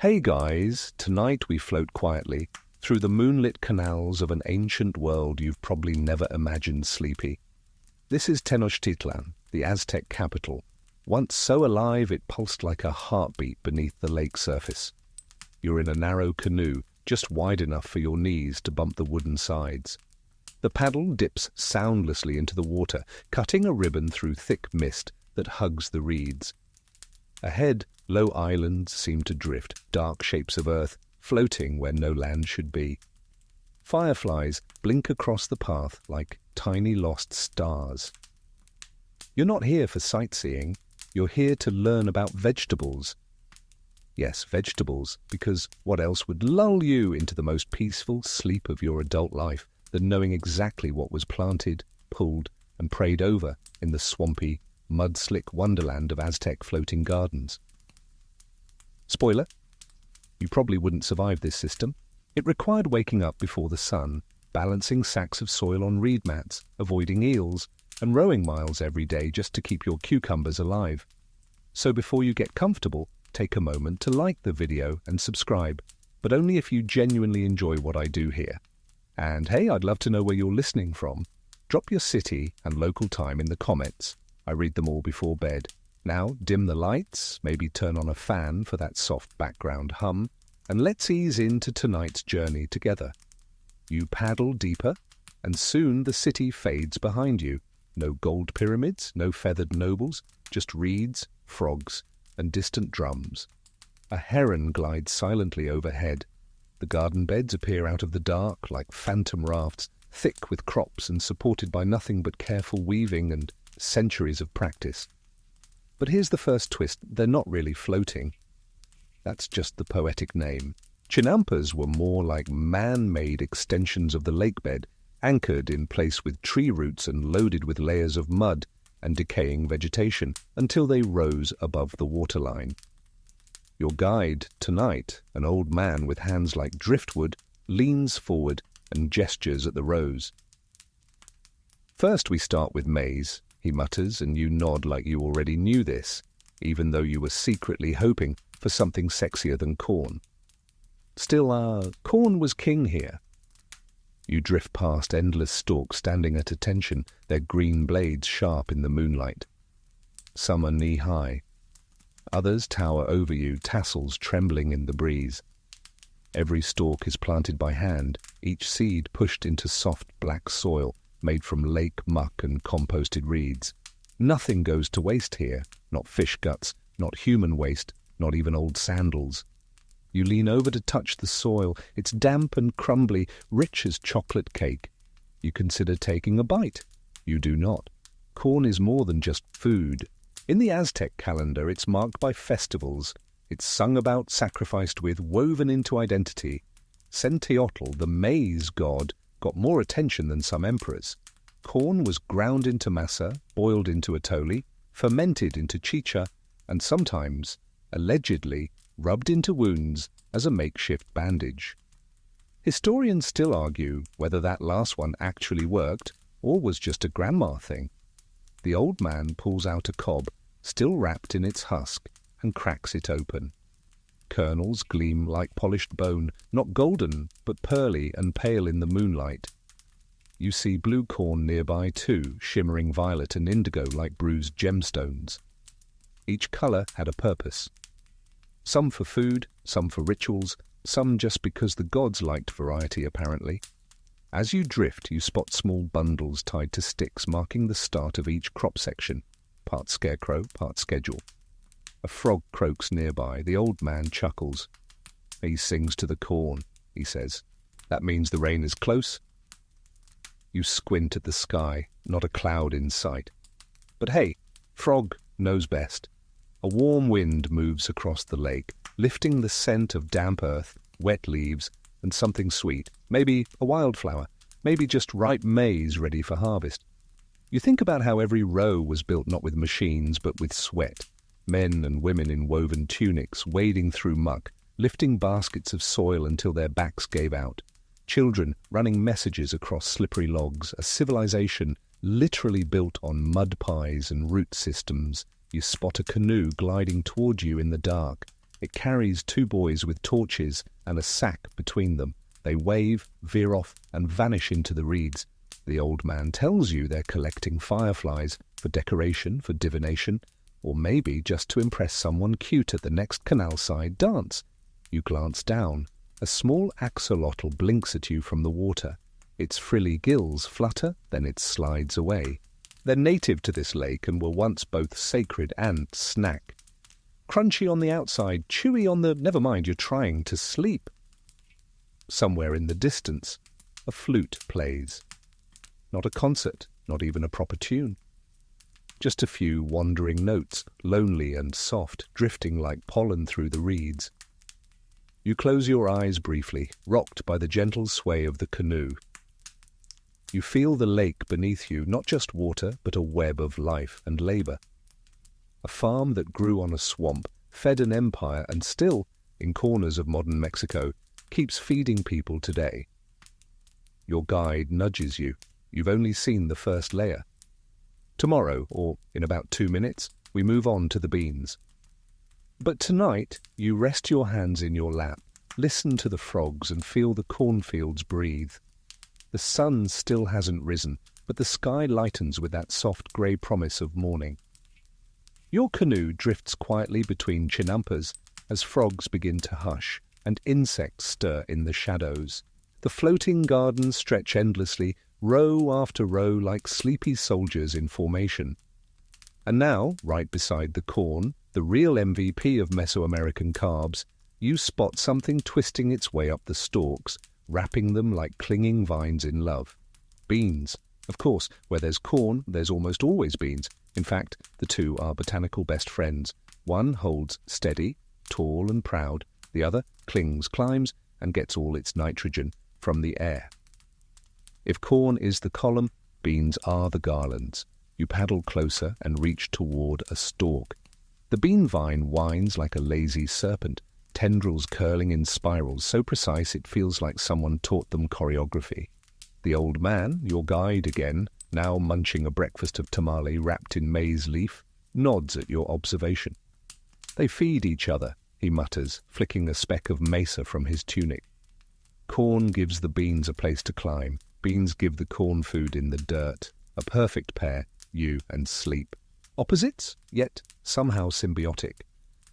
Hey guys, tonight we float quietly through the moonlit canals of an ancient world you've probably never imagined sleepy. This is Tenochtitlan, the Aztec capital, once so alive it pulsed like a heartbeat beneath the lake surface. You're in a narrow canoe, just wide enough for your knees to bump the wooden sides. The paddle dips soundlessly into the water, cutting a ribbon through thick mist that hugs the reeds. Ahead, low islands seem to drift, dark shapes of earth, floating where no land should be. Fireflies blink across the path like tiny lost stars. You're not here for sightseeing, you're here to learn about vegetables. Yes, vegetables, because what else would lull you into the most peaceful sleep of your adult life than knowing exactly what was planted, pulled, and prayed over in the swampy, mud-slick wonderland of Aztec floating gardens? Spoiler, you probably wouldn't survive this system. It required waking up before the sun, balancing sacks of soil on reed mats, avoiding eels, and rowing miles every day just to keep your cucumbers alive. So before you get comfortable, take a moment to like the video and subscribe, but only if you genuinely enjoy what I do here. And hey, I'd love to know where you're listening from. Drop your city and local time in the comments. I read them all before bed. Now, dim the lights, maybe turn on a fan for that soft background hum, and let's ease into tonight's journey together. You paddle deeper, and soon the city fades behind you. No gold pyramids, no feathered nobles, just reeds, frogs, and distant drums. A heron glides silently overhead. The garden beds appear out of the dark like phantom rafts, thick with crops and supported by nothing but careful weaving and centuries of practice. But here's the first twist, they're not really floating. That's just the poetic name. Chinampas were more like man-made extensions of the lakebed, anchored in place with tree roots and loaded with layers of mud and decaying vegetation until they rose above the waterline. Your guide tonight, an old man with hands like driftwood, leans forward and gestures at the rows. First we start with maize, he mutters, and you nod like you already knew this, even though you were secretly hoping for something sexier than corn. Still, corn was king here. You drift past endless stalks standing at attention, their green blades sharp in the moonlight. Some are knee-high. Others tower over you, tassels trembling in the breeze. Every stalk is planted by hand, each seed pushed into soft black soil made from lake muck and composted reeds. Nothing goes to waste here, not fish guts, not human waste, not even old sandals. You lean over to touch the soil. It's damp and crumbly, rich as chocolate cake. You consider taking a bite. You do not. Corn is more than just food. In the Aztec calendar, it's marked by festivals. It's sung about, sacrificed with, woven into identity. Centeotl, the maize god, got more attention than some emperors. Corn was ground into masa, boiled into atole, fermented into chicha, and sometimes, allegedly, rubbed into wounds as a makeshift bandage. Historians still argue whether that last one actually worked or was just a grandma thing. The old man pulls out a cob, still wrapped in its husk, and cracks it open. Kernels gleam like polished bone, not golden, but pearly and pale in the moonlight. You see blue corn nearby too, shimmering violet and indigo like bruised gemstones. Each color had a purpose. Some for food, some for rituals, some just because the gods liked variety, apparently. As you drift, you spot small bundles tied to sticks marking the start of each crop section, part scarecrow, part schedule. A frog croaks nearby. The old man chuckles. He sings to the corn, he says. That means the rain is close. You squint at the sky, not a cloud in sight. But hey, frog knows best. A warm wind moves across the lake, lifting the scent of damp earth, wet leaves, and something sweet. Maybe a wildflower, maybe just ripe maize ready for harvest. You think about how every row was built not with machines, but with sweat. Men and women in woven tunics, wading through muck, lifting baskets of soil until their backs gave out. Children running messages across slippery logs, a civilization literally built on mud pies and root systems. You spot a canoe gliding toward you in the dark. It carries two boys with torches and a sack between them. They wave, veer off, and vanish into the reeds. The old man tells you they're collecting fireflies for decoration, for divination, or maybe just to impress someone cute at the next canal-side dance. You glance down. A small axolotl blinks at you from the water. Its frilly gills flutter, then it slides away. They're native to this lake and were once both sacred and snack. Crunchy on the outside, chewy on the... Never mind, you're trying to sleep. Somewhere in the distance, a flute plays. Not a concert, not even a proper tune. Just a few wandering notes, lonely and soft, drifting like pollen through the reeds. You close your eyes briefly, rocked by the gentle sway of the canoe. You feel the lake beneath you, not just water, but a web of life and labour. A farm that grew on a swamp, fed an empire, and still, in corners of modern Mexico, keeps feeding people today. Your guide nudges you. You've only seen the first layer. Tomorrow, or in about 2 minutes, we move on to the beans. But tonight, you rest your hands in your lap, listen to the frogs and feel the cornfields breathe. The sun still hasn't risen, but the sky lightens with that soft grey promise of morning. Your canoe drifts quietly between chinampas as frogs begin to hush and insects stir in the shadows. The floating gardens stretch endlessly, row after row like sleepy soldiers in formation. And now, right beside the corn, the real MVP of Mesoamerican carbs, you spot something twisting its way up the stalks, wrapping them like clinging vines in love. Beans. Of course, where there's corn, there's almost always beans. In fact, the two are botanical best friends. One holds steady, tall and proud. The other clings, climbs, and gets all its nitrogen from the air. If corn is the column, beans are the garlands. You paddle closer and reach toward a stalk. The bean vine winds like a lazy serpent, tendrils curling in spirals so precise it feels like someone taught them choreography. The old man, your guide again, now munching a breakfast of tamale wrapped in maize leaf, nods at your observation. They feed each other, he mutters, flicking a speck of mesa from his tunic. Corn gives the beans a place to climb. Beans give the corn food in the dirt. A perfect pair, you and sleep. Opposites, yet somehow symbiotic.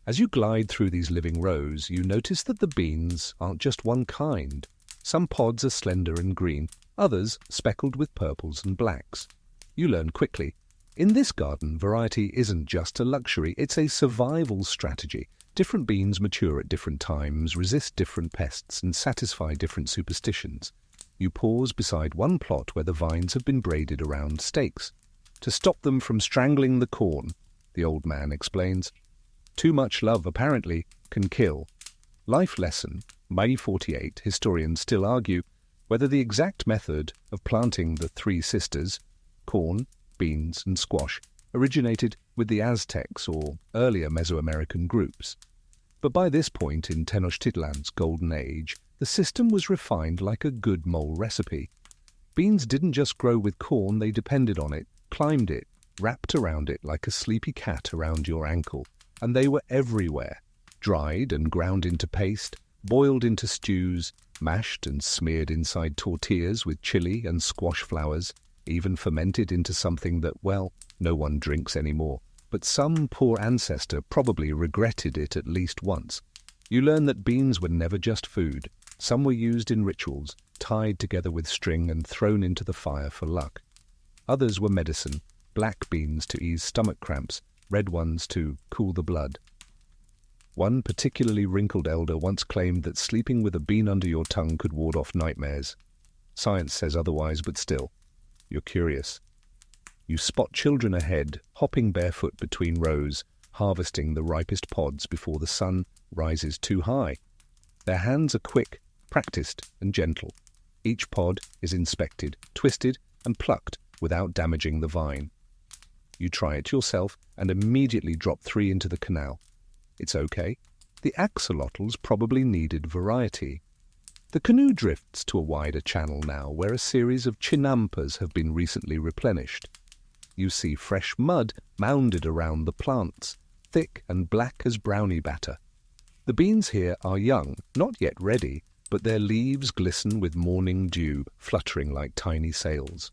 As you glide through these living rows, you notice that the beans aren't just one kind. Some pods are slender and green, others speckled with purples and blacks. You learn quickly. In this garden, variety isn't just a luxury, it's a survival strategy. Different beans mature at different times, resist different pests, and satisfy different superstitions. You pause beside one plot where the vines have been braided around stakes. To stop them from strangling the corn, the old man explains. Too much love, apparently, can kill. Life lesson, May 48, historians still argue whether the exact method of planting the three sisters, corn, beans and squash, originated with the Aztecs or earlier Mesoamerican groups. But by this point in Tenochtitlan's golden age, the system was refined like a good mole recipe. Beans didn't just grow with corn, they depended on it, climbed it, wrapped around it like a sleepy cat around your ankle. And they were everywhere, dried and ground into paste, boiled into stews, mashed and smeared inside tortillas with chili and squash flowers, even fermented into something that, well, no one drinks anymore. But some poor ancestor probably regretted it at least once. You learn that beans were never just food. Some were used in rituals, tied together with string and thrown into the fire for luck. Others were medicine, black beans to ease stomach cramps, red ones to cool the blood. One particularly wrinkled elder once claimed that sleeping with a bean under your tongue could ward off nightmares. Science says otherwise, but still, you're curious. You spot children ahead, hopping barefoot between rows, harvesting the ripest pods before the sun rises too high. Their hands are quick, practiced, and gentle. Each pod is inspected, twisted, and plucked without damaging the vine. You try it yourself and immediately drop 3 into the canal. It's okay. The axolotls probably needed variety. The canoe drifts to a wider channel now where a series of chinampas have been recently replenished. You see fresh mud mounded around the plants, thick and black as brownie batter. The beans here are young, not yet ready, but their leaves glisten with morning dew, fluttering like tiny sails.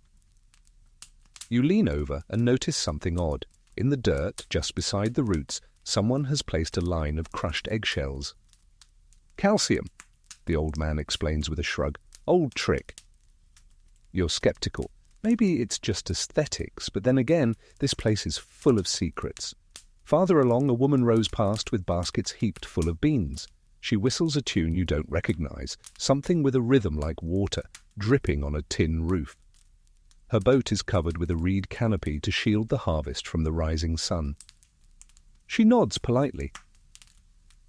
You lean over and notice something odd. In the dirt, just beside the roots, someone has placed a line of crushed eggshells. "Calcium," the old man explains with a shrug. "Old trick." You're skeptical. Maybe it's just aesthetics, but then again, this place is full of secrets. Farther along, a woman rows past with baskets heaped full of beans. She whistles a tune you don't recognize, something with a rhythm like water, dripping on a tin roof. Her boat is covered with a reed canopy to shield the harvest from the rising sun. She nods politely.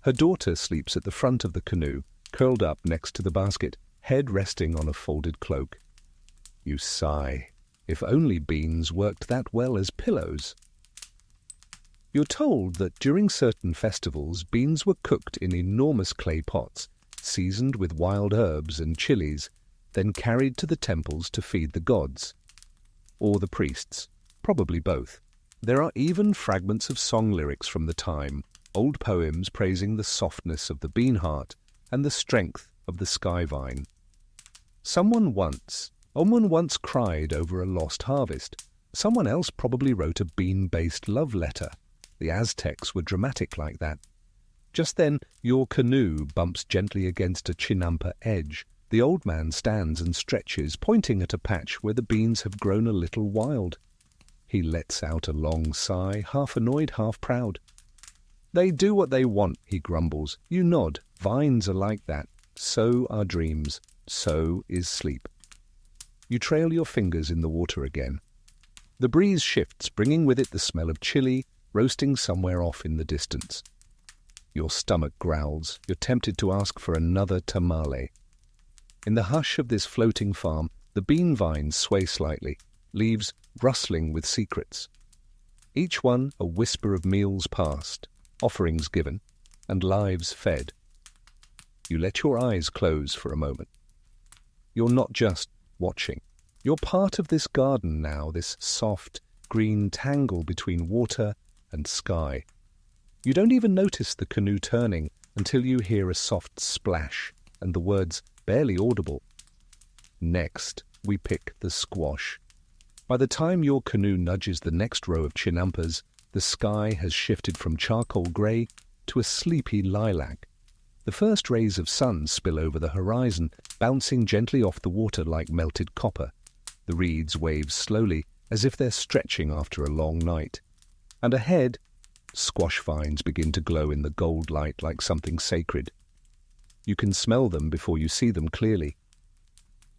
Her daughter sleeps at the front of the canoe, curled up next to the basket, head resting on a folded cloak. You sigh. If only beans worked that well as pillows. You're told that during certain festivals, beans were cooked in enormous clay pots, seasoned with wild herbs and chilies, then carried to the temples to feed the gods. Or the priests. Probably both. There are even fragments of song lyrics from the time, old poems praising the softness of the bean heart and the strength of the sky vine. Someone once cried over a lost harvest. Someone else probably wrote a bean-based love letter. The Aztecs were dramatic like that. Just then, your canoe bumps gently against a chinampa edge. The old man stands and stretches, pointing at a patch where the beans have grown a little wild. He lets out a long sigh, half annoyed, half proud. "They do what they want," he grumbles. You nod. Vines are like that. So are dreams. So is sleep. You trail your fingers in the water again. The breeze shifts, bringing with it the smell of chili, roasting somewhere off in the distance. Your stomach growls. You're tempted to ask for another tamale. In the hush of this floating farm, the bean vines sway slightly, leaves rustling with secrets. Each one a whisper of meals past, offerings given, and lives fed. You let your eyes close for a moment. You're not just watching. You're part of this garden now, this soft, green tangle between water and sky. You don't even notice the canoe turning until you hear a soft splash and the words barely audible. Next, we pick the squash. By the time your canoe nudges the next row of chinampas, the sky has shifted from charcoal grey to a sleepy lilac. The first rays of sun spill over the horizon, bouncing gently off the water like melted copper. The reeds wave slowly, as if they're stretching after a long night. And ahead, squash vines begin to glow in the gold light like something sacred. You can smell them before you see them clearly.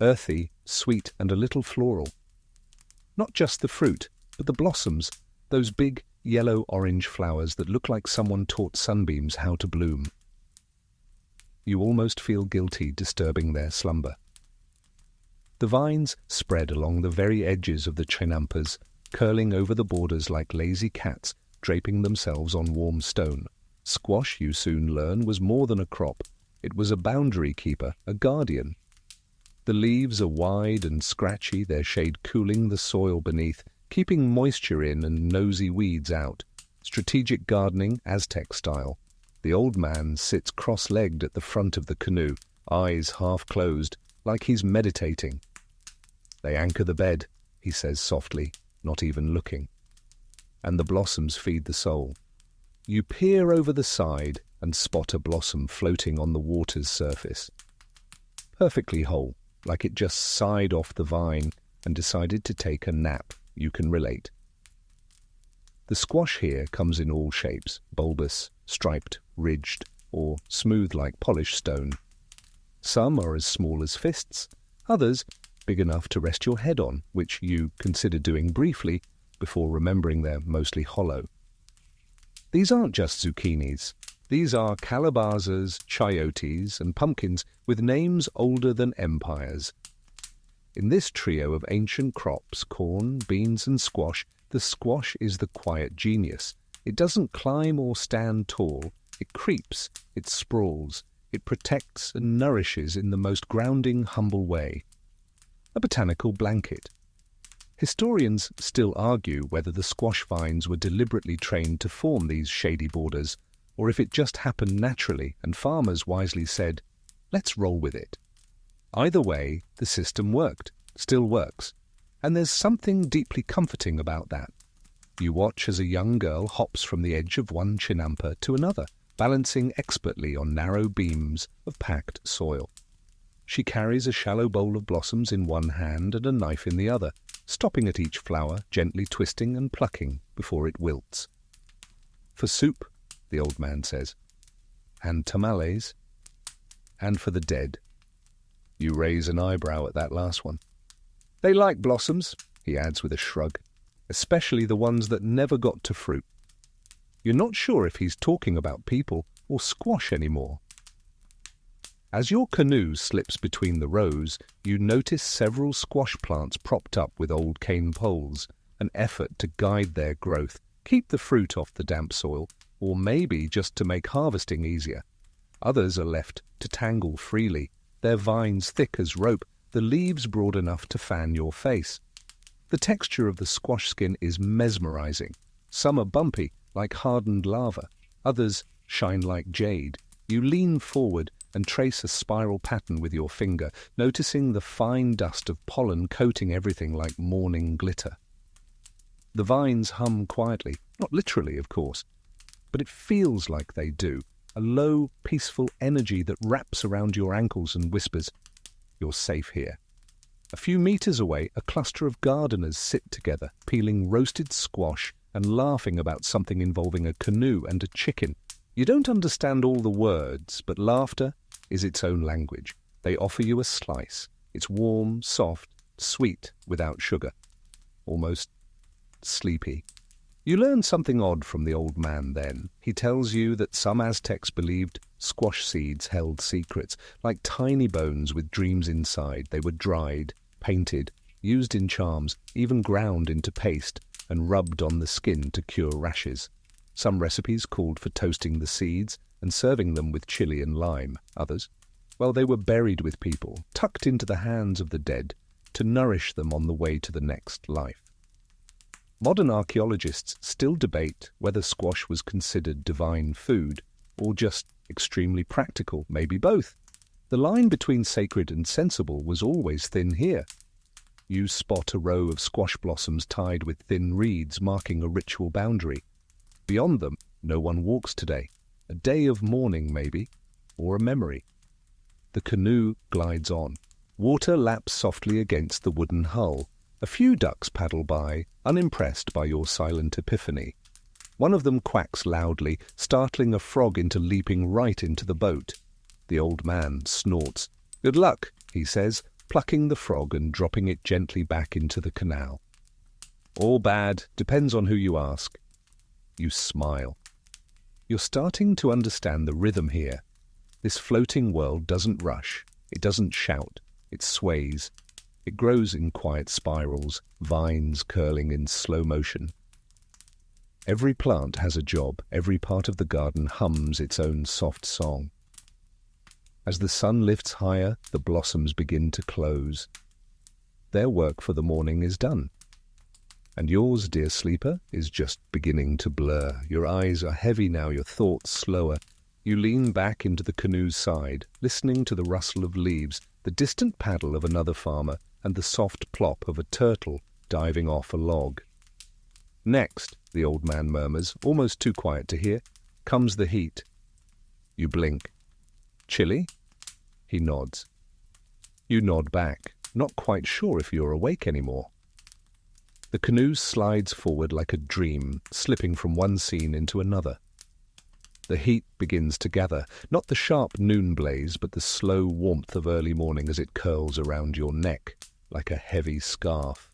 Earthy, sweet, and a little floral. Not just the fruit, but the blossoms, those big, yellow-orange flowers that look like someone taught sunbeams how to bloom. You almost feel guilty disturbing their slumber. The vines spread along the very edges of the chinampas, curling over the borders like lazy cats, draping themselves on warm stone. Squash, you soon learn, was more than a crop. It was a boundary keeper, a guardian. The leaves are wide and scratchy, their shade cooling the soil beneath, keeping moisture in and nosy weeds out. Strategic gardening, Aztec style. The old man sits cross-legged at the front of the canoe, eyes half closed, like he's meditating. "They anchor the bed," he says softly, not even looking. "And the blossoms feed the soul." You peer over the side and spot a blossom floating on the water's surface. Perfectly whole, like it just sighed off the vine and decided to take a nap. You can relate. The squash here comes in all shapes, bulbous, striped, ridged, or smooth like polished stone. Some are as small as fists, others big enough to rest your head on, which you consider doing briefly before remembering they're mostly hollow. These aren't just zucchinis. These are calabazas, chayotes, and pumpkins with names older than empires. In this trio of ancient crops, corn, beans, and squash, the squash is the quiet genius. It doesn't climb or stand tall. It creeps, it sprawls, it protects and nourishes in the most grounding, humble way. A botanical blanket. Historians still argue whether the squash vines were deliberately trained to form these shady borders, or if it just happened naturally and farmers wisely said, "Let's roll with it." Either way, the system worked, still works, and there's something deeply comforting about that. You watch as a young girl hops from the edge of one chinampa to another, balancing expertly on narrow beams of packed soil. She carries a shallow bowl of blossoms in one hand and a knife in the other, stopping at each flower, gently twisting and plucking before it wilts. "For soup," the old man says, "and tamales, and for the dead." You raise an eyebrow at that last one. "They like blossoms," he adds with a shrug, "especially the ones that never got to fruit." You're not sure if he's talking about people or squash anymore. As your canoe slips between the rows, you notice several squash plants propped up with old cane poles, an effort to guide their growth, keep the fruit off the damp soil, or maybe just to make harvesting easier. Others are left to tangle freely, their vines thick as rope, the leaves broad enough to fan your face. The texture of the squash skin is mesmerizing. Some are bumpy, like hardened lava. Others shine like jade. You lean forward and trace a spiral pattern with your finger, noticing the fine dust of pollen coating everything like morning glitter. The vines hum quietly, not literally, of course, but it feels like they do, a low, peaceful energy that wraps around your ankles and whispers, "You're safe here." A few meters away, a cluster of gardeners sit together, peeling roasted squash and laughing about something involving a canoe and a chicken. You don't understand all the words, but laughter is its own language. They offer you a slice. It's warm, soft, sweet, without sugar. Almost sleepy. You learn something odd from the old man then. He tells you that some Aztecs believed squash seeds held secrets, like tiny bones with dreams inside. They were dried, painted, used in charms, even ground into paste and rubbed on the skin to cure rashes. Some recipes called for toasting the seeds and serving them with chili and lime. Others, well, they were buried with people, tucked into the hands of the dead to nourish them on the way to the next life. Modern archaeologists still debate whether squash was considered divine food or just extremely practical, maybe both. The line between sacred and sensible was always thin here. You spot a row of squash blossoms tied with thin reeds marking a ritual boundary. Beyond them, no one walks today. A day of mourning, maybe, or a memory. The canoe glides on. Water laps softly against the wooden hull. A few ducks paddle by, unimpressed by your silent epiphany. One of them quacks loudly, startling a frog into leaping right into the boat. The old man snorts. "Good luck," he says, plucking the frog and dropping it gently back into the canal. "All bad, depends on who you ask." You smile. You're starting to understand the rhythm here. This floating world doesn't rush. It doesn't shout. It sways. It grows in quiet spirals, vines curling in slow motion. Every plant has a job. Every part of the garden hums its own soft song. As the sun lifts higher, the blossoms begin to close. Their work for the morning is done. And yours, dear sleeper, is just beginning to blur. Your eyes are heavy now, your thoughts slower. You lean back into the canoe's side, listening to the rustle of leaves, the distant paddle of another farmer, and the soft plop of a turtle diving off a log. "Next," the old man murmurs, almost too quiet to hear, "comes the heat." You blink. "Chilly?" He nods. You nod back, not quite sure if you're awake anymore. The canoe slides forward like a dream, slipping from one scene into another. The heat begins to gather, not the sharp noon blaze, but the slow warmth of early morning as it curls around your neck, like a heavy scarf.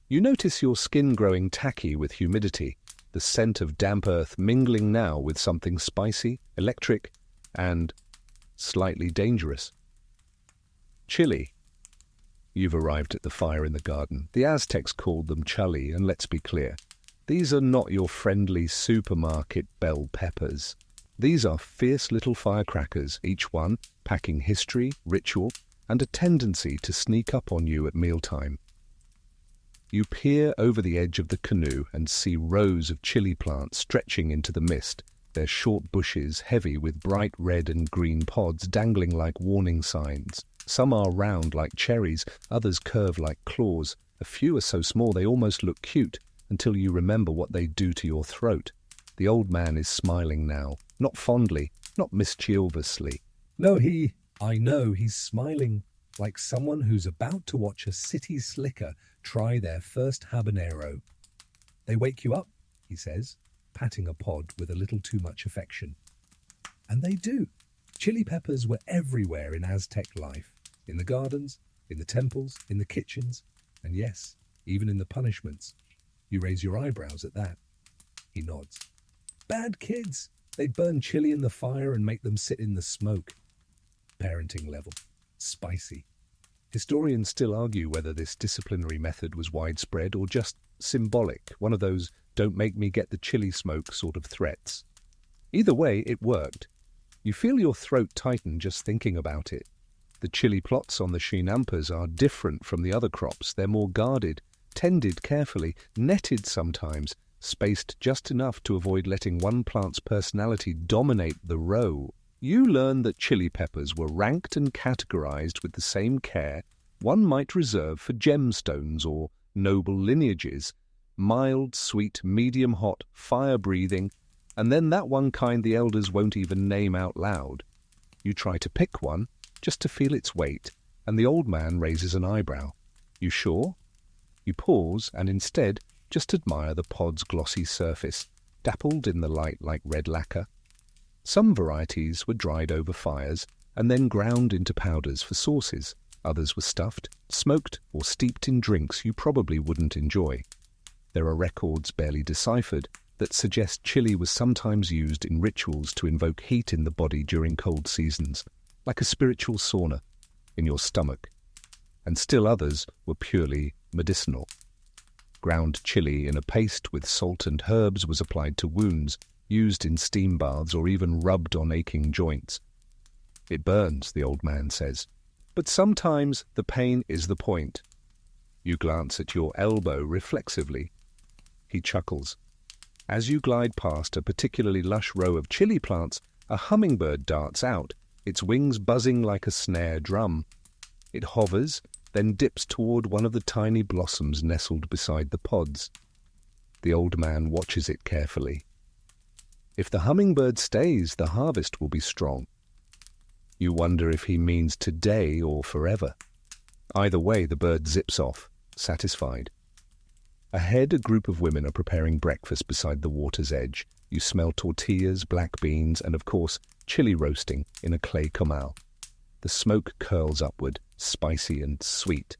You notice your skin growing tacky with humidity, the scent of damp earth mingling now with something spicy, electric, and slightly dangerous. Chilly. You've arrived at the fire in the garden. The Aztecs called them chali, and let's be clear, these are not your friendly supermarket bell peppers. These are fierce little firecrackers, each one packing history, ritual, and a tendency to sneak up on you at mealtime. You peer over the edge of the canoe and see rows of chili plants stretching into the mist, They're short bushes, heavy with bright red and green pods dangling like warning signs. Some are round like cherries, others curve like claws. A few are so small they almost look cute, until you remember what they do to your throat. The old man is smiling now, not fondly, not mischievously. No, I know he's smiling like someone who's about to watch a city slicker try their first habanero. They wake you up, he says, patting a pod with a little too much affection. And they do. Chili peppers were everywhere in Aztec life, in the gardens, in the temples, in the kitchens, and yes, even in the punishments. You raise your eyebrows at that. He nods. Bad kids. They burn chili in the fire and make them sit in the smoke. Parenting level. Spicy. Historians still argue whether this disciplinary method was widespread or just symbolic, one of those don't make me get the chili smoke sort of threats. Either way, it worked. You feel your throat tighten just thinking about it. The chili plots on the chinampas are different from the other crops. They're more guarded, tended carefully, netted sometimes, spaced just enough to avoid letting one plant's personality dominate the row. You learn that chili peppers were ranked and categorized with the same care one might reserve for gemstones or noble lineages, mild, sweet, medium hot, fire-breathing, and then that one kind the elders won't even name out loud. You try to pick one, just to feel its weight, and the old man raises an eyebrow. You sure? You pause and instead just admire the pod's glossy surface, dappled in the light like red lacquer. Some varieties were dried over fires and then ground into powders for sauces. Others were stuffed, smoked, or steeped in drinks you probably wouldn't enjoy. There are records barely deciphered that suggest chili was sometimes used in rituals to invoke heat in the body during cold seasons, like a spiritual sauna in your stomach. And still others were purely medicinal. Ground chili in a paste with salt and herbs was applied to wounds, used in steam baths or even rubbed on aching joints. It burns, the old man says, but sometimes the pain is the point. You glance at your elbow reflexively. He chuckles. As you glide past a particularly lush row of chili plants, a hummingbird darts out, its wings buzzing like a snare drum. It hovers, then dips toward one of the tiny blossoms nestled beside the pods. The old man watches it carefully. If the hummingbird stays, the harvest will be strong. You wonder if he means today or forever. Either way, the bird zips off, satisfied. Ahead, a group of women are preparing breakfast beside the water's edge. You smell tortillas, black beans, and of course, chili roasting in a clay comal. The smoke curls upward, spicy and sweet.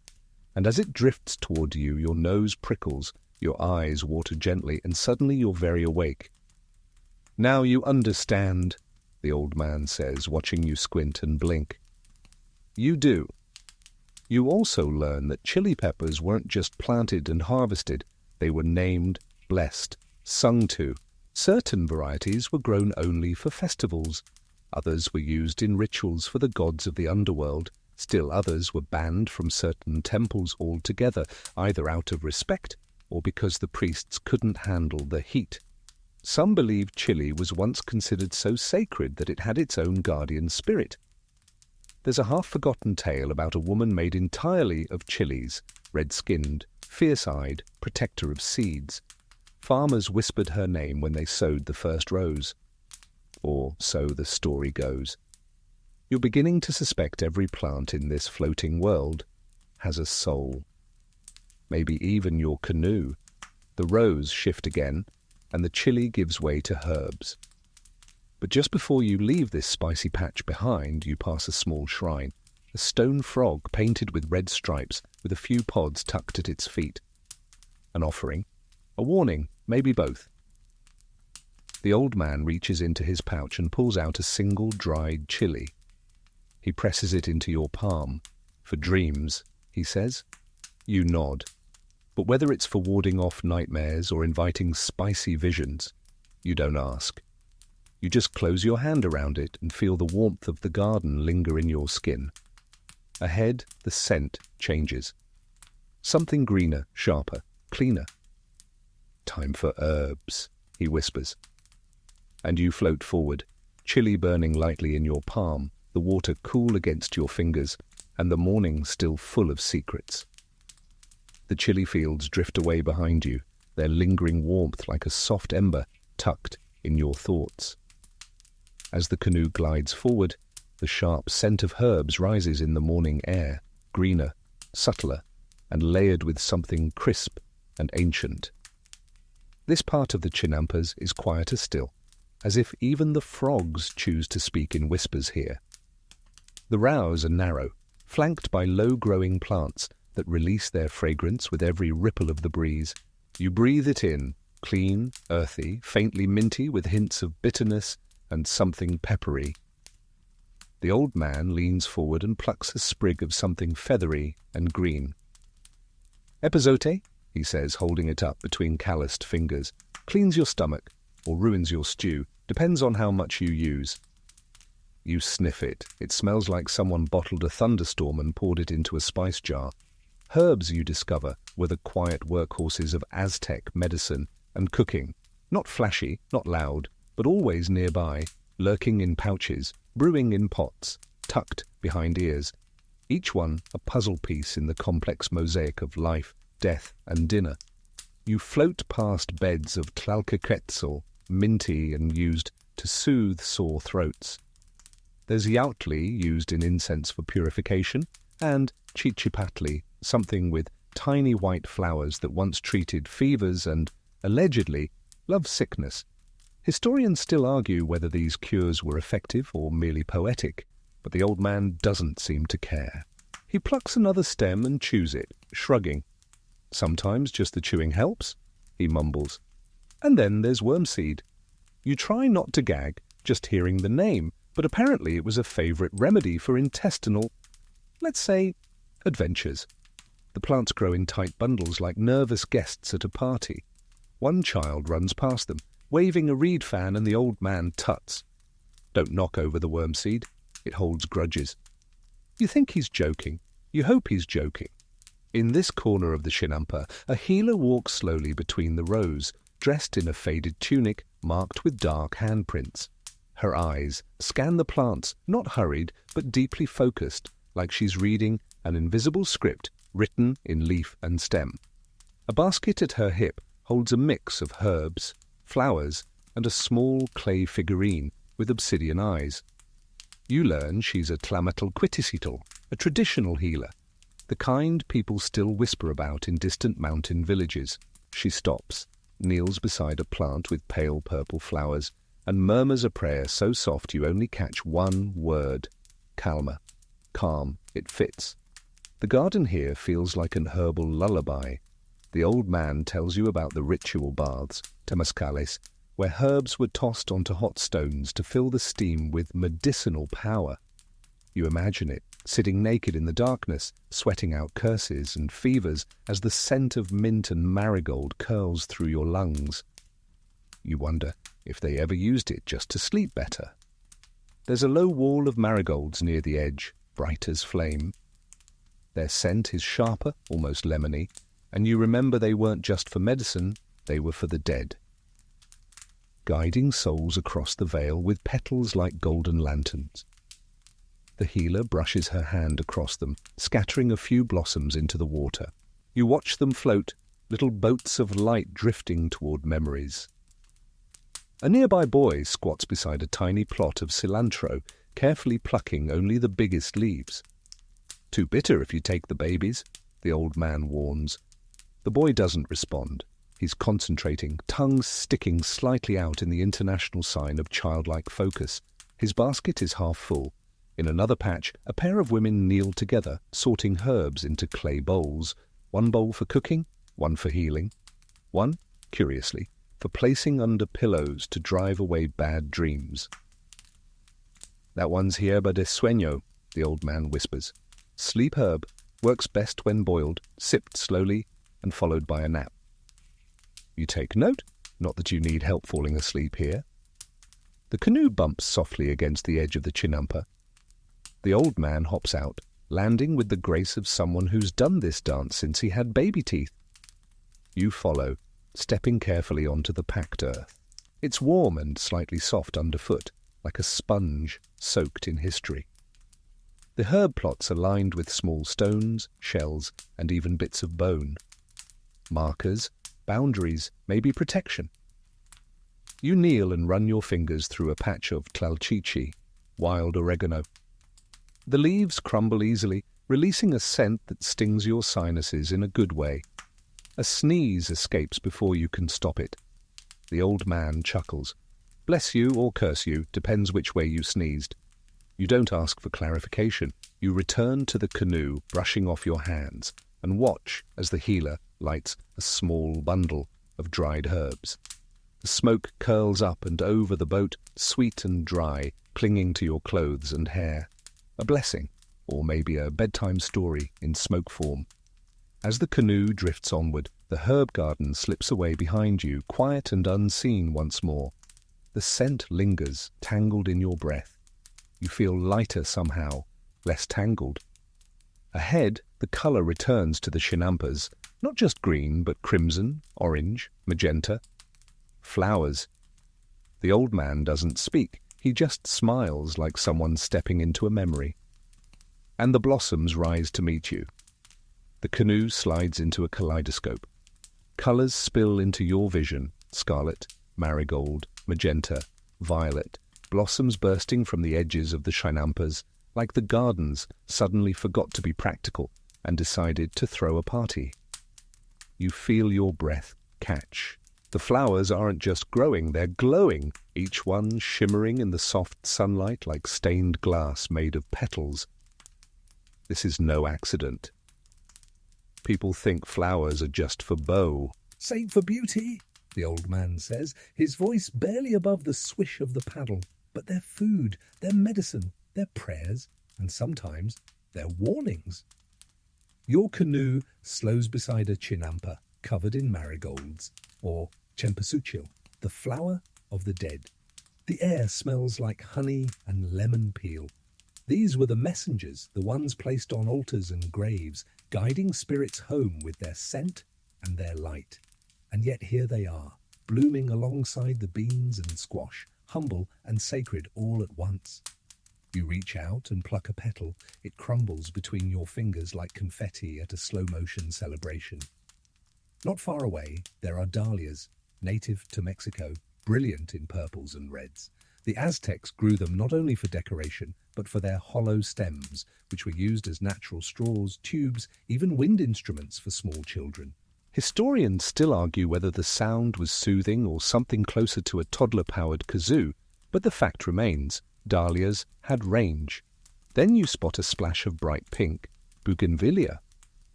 And as it drifts toward you, your nose prickles, your eyes water gently, and suddenly you're very awake. Now you understand, the old man says, watching you squint and blink. You do. You also learn that chili peppers weren't just planted and harvested, they were named, blessed, sung to. Certain varieties were grown only for festivals. Others were used in rituals for the gods of the underworld. Still others were banned from certain temples altogether, either out of respect or because the priests couldn't handle the heat. Some believed chili was once considered so sacred that it had its own guardian spirit. There's a half-forgotten tale about a woman made entirely of chilies, red-skinned, fierce-eyed, protector of seeds. Farmers whispered her name when they sowed the first rows. Or so the story goes. You're beginning to suspect every plant in this floating world has a soul. Maybe even your canoe. The rows shift again, and the chili gives way to herbs. But just before you leave this spicy patch behind, you pass a small shrine, a stone frog painted with red stripes with a few pods tucked at its feet. An offering, a warning, maybe both. The old man reaches into his pouch and pulls out a single dried chili. He presses it into your palm. For dreams, he says. You nod. But whether it's for warding off nightmares or inviting spicy visions, you don't ask. You just close your hand around it and feel the warmth of the garden linger in your skin. Ahead, the scent changes. Something greener, sharper, cleaner. Time for herbs, he whispers. and you float forward, chili burning lightly in your palm, the water cool against your fingers, and the morning still full of secrets. The chilly fields drift away behind you, their lingering warmth like a soft ember tucked in your thoughts. As the canoe glides forward, the sharp scent of herbs rises in the morning air, greener, subtler, and layered with something crisp and ancient. This part of the Chinampas is quieter still, as if even the frogs choose to speak in whispers here. The rows are narrow, flanked by low-growing plants that release their fragrance with every ripple of the breeze. You breathe it in, clean, earthy, faintly minty with hints of bitterness and something peppery. The old man leans forward and plucks a sprig of something feathery and green. "Epazote," he says, holding it up between calloused fingers. "Cleans your stomach, or ruins your stew, depends on how much you use." You sniff it. It smells like someone bottled a thunderstorm and poured it into a spice jar. Herbs, you discover, were the quiet workhorses of Aztec medicine and cooking. Not flashy, not loud, but always nearby, lurking in pouches, brewing in pots, tucked behind ears. Each one a puzzle piece in the complex mosaic of life, death, and dinner. You float past beds of tlalcaquetzal, minty and used to soothe sore throats. There's yautli, used in incense for purification, and chichipatli, something with tiny white flowers that once treated fevers and, allegedly, love sickness. Historians still argue whether these cures were effective or merely poetic, but the old man doesn't seem to care. He plucks another stem and chews it, shrugging. "Sometimes just the chewing helps," he mumbles. "And then there's wormseed. You try not to gag, just hearing the name, but apparently it was a favorite remedy for intestinal, let's say, adventures. The plants grow in tight bundles like nervous guests at a party. One child runs past them, waving a reed fan, and the old man tuts. Don't knock over the wormseed. It holds grudges. You think he's joking. You hope he's joking. In this corner of the Chinampa, a healer walks slowly between the rows, dressed in a faded tunic marked with dark handprints. Her eyes scan the plants, not hurried, but deeply focused, like she's reading an invisible script written in leaf and stem. A basket at her hip holds a mix of herbs, flowers, and a small clay figurine with obsidian eyes. You learn she's a Tlamatl-Quitisital, a traditional healer, the kind people still whisper about in distant mountain villages. She stops, kneels beside a plant with pale purple flowers, and murmurs a prayer so soft you only catch one word: Kalma. Calm. It fits. The garden here feels like an herbal lullaby. The old man tells you about the ritual baths, temazcales, where herbs were tossed onto hot stones to fill the steam with medicinal power. You imagine it, sitting naked in the darkness, sweating out curses and fevers as the scent of mint and marigold curls through your lungs. You wonder if they ever used it just to sleep better. There's a low wall of marigolds near the edge, bright as flame. Their scent is sharper, almost lemony, and you remember they weren't just for medicine, they were for the dead. Guiding souls across the vale with petals like golden lanterns. The healer brushes her hand across them, scattering a few blossoms into the water. You watch them float, little boats of light drifting toward memories. A nearby boy squats beside a tiny plot of cilantro, carefully plucking only the biggest leaves. "Too bitter if you take the babies," the old man warns. The boy doesn't respond. He's concentrating, tongue sticking slightly out in the international sign of childlike focus. His basket is half full. In another patch, a pair of women kneel together, sorting herbs into clay bowls. One bowl for cooking, one for healing. One, curiously, for placing under pillows to drive away bad dreams. "That one's hierba de sueño," the old man whispers. Sleep herb, works best when boiled, sipped slowly, and followed by a nap. You take note, not that you need help falling asleep here. The canoe bumps softly against the edge of the Chinampa. The old man hops out, landing with the grace of someone who's done this dance since he had baby teeth. You follow, stepping carefully onto the packed earth. It's warm and slightly soft underfoot, like a sponge soaked in history. The herb plots are lined with small stones, shells, and even bits of bone. Markers, boundaries, maybe protection. You kneel and run your fingers through a patch of tlalchichi, wild oregano. The leaves crumble easily, releasing a scent that stings your sinuses in a good way. A sneeze escapes before you can stop it. The old man chuckles. Bless you or curse you, depends which way you sneezed. You don't ask for clarification. You return to the canoe, brushing off your hands, and watch as the healer lights a small bundle of dried herbs. The smoke curls up and over the boat, sweet and dry, clinging to your clothes and hair. A blessing, or maybe a bedtime story in smoke form. As the canoe drifts onward, the herb garden slips away behind you, quiet and unseen once more. The scent lingers, tangled in your breath. You feel lighter somehow, less tangled. Ahead, the colour returns to the chinampas, not just green, but crimson, orange, magenta. Flowers. The old man doesn't speak. He just smiles like someone stepping into a memory. And the blossoms rise to meet you. The canoe slides into a kaleidoscope. Colours spill into your vision: scarlet, marigold, magenta, violet, blossoms bursting from the edges of the chinampas, like the gardens suddenly forgot to be practical and decided to throw a party. You feel your breath catch. The flowers aren't just growing, they're glowing, each one shimmering in the soft sunlight like stained glass made of petals. This is no accident. People think flowers are just for beaux. Save for beauty, the old man says, his voice barely above the swish of the paddle. But they're food, they're medicine, they're prayers, and sometimes they're warnings. Your canoe slows beside a chinampa covered in marigolds, or cempasúchil, the flower of the dead. The air smells like honey and lemon peel. These were the messengers, the ones placed on altars and graves, guiding spirits home with their scent and their light. And yet here they are, blooming alongside the beans and squash, humble and sacred all at once. You reach out and pluck a petal. It crumbles between your fingers like confetti at a slow-motion celebration. Not far away, there are dahlias, native to Mexico, brilliant in purples and reds. The Aztecs grew them not only for decoration, but for their hollow stems, which were used as natural straws, tubes, even wind instruments for small children. Historians still argue whether the sound was soothing or something closer to a toddler-powered kazoo, but the fact remains, dahlias had range. Then you spot a splash of bright pink, bougainvillea,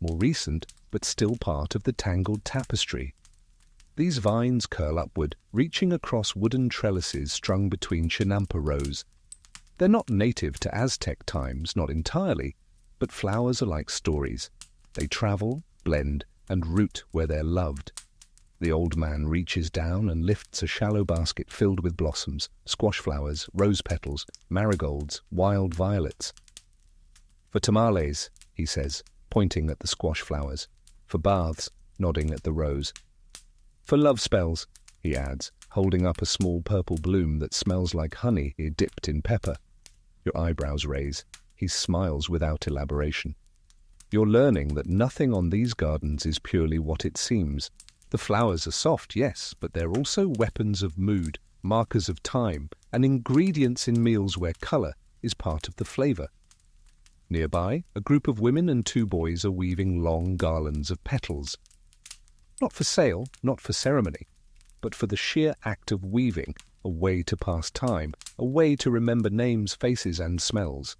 more recent, but still part of the tangled tapestry. These vines curl upward, reaching across wooden trellises strung between chinampa rows. They're not native to Aztec times, not entirely, but flowers are like stories. They travel, blend, and root where they're loved. The old man reaches down and lifts a shallow basket filled with blossoms, squash flowers, rose petals, marigolds, wild violets. For tamales, he says, pointing at the squash flowers. For baths, nodding at the rose. For love spells, he adds, holding up a small purple bloom that smells like honey dipped in pepper. Your eyebrows raise. He smiles without elaboration. You're learning that nothing on these gardens is purely what it seems. The flowers are soft, yes, but they're also weapons of mood, markers of time, and ingredients in meals where colour is part of the flavour. Nearby, a group of women and 2 boys are weaving long garlands of petals. Not for sale, not for ceremony, but for the sheer act of weaving, a way to pass time, a way to remember names, faces, and smells.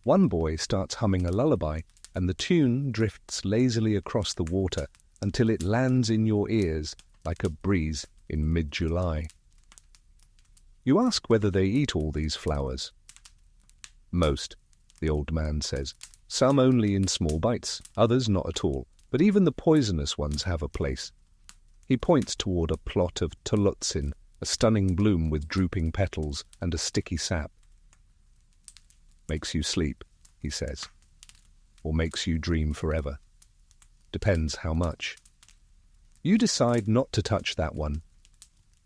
One boy starts humming a lullaby, and the tune drifts lazily across the water until it lands in your ears like a breeze in mid-July. You ask whether they eat all these flowers. Most, the old man says. Some only in small bites, others not at all, but even the poisonous ones have a place. He points toward a plot of tolotzin, a stunning bloom with drooping petals and a sticky sap. Makes you sleep, he says, or makes you dream forever. Depends how much. You decide not to touch that one.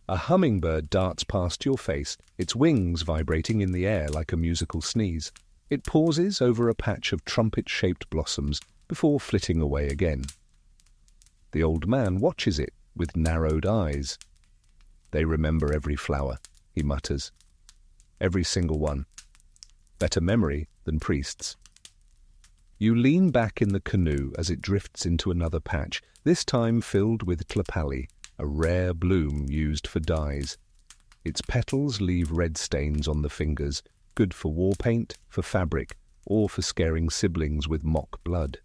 A hummingbird darts past your face, its wings vibrating in the air like a musical sneeze. It pauses over a patch of trumpet-shaped blossoms before flitting away again. The old man watches it with narrowed eyes. They remember every flower, he mutters. Every single one. Better memory than priests. You lean back in the canoe as it drifts into another patch, this time filled with tlapali, a rare bloom used for dyes. Its petals leave red stains on the fingers, good for war paint, for fabric, or for scaring siblings with mock blood.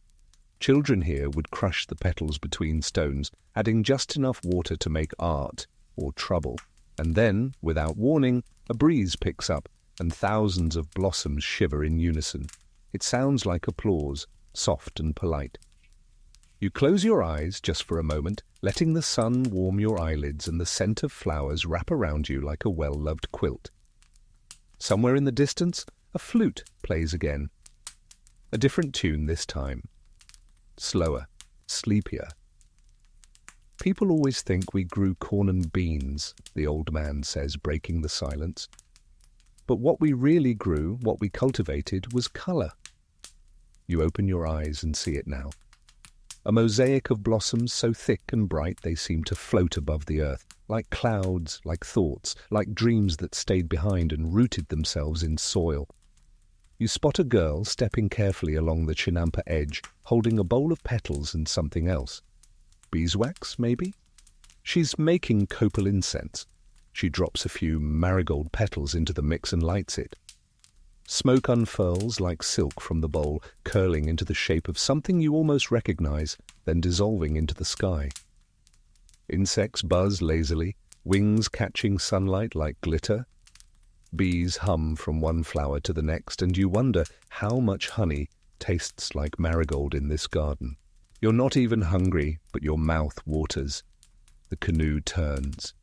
Children here would crush the petals between stones, adding just enough water to make art, or trouble. And then, without warning, a breeze picks up, and thousands of blossoms shiver in unison. It sounds like applause, soft and polite. You close your eyes just for a moment, letting the sun warm your eyelids and the scent of flowers wrap around you like a well-loved quilt. Somewhere in the distance, a flute plays again. A different tune this time. Slower, sleepier. People always think we grew corn and beans, the old man says, breaking the silence. But what we really grew, what we cultivated, was colour. You open your eyes and see it now. A mosaic of blossoms so thick and bright they seem to float above the earth, like clouds, like thoughts, like dreams that stayed behind and rooted themselves in soil. You spot a girl stepping carefully along the chinampa edge, holding a bowl of petals and something else. Beeswax, maybe? She's making copal incense. She drops a few marigold petals into the mix and lights it. Smoke unfurls like silk from the bowl, curling into the shape of something you almost recognize, then dissolving into the sky. Insects buzz lazily, wings catching sunlight like glitter. Bees hum from one flower to the next, and you wonder how much honey tastes like marigold in this garden. You're not even hungry, but your mouth waters. The canoe turns.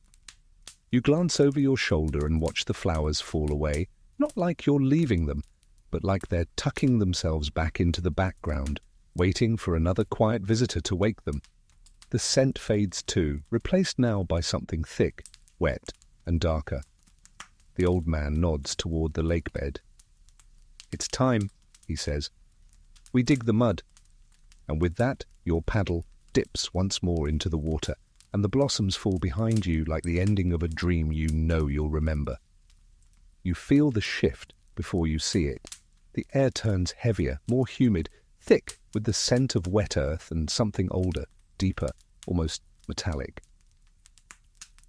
You glance over your shoulder and watch the flowers fall away, not like you're leaving them, but like they're tucking themselves back into the background, waiting for another quiet visitor to wake them. The scent fades too, replaced now by something thick, wet, and darker. The old man nods toward the lake bed. "It's time," he says. "We dig the mud." And with that, your paddle dips once more into the water, and the blossoms fall behind you like the ending of a dream you know you'll remember. You feel the shift before you see it. The air turns heavier, more humid, thick with the scent of wet earth and something older, deeper, almost metallic.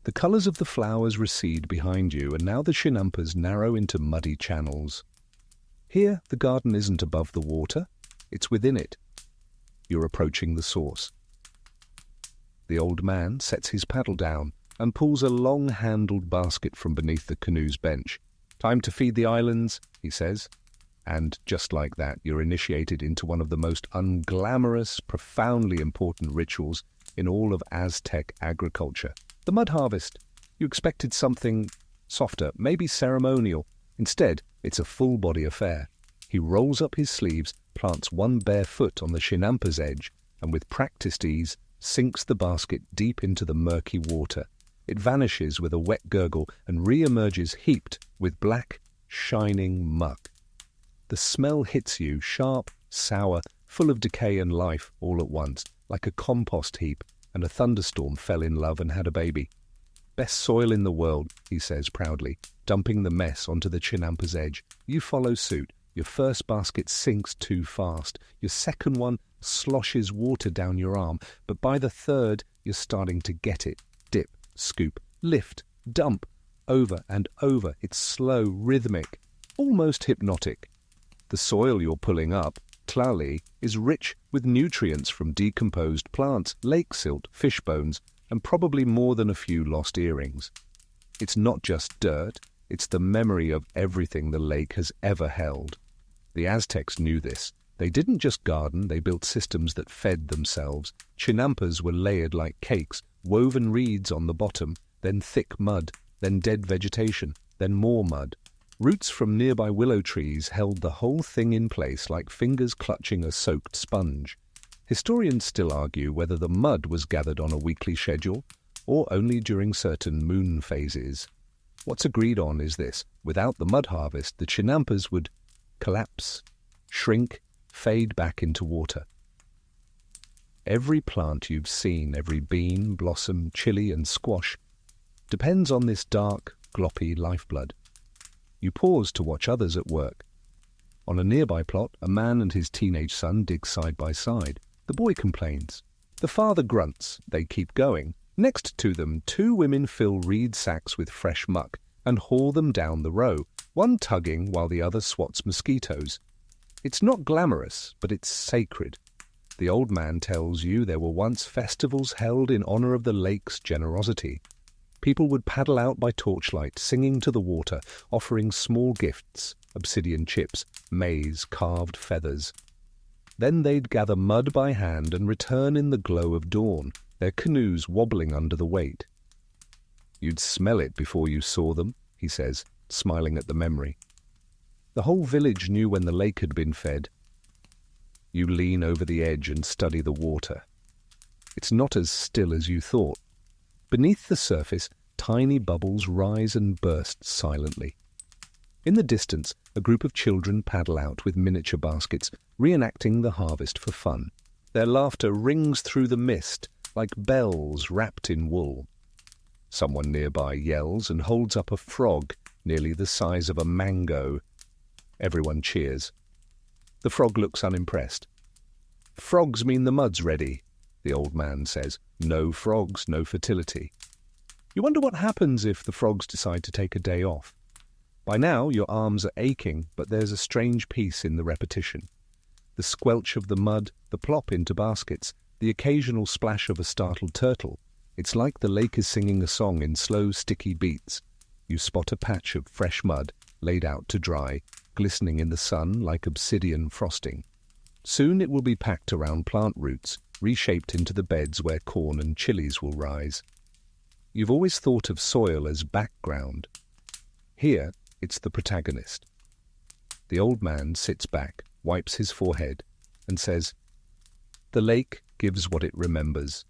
The colours of the flowers recede behind you, and now the chinampas narrow into muddy channels. Here, the garden isn't above the water, it's within it. You're approaching the source. The old man sets his paddle down and pulls a long-handled basket from beneath the canoe's bench. "Time to feed the islands," he says. And just like that, you're initiated into one of the most unglamorous, profoundly important rituals in all of Aztec agriculture. The mud harvest. You expected something softer, maybe ceremonial. Instead, it's a full-body affair. He rolls up his sleeves, plants one bare foot on the chinampa's edge, and with practiced ease, sinks the basket deep into the murky water. It vanishes with a wet gurgle and re-emerges heaped with black, shining muck. The smell hits you, sharp, sour, full of decay and life all at once, like a compost heap, and a thunderstorm fell in love and had a baby. "Best soil in the world," he says proudly, dumping the mess onto the chinampa's edge. You follow suit. Your first basket sinks too fast. Your second one sloshes water down your arm, but by the third, you're starting to get it. Dip, scoop, lift, dump, over and over. It's slow, rhythmic, almost hypnotic. The soil you're pulling up, tlali, is rich with nutrients from decomposed plants, lake silt, fish bones, and probably more than a few lost earrings. It's not just dirt, it's the memory of everything the lake has ever held. The Aztecs knew this. They didn't just garden, they built systems that fed themselves. Chinampas were layered like cakes, woven reeds on the bottom, then thick mud, then dead vegetation, then more mud. Roots from nearby willow trees held the whole thing in place like fingers clutching a soaked sponge. Historians still argue whether the mud was gathered on a weekly schedule, or only during certain moon phases. What's agreed on is this: without the mud harvest, the chinampas would collapse, shrink, fade back into water. Every plant you've seen, every bean, blossom, chili and squash, depends on this dark, gloppy lifeblood. You pause to watch others at work. On a nearby plot, a man and his teenage son dig side by side. The boy complains. The father grunts. They keep going. Next to them, two women fill reed sacks with fresh muck and haul them down the row, one tugging while the other swats mosquitoes. It's not glamorous, but it's sacred. The old man tells you there were once festivals held in honor of the lake's generosity. People would paddle out by torchlight, singing to the water, offering small gifts, obsidian chips, maize, carved feathers. Then they'd gather mud by hand and return in the glow of dawn, their canoes wobbling under the weight. You'd smell it before you saw them, he says, smiling at the memory. The whole village knew when the lake had been fed. You lean over the edge and study the water. It's not as still as you thought. Beneath the surface, tiny bubbles rise and burst silently. In the distance, a group of children paddle out with miniature baskets, reenacting the harvest for fun. Their laughter rings through the mist like bells wrapped in wool. Someone nearby yells and holds up a frog nearly the size of a mango. Everyone cheers. The frog looks unimpressed. "Frogs mean the mud's ready," the old man says. "No frogs, no fertility." You wonder what happens if the frogs decide to take a day off. By now your arms are aching, but there's a strange peace in the repetition. The squelch of the mud, the plop into baskets, the occasional splash of a startled turtle. It's like the lake is singing a song in slow, sticky beats. You spot a patch of fresh mud, laid out to dry, glistening in the sun like obsidian frosting. Soon it will be packed around plant roots, reshaped into the beds where corn and chilies will rise. You've always thought of soil as background. Here, it's the protagonist. The old man sits back, wipes his forehead, and says, "The lake gives what it remembers."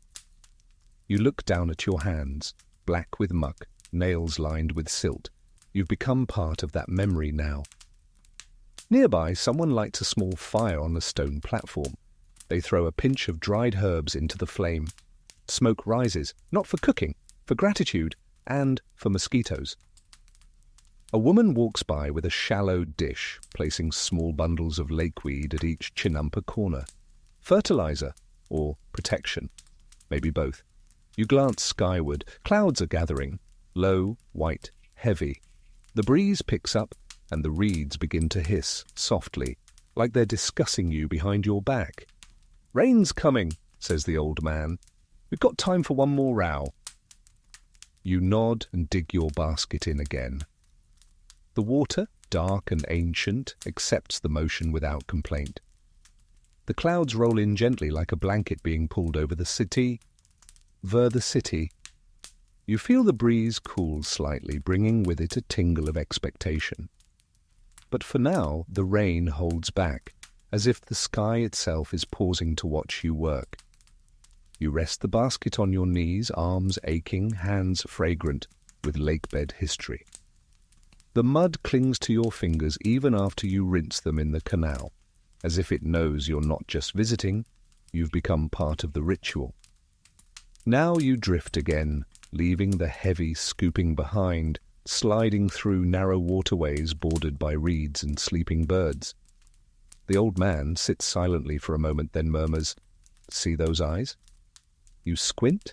You look down at your hands, black with muck, nails lined with silt. You've become part of that memory now. Nearby, someone lights a small fire on a stone platform. They throw a pinch of dried herbs into the flame. Smoke rises, not for cooking, for gratitude, and for mosquitoes. A woman walks by with a shallow dish, placing small bundles of lakeweed at each chinampa corner. Fertilizer, or protection, maybe both. You glance skyward. Clouds are gathering, low, white, heavy. The breeze picks up, and the reeds begin to hiss softly, like they're discussing you behind your back. "Rain's coming," says the old man. "We've got time for one more row." You nod and dig your basket in again. The water, dark and ancient, accepts the motion without complaint. The clouds roll in gently like a blanket being pulled over the city. The city. You feel the breeze cool slightly, bringing with it a tingle of expectation. But for now, the rain holds back, as if the sky itself is pausing to watch you work. You rest the basket on your knees, arms aching, hands fragrant with lakebed history. The mud clings to your fingers even after you rinse them in the canal, as if it knows you're not just visiting, you've become part of the ritual. Now you drift again, leaving the heavy scooping behind, sliding through narrow waterways bordered by reeds and sleeping birds. The old man sits silently for a moment, then murmurs, "See those eyes?" You squint.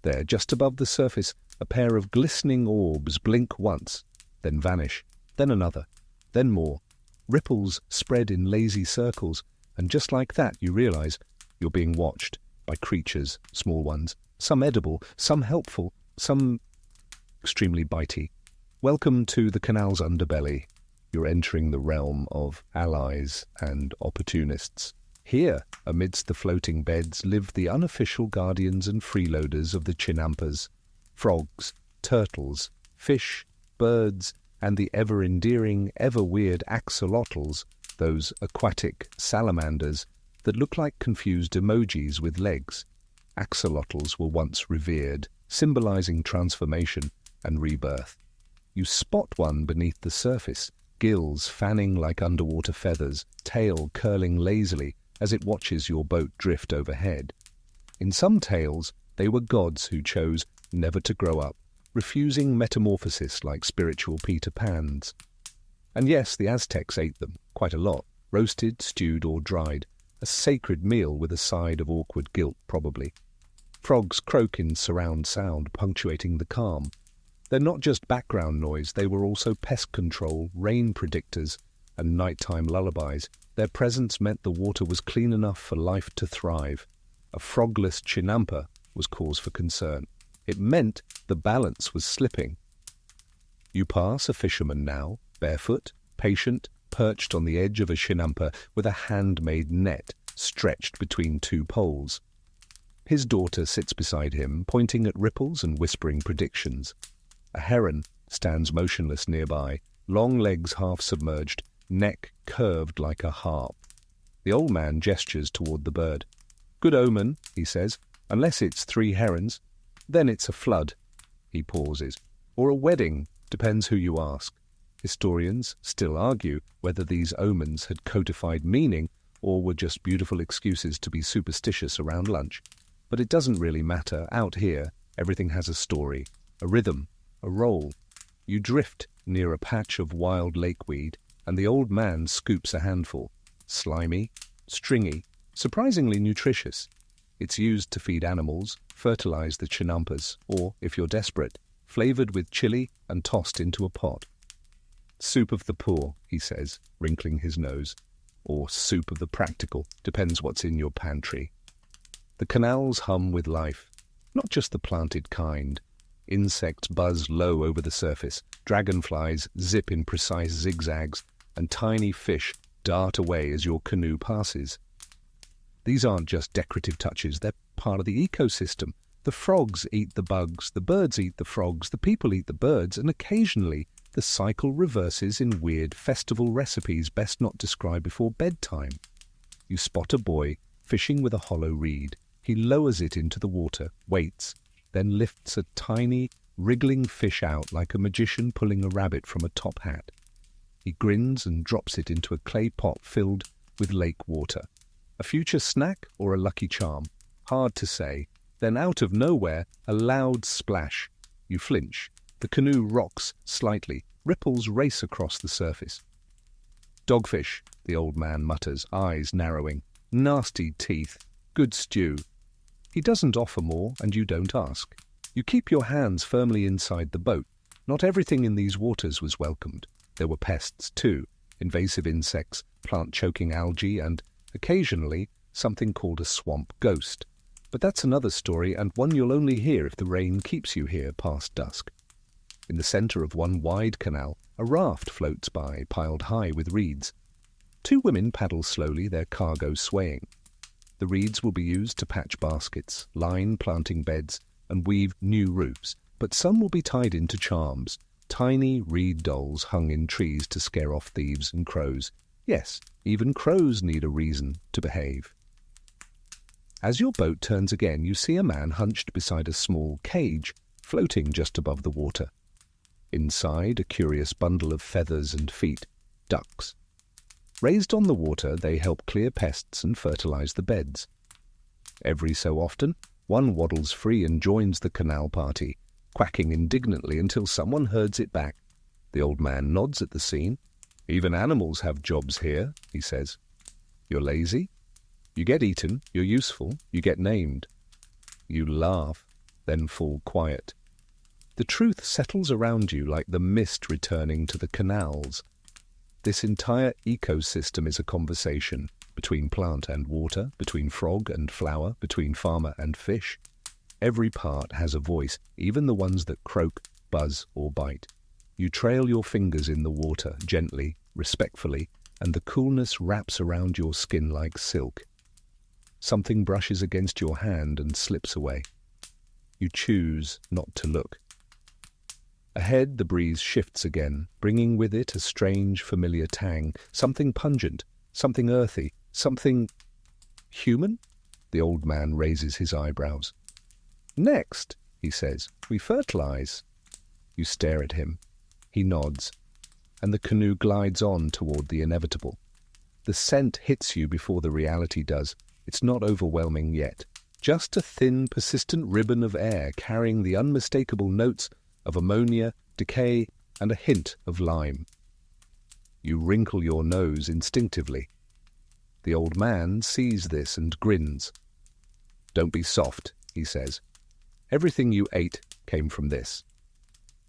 There, just above the surface, a pair of glistening orbs blink once, then vanish, then another, then more. Ripples spread in lazy circles, and just like that you realize you're being watched by creatures, small ones, some edible, some helpful, some extremely bitey. Welcome to the canal's underbelly. You're entering the realm of allies and opportunists. Here, amidst the floating beds, live the unofficial guardians and freeloaders of the chinampas. Frogs, turtles, fish, birds, and the ever-endearing, ever-weird axolotls, those aquatic salamanders that look like confused emojis with legs. Axolotls were once revered, symbolizing transformation and rebirth. You spot one beneath the surface, gills fanning like underwater feathers, tail curling lazily as it watches your boat drift overhead. In some tales, they were gods who chose never to grow up, refusing metamorphosis like spiritual Peter Pans. And yes, the Aztecs ate them, quite a lot, roasted, stewed or dried, a sacred meal with a side of awkward guilt, probably. Frogs croak in surround sound, punctuating the calm. They're not just background noise, they were also pest control, rain predictors, and nighttime lullabies. Their presence meant the water was clean enough for life to thrive. A frogless chinampa was cause for concern. It meant the balance was slipping. You pass a fisherman now, barefoot, patient, perched on the edge of a chinampa with a handmade net stretched between two poles. His daughter sits beside him, pointing at ripples and whispering predictions. A heron stands motionless nearby, long legs half submerged, neck curved like a harp. The old man gestures toward the bird. "Good omen," he says, "unless it's 3 herons. Then it's a flood." He pauses. "Or a wedding, depends who you ask." Historians still argue whether these omens had codified meaning or were just beautiful excuses to be superstitious around lunch. But it doesn't really matter. Out here, everything has a story, a rhythm, a role. You drift near a patch of wild lakeweed, and the old man scoops a handful. Slimy, stringy, surprisingly nutritious. It's used to feed animals, fertilize the chinampas, or, if you're desperate, flavored with chili and tossed into a pot. "Soup of the poor," he says, wrinkling his nose. Or soup of the practical, depends what's in your pantry. The canals hum with life, not just the planted kind. Insects buzz low over the surface, dragonflies zip in precise zigzags, and tiny fish dart away as your canoe passes. These aren't just decorative touches, they're part of the ecosystem. The frogs eat the bugs, the birds eat the frogs, the people eat the birds, and occasionally the cycle reverses in weird festival recipes best not described before bedtime. You spot a boy fishing with a hollow reed. He lowers it into the water, waits, then lifts a tiny, wriggling fish out like a magician pulling a rabbit from a top hat. He grins and drops it into a clay pot filled with lake water. A future snack or a lucky charm? Hard to say. Then out of nowhere, a loud splash. You flinch. The canoe rocks slightly. Ripples race across the surface. "Dogfish," the old man mutters, eyes narrowing. "Nasty teeth. Good stew." He doesn't offer more, and you don't ask. You keep your hands firmly inside the boat. Not everything in these waters was welcomed. There were pests, too, invasive insects, plant-choking algae, and, occasionally, something called a swamp ghost. But that's another story, and one you'll only hear if the rain keeps you here past dusk. In the center of one wide canal, a raft floats by, piled high with reeds. 2 women paddle slowly, their cargo swaying. The reeds will be used to patch baskets, line planting beds, and weave new roofs, but some will be tied into charms, tiny reed dolls hung in trees to scare off thieves and crows. Yes, even crows need a reason to behave. As your boat turns again, you see a man hunched beside a small cage, floating just above the water. Inside, a curious bundle of feathers and feet, ducks. Raised on the water, they help clear pests and fertilize the beds. Every so often, one waddles free and joins the canal party, quacking indignantly until someone herds it back. The old man nods at the scene. "Even animals have jobs here," he says. "You're lazy? You get eaten, you're useful, you get named." You laugh, then fall quiet. The truth settles around you like the mist returning to the canals. This entire ecosystem is a conversation between plant and water, between frog and flower, between farmer and fish. Every part has a voice, even the ones that croak, buzz, or bite. You trail your fingers in the water, gently, respectfully, and the coolness wraps around your skin like silk. Something brushes against your hand and slips away. You choose not to look. Ahead, the breeze shifts again, bringing with it a strange, familiar tang, something pungent, something earthy, something human? The old man raises his eyebrows. Next, he says. "We fertilize." You stare at him. He nods, and the canoe glides on toward the inevitable. The scent hits you before the reality does. It's not overwhelming yet. Just a thin, persistent ribbon of air carrying the unmistakable notes of ammonia, decay, and a hint of lime. You wrinkle your nose instinctively. The old man sees this and grins. "Don't be soft," he says. "Everything you ate came from this."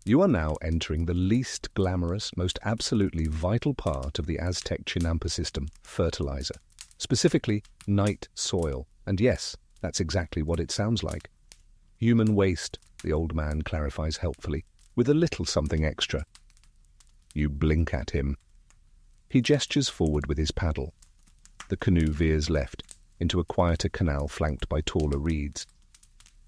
You are now entering the least glamorous, most absolutely vital part of the Aztec Chinampa system, fertilizer. Specifically, night soil. And yes, that's exactly what it sounds like. Human waste, the old man clarifies helpfully, with a little something extra. You blink at him. He gestures forward with his paddle. The canoe veers left, into a quieter canal flanked by taller reeds.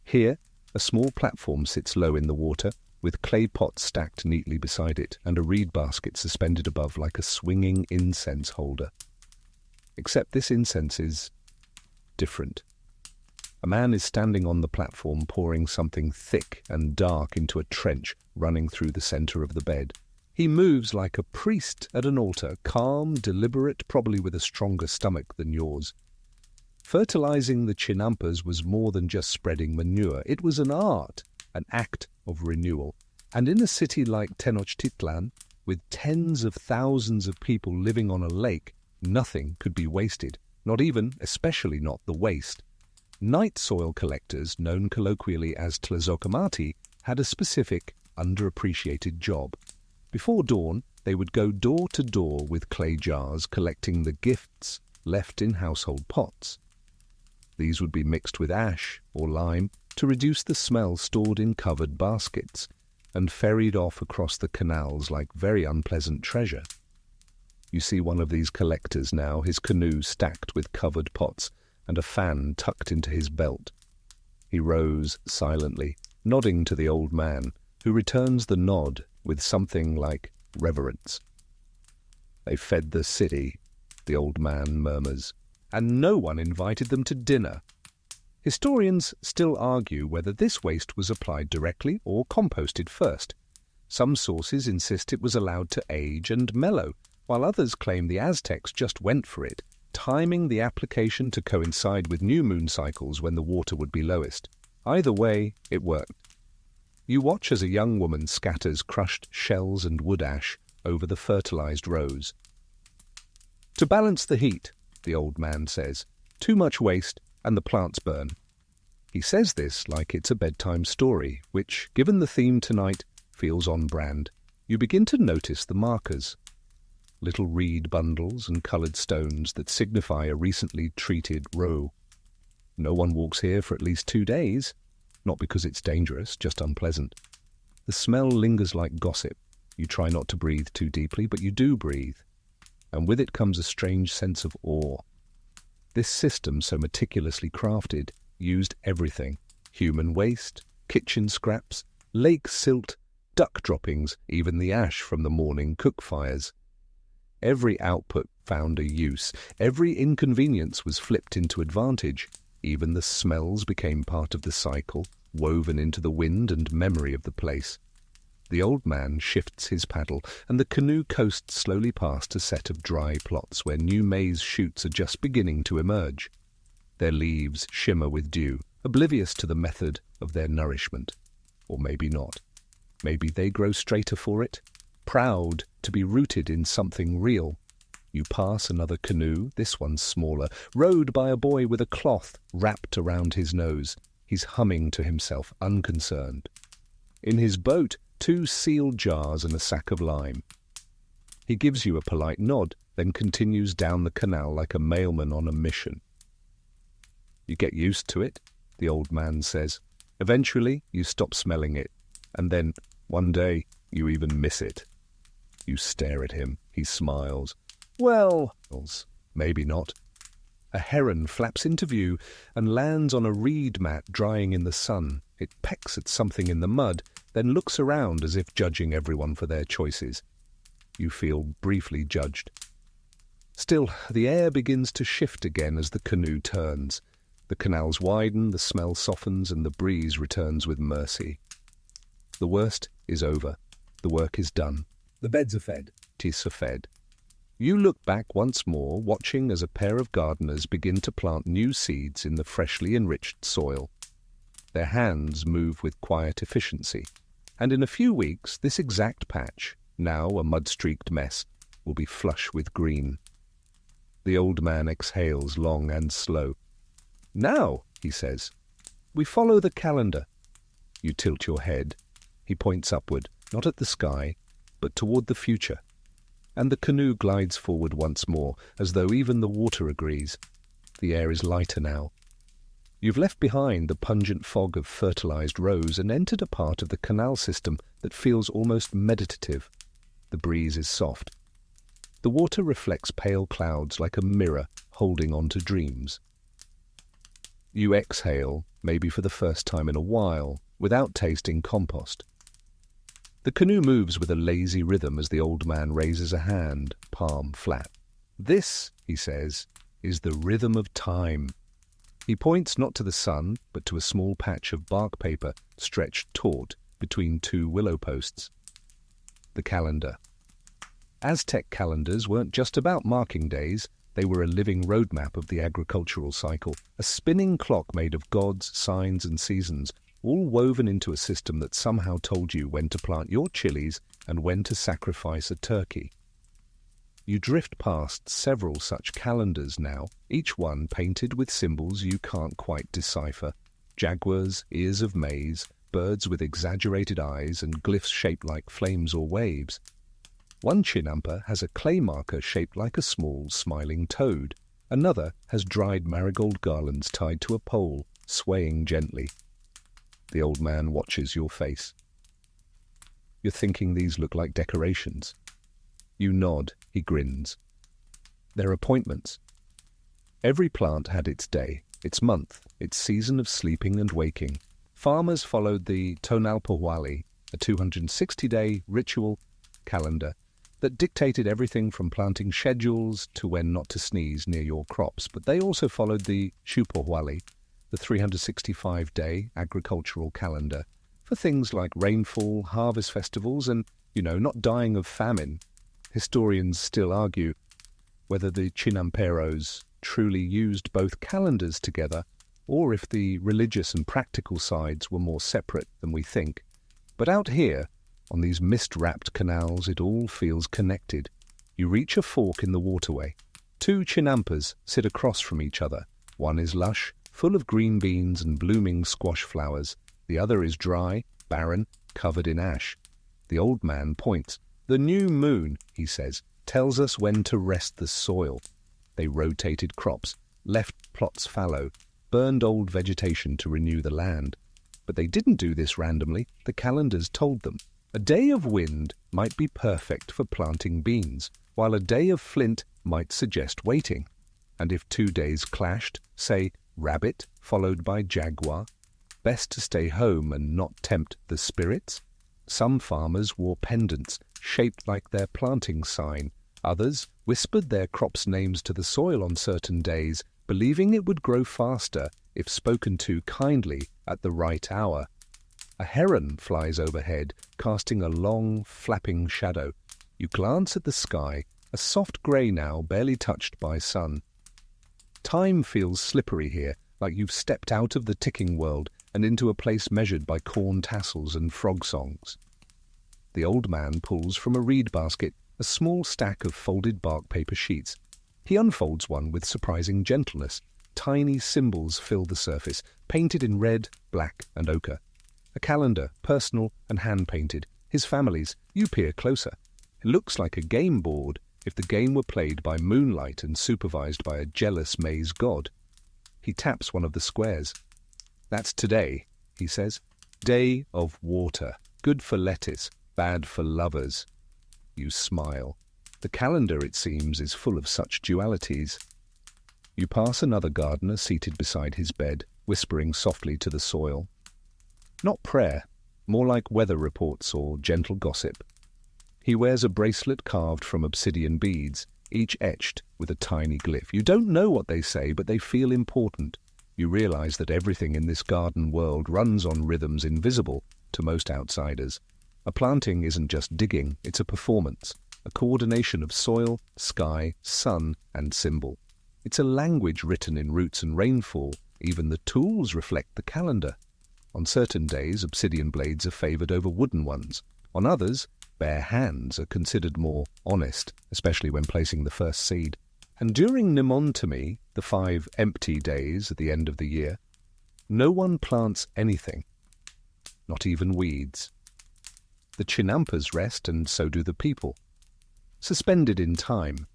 Here, a small platform sits low in the water, with clay pots stacked neatly beside it and a reed basket suspended above like a swinging incense holder. Except this incense is different. A man is standing on the platform pouring something thick and dark into a trench running through the center of the bed. He moves like a priest at an altar, calm, deliberate, probably with a stronger stomach than yours. Fertilizing the Chinampas was more than just spreading manure. It was an art, an act of renewal. And in a city like Tenochtitlan, with tens of thousands of people living on a lake, nothing could be wasted, not even, especially not the waste. Night soil collectors, known colloquially as tlazocamati, had a specific, underappreciated job. Before dawn, they would go door to door with clay jars, collecting the gifts left in household pots. These would be mixed with ash or lime to reduce the smell stored in covered baskets and ferried off across the canals like very unpleasant treasure. You see one of these collectors now, his canoe stacked with covered pots and a fan tucked into his belt. He rows silently, nodding to the old man, who returns the nod with something like reverence. "They fed the city," the old man murmurs, "and no one invited them to dinner." Historians still argue whether this waste was applied directly or composted first. Some sources insist it was allowed to age and mellow, while others claim the Aztecs just went for it, timing the application to coincide with new moon cycles when the water would be lowest. Either way, it worked. You watch as a young woman scatters crushed shells and wood ash over the fertilized rows. "To balance the heat," the old man says. "Too much waste and the plants burn." He says this like it's a bedtime story, which, given the theme tonight, feels on brand. You begin to notice the markers. Little reed bundles and coloured stones that signify a recently treated row. No one walks here for at least 2 days. Not because it's dangerous, just unpleasant. The smell lingers like gossip. You try not to breathe too deeply, but you do breathe. And with it comes a strange sense of awe. This system, so meticulously crafted, used everything. Human waste, kitchen scraps, lake silt, duck droppings, even the ash from the morning cook fires. Every output found a use. Every inconvenience was flipped into advantage. Even the smells became part of the cycle, woven into the wind and memory of the place. The old man shifts his paddle, and the canoe coasts slowly past a set of dry plots where new maize shoots are just beginning to emerge. Their leaves shimmer with dew, oblivious to the method of their nourishment. Or maybe not. Maybe they grow straighter for it, proud to be rooted in something real. You pass another canoe, this one smaller, rowed by a boy with a cloth wrapped around his nose. He's humming to himself, unconcerned. In his boat, 2 sealed jars and a sack of lime. He gives you a polite nod, then continues down the canal like a mailman on a mission. You get used to it, the old man says. Eventually, you stop smelling it, and then, one day, you even miss it. You stare at him. He smiles. "Well, maybe not." A heron flaps into view and lands on a reed mat drying in the sun. It pecks at something in the mud, then looks around as if judging everyone for their choices. You feel briefly judged. Still, the air begins to shift again as the canoe turns. The canals widen, the smell softens, and the breeze returns with mercy. The worst is over. The work is done. The beds are fed. 'Tis fed. You look back once more, watching as a pair of gardeners begin to plant new seeds in the freshly enriched soil. Their hands move with quiet efficiency, and in a few weeks this exact patch, now a mud-streaked mess, will be flush with green. The old man exhales long and slow. "Now," he says, "we follow the calendar." You tilt your head. He points upward, not at the sky, but toward the future. And the canoe glides forward once more, as though even the water agrees. The air is lighter now. You've left behind the pungent fog of fertilized rose and entered a part of the canal system that feels almost meditative. The breeze is soft. The water reflects pale clouds like a mirror holding on to dreams. You exhale, maybe for the first time in a while, without tasting compost. The canoe moves with a lazy rhythm as the old man raises a hand, palm flat. "This," he says, "is the rhythm of time." He points not to the sun, but to a small patch of bark paper stretched taut between two willow posts. The calendar. Aztec calendars weren't just about marking days. They were a living roadmap of the agricultural cycle, a spinning clock made of gods, signs, and seasons, all woven into a system that somehow told you when to plant your chilies and when to sacrifice a turkey. You drift past several such calendars now, each one painted with symbols you can't quite decipher. Jaguars, ears of maize, birds with exaggerated eyes, and glyphs shaped like flames or waves. One chinampa has a clay marker shaped like a small, smiling toad. Another has dried marigold garlands tied to a pole, swaying gently. The old man watches your face. You're thinking these look like decorations. You nod, he grins. They're appointments. Every plant had its day, its month, its season of sleeping and waking. Farmers followed the Tonalpohualli, a 260-day ritual calendar that dictated everything from planting schedules to when not to sneeze near your crops. But they also followed the Xupohualli, the 365-day agricultural calendar, for things like rainfall, harvest festivals, and, not dying of famine. Historians still argue whether the Chinamperos truly used both calendars together or if the religious and practical sides were more separate than we think. But out here, on these mist-wrapped canals, it all feels connected. You reach a fork in the waterway. Two chinampas sit across from each other. One is lush, full of green beans and blooming squash flowers. The other is dry, barren, covered in ash. The old man points. "The new moon," he says, "tells us when to rest the soil." They rotated crops, left plots fallow, burned old vegetation to renew the land. But they didn't do this randomly. The calendars told them. A day of wind might be perfect for planting beans, while a day of flint might suggest waiting. And if 2 days clashed, say rabbit followed by jaguar, best to stay home and not tempt the spirits. Some farmers wore pendants shaped like their planting sign. Others whispered their crops' names to the soil on certain days, believing it would grow faster if spoken to kindly at the right hour. A heron flies overhead, casting a long, flapping shadow. You glance at the sky, a soft grey now, barely touched by sun. Time feels slippery here, like you've stepped out of the ticking world and into a place measured by corn tassels and frog songs. The old man pulls from a reed basket a small stack of folded bark paper sheets. He unfolds one with surprising gentleness. Tiny symbols fill the surface, painted in red, black, and ochre. A calendar, personal and hand-painted. His family's. You peer closer. It looks like a game board if the game were played by moonlight and supervised by a jealous maize god. He taps one of the squares. "That's today," he says. "Day of water. Good for lettuce, bad for lovers." You smile. The calendar, it seems, is full of such dualities. You pass another gardener seated beside his bed, whispering softly to the soil. Not prayer, more like weather reports or gentle gossip. He wears a bracelet carved from obsidian beads, each etched with a tiny glyph. You don't know what they say, but they feel important. You realize that everything in this garden world runs on rhythms invisible to most outsiders. A planting isn't just digging, it's a performance, a coordination of soil, sky, sun, and symbol. It's a language written in roots and rainfall. Even the tools reflect the calendar. On certain days, obsidian blades are favored over wooden ones. On others, bare hands are considered more honest, especially when placing the first seed. And during mnemontemy, the 5 empty days at the end of the year, no one plants anything, not even weeds. The chinampas rest, and so do the people, suspended in time.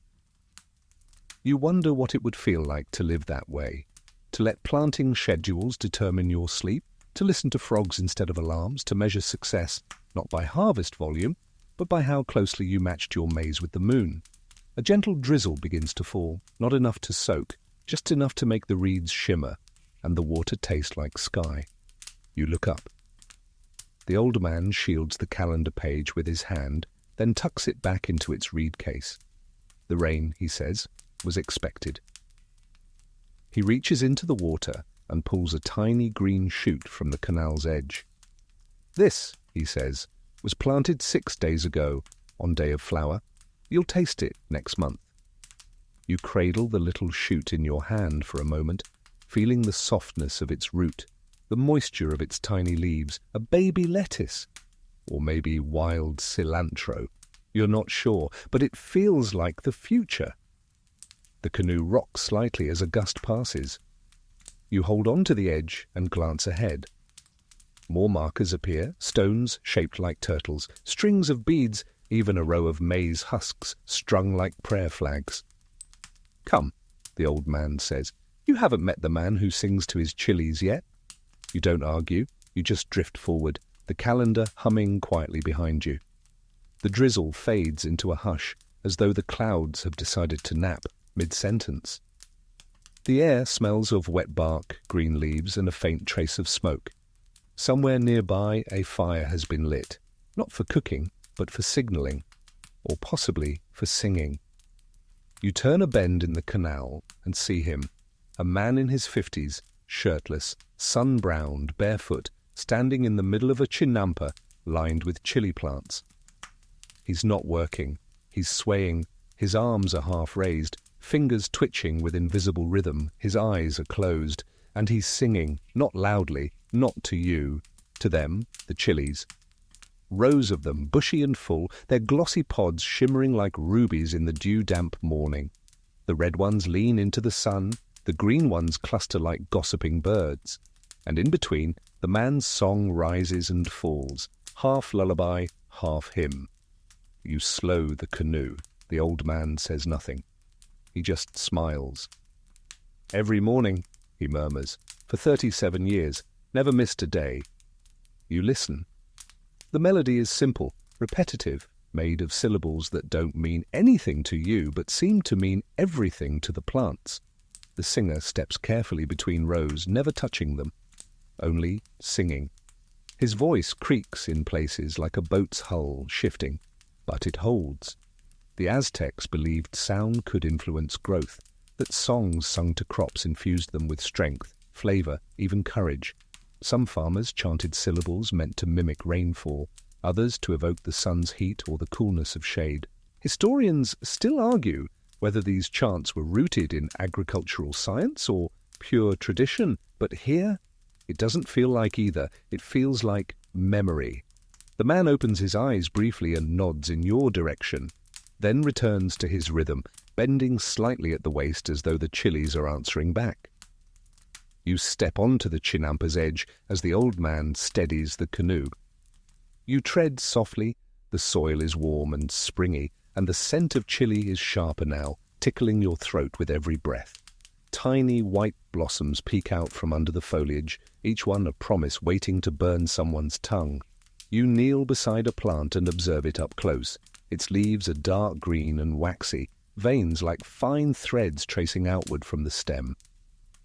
You wonder what it would feel like to live that way, to let planting schedules determine your sleep, to listen to frogs instead of alarms, to measure success not by harvest volume, but by how closely you matched your maize with the moon. A gentle drizzle begins to fall, not enough to soak, just enough to make the reeds shimmer and the water taste like sky. You look up. The old man shields the calendar page with his hand, then tucks it back into its reed case. The rain, he says, was expected. He reaches into the water and pulls a tiny green shoot from the canal's edge. This, he says, was planted 6 days ago, on day of flower. You'll taste it next month. You cradle the little shoot in your hand for a moment, feeling the softness of its root, the moisture of its tiny leaves, a baby lettuce, or maybe wild cilantro. You're not sure, but it feels like the future. The canoe rocks slightly as a gust passes. You hold on to the edge and glance ahead. More markers appear, stones shaped like turtles, strings of beads, even a row of maize husks strung like prayer flags. Come, the old man says. You haven't met the man who sings to his chilies yet. You don't argue, you just drift forward, the calendar humming quietly behind you. The drizzle fades into a hush, as though the clouds have decided to nap mid-sentence. The air smells of wet bark, green leaves, and a faint trace of smoke. Somewhere nearby a fire has been lit, not for cooking, but for signalling, or possibly for singing. You turn a bend in the canal and see him, a man in his 50s, shirtless, sun-browned, barefoot, standing in the middle of a chinampa lined with chili plants. He's not working. He's swaying. His arms are half raised, fingers twitching with invisible rhythm. His eyes are closed, and he's singing, not loudly, not to you, to them, the chilies. Rows of them, bushy and full, their glossy pods shimmering like rubies in the dew-damp morning. The red ones lean into the sun, the green ones cluster like gossiping birds. And in between, the man's song rises and falls, half lullaby, half hymn. You slow the canoe. The old man says nothing. He just smiles. Every morning, he murmurs, for 37 years, never missed a day. You listen. The melody is simple, repetitive, made of syllables that don't mean anything to you but seem to mean everything to the plants. The singer steps carefully between rows, never touching them, only singing. His voice creaks in places like a boat's hull shifting, but it holds. The Aztecs believed sound could influence growth, that songs sung to crops infused them with strength, flavor, even courage. Some farmers chanted syllables meant to mimic rainfall, others to evoke the sun's heat or the coolness of shade. Historians still argue whether these chants were rooted in agricultural science or pure tradition, but here it doesn't feel like either. It feels like memory. The man opens his eyes briefly and nods in your direction, then returns to his rhythm, bending slightly at the waist as though the chilies are answering back. You step onto the chinampa's edge as the old man steadies the canoe. You tread softly, the soil is warm and springy, and the scent of chili is sharper now, tickling your throat with every breath. Tiny white blossoms peek out from under the foliage, each one a promise waiting to burn someone's tongue. You kneel beside a plant and observe it up close. Its leaves are dark green and waxy, veins like fine threads tracing outward from the stem.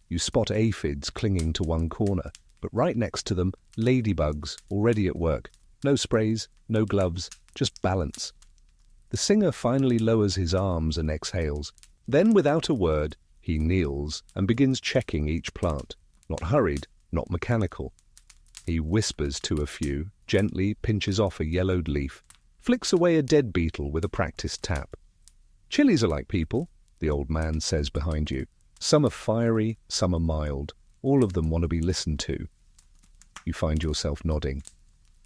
You spot aphids clinging to one corner, but right next to them, ladybugs already at work. No sprays, no gloves, just balance. The singer finally lowers his arms and exhales. Then, without a word, he kneels and begins checking each plant. Not hurried, not mechanical. He whispers to a few, gently pinches off a yellowed leaf, flicks away a dead beetle with a practiced tap. Chilies are like people, the old man says behind you. Some are fiery, some are mild. All of them want to be listened to. You find yourself nodding.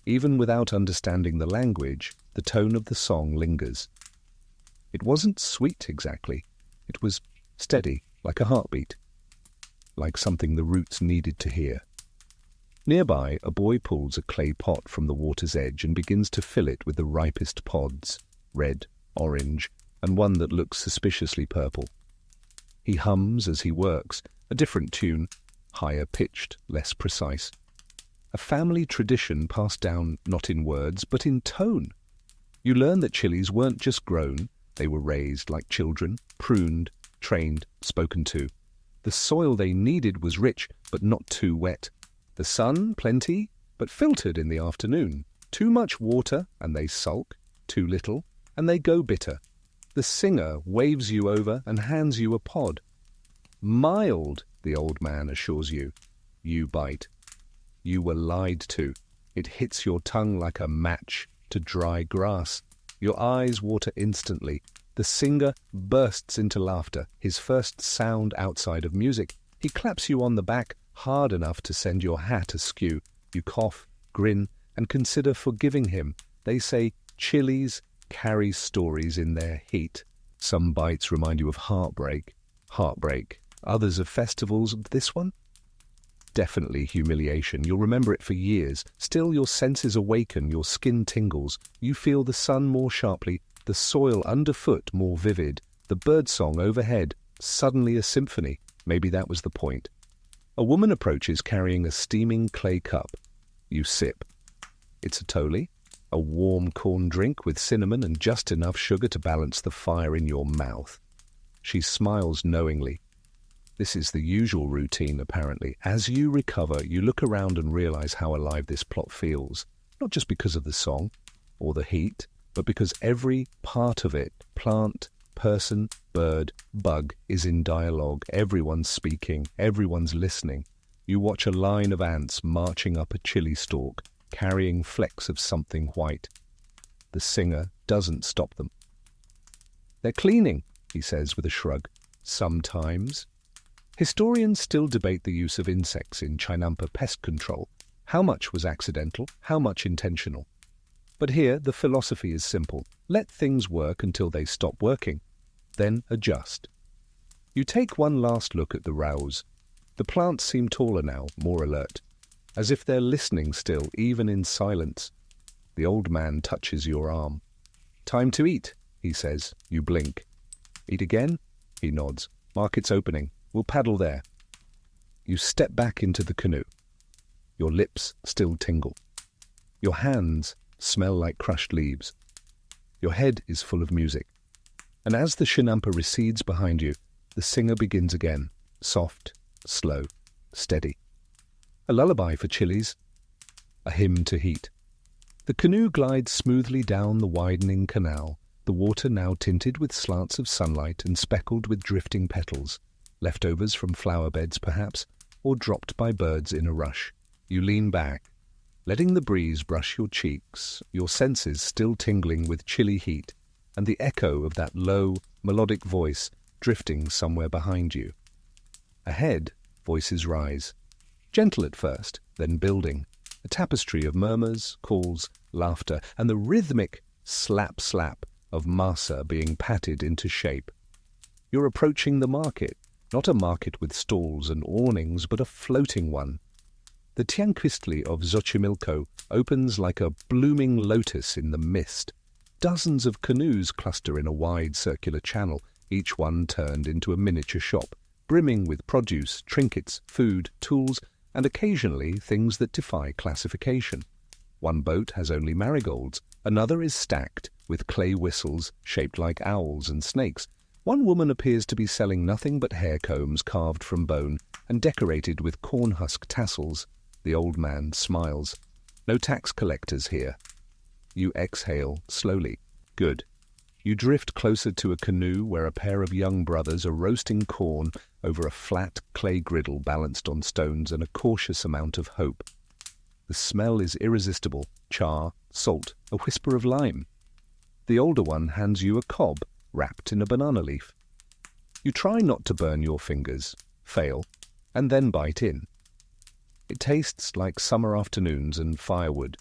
Even without understanding the language, the tone of the song lingers. It wasn't sweet exactly. It was steady, like a heartbeat. Like something the roots needed to hear. Nearby, a boy pulls a clay pot from the water's edge and begins to fill it with the ripest pods, red, orange, and one that looks suspiciously purple. He hums as he works, a different tune, higher pitched, less precise. A family tradition passed down not in words, but in tone. You learn that chilies weren't just grown, they were raised like children, pruned, trained, spoken to. The soil they needed was rich, but not too wet. The sun, plenty, but filtered in the afternoon. Too much water, and they sulk. Too little, and they go bitter. The singer waves you over and hands you a pod. Mild, the old man assures you. You bite. You were lied to. It hits your tongue like a match to dry grass. Your eyes water instantly. The singer bursts into laughter, his first sound outside of music. He claps you on the back hard enough to send your hat askew. You cough, grin, and consider forgiving him. They say chilies carry stories in their heat. Some bites remind you of heartbreak. Others of festivals. This one? Definitely humiliation. You'll remember it for years. Still, your senses awaken, your skin tingles. You feel the sun more sharply, the soil underfoot more vivid, the birdsong overhead, suddenly a symphony. Maybe that was the point. A woman approaches carrying a steaming clay cup. You sip. It's a toli, a warm corn drink with cinnamon and just enough sugar to balance the fire in your mouth. She smiles knowingly. This is the usual routine, apparently. As you recover, you look around and realize how alive this plot feels. Not just because of the song or the heat, but because every part of it, plant, person, bird, bug, is in dialogue. Everyone's speaking, everyone's listening. You watch a line of ants marching up a chili stalk, carrying flecks of something white. The singer doesn't stop them. They're cleaning, he says with a shrug. Sometimes. Historians still debate the use of insects in Chinampa pest control. How much was accidental, how much intentional? But here the philosophy is simple. Let things work until they stop working. Then adjust. You take one last look at the rows. The plants seem taller now, more alert, as if they're listening still, even in silence. The old man touches your arm. Time to eat, he says. You blink. Eat again? He nods. Market's opening. We'll paddle there. You step back into the canoe. Your lips still tingle. Your hands smell like crushed leaves. Your head is full of music. And as the Chinampa recedes behind you, the singer begins again, soft, slow, steady. A lullaby for chilies, a hymn to heat. The canoe glides smoothly down the widening canal, the water now tinted with slants of sunlight and speckled with drifting petals, leftovers from flower beds perhaps, or dropped by birds in a rush. You lean back, letting the breeze brush your cheeks, your senses still tingling with chilly heat, and the echo of that low, melodic voice drifting somewhere behind you. Ahead, voices rise. Gentle at first, then building. A tapestry of murmurs, calls, laughter, and the rhythmic slap-slap of masa being patted into shape. You're approaching the market, not a market with stalls and awnings, but a floating one. The Tianquistli of Xochimilco opens like a blooming lotus in the mist. Dozens of canoes cluster in a wide circular channel, each one turned into a miniature shop, brimming with produce, trinkets, food, tools, and occasionally things that defy classification. One boat has only marigolds, another is stacked with clay whistles shaped like owls and snakes. One woman appears to be selling nothing but hair combs carved from bone and decorated with corn husk tassels. The old man smiles. No tax collectors here. You exhale slowly. Good. You drift closer to a canoe where a pair of young brothers are roasting corn over a flat clay griddle balanced on stones and a cautious amount of hope. The smell is irresistible: char, salt, a whisper of lime. The older one hands you a cob wrapped in a banana leaf. You try not to burn your fingers, fail, and then bite in. It tastes like summer afternoons and firewood.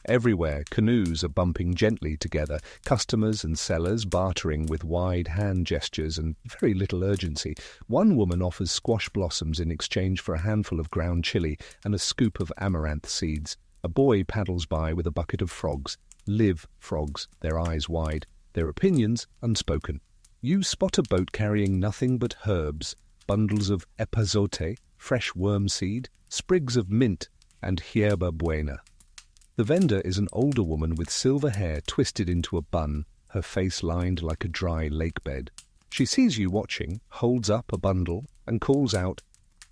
Everywhere, canoes are bumping gently together, customers and sellers bartering with wide hand gestures and very little urgency. One woman offers squash blossoms in exchange for a handful of ground chili and a scoop of amaranth seeds. A boy paddles by with a bucket of frogs, live frogs, their eyes wide, their opinions unspoken. You spot a boat carrying nothing but herbs, bundles of epazote, fresh worm seed, sprigs of mint, and hierba buena. The vendor is an older woman with silver hair twisted into a bun, her face lined like a dry lake bed. She sees you watching, holds up a bundle, and calls out,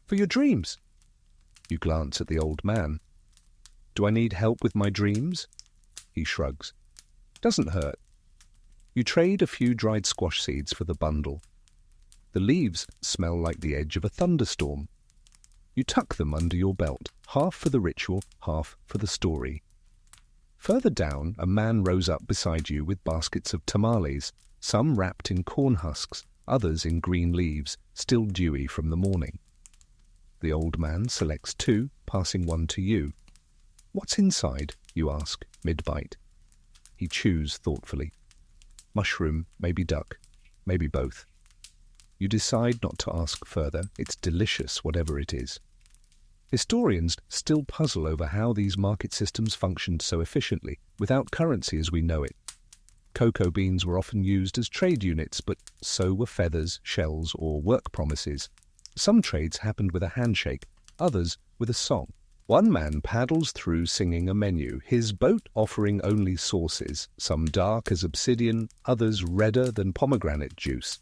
"For your dreams." You glance at the old man. "Do I need help with my dreams?" He shrugs. "Doesn't hurt." You trade a few dried squash seeds for the bundle. The leaves smell like the edge of a thunderstorm. You tuck them under your belt, half for the ritual, half for the story. Further down, a man rows up beside you with baskets of tamales, some wrapped in corn husks, others in green leaves, still dewy from the morning. The old man selects two, passing one to you. "What's inside?" you ask, mid-bite. He chews thoughtfully. Mushroom, maybe duck, maybe both. You decide not to ask further. It's delicious, whatever it is. Historians still puzzle over how these market systems functioned so efficiently, without currency as we know it. Cocoa beans were often used as trade units, but so were feathers, shells, or work promises. Some trades happened with a handshake, others with a song. One man paddles through singing a menu, his boat offering only sauces, some dark as obsidian, others redder than pomegranate juice.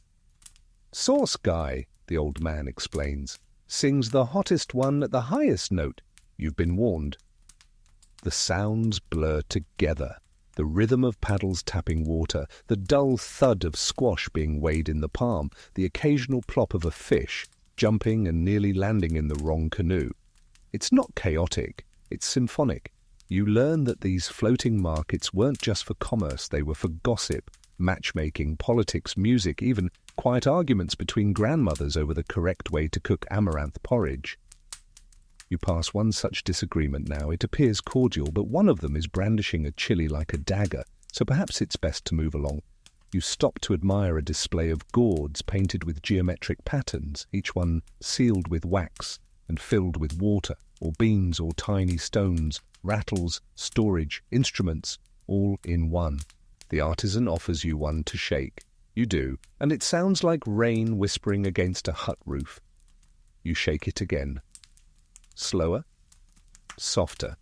"Sauce guy," the old man explains, "sings the hottest one at the highest note. You've been warned." The sounds blur together. The rhythm of paddles tapping water, the dull thud of squash being weighed in the palm, the occasional plop of a fish, jumping and nearly landing in the wrong canoe. It's not chaotic, it's symphonic. You learn that these floating markets weren't just for commerce, they were for gossip, matchmaking, politics, music, even quiet arguments between grandmothers over the correct way to cook amaranth porridge. You pass one such disagreement now. It appears cordial, but one of them is brandishing a chili like a dagger, so perhaps it's best to move along. You stop to admire a display of gourds painted with geometric patterns, each one sealed with wax and filled with water, or beans or tiny stones, rattles, storage, instruments, all in one. The artisan offers you one to shake. You do, and it sounds like rain whispering against a hut roof. You shake it again. Slower, softer.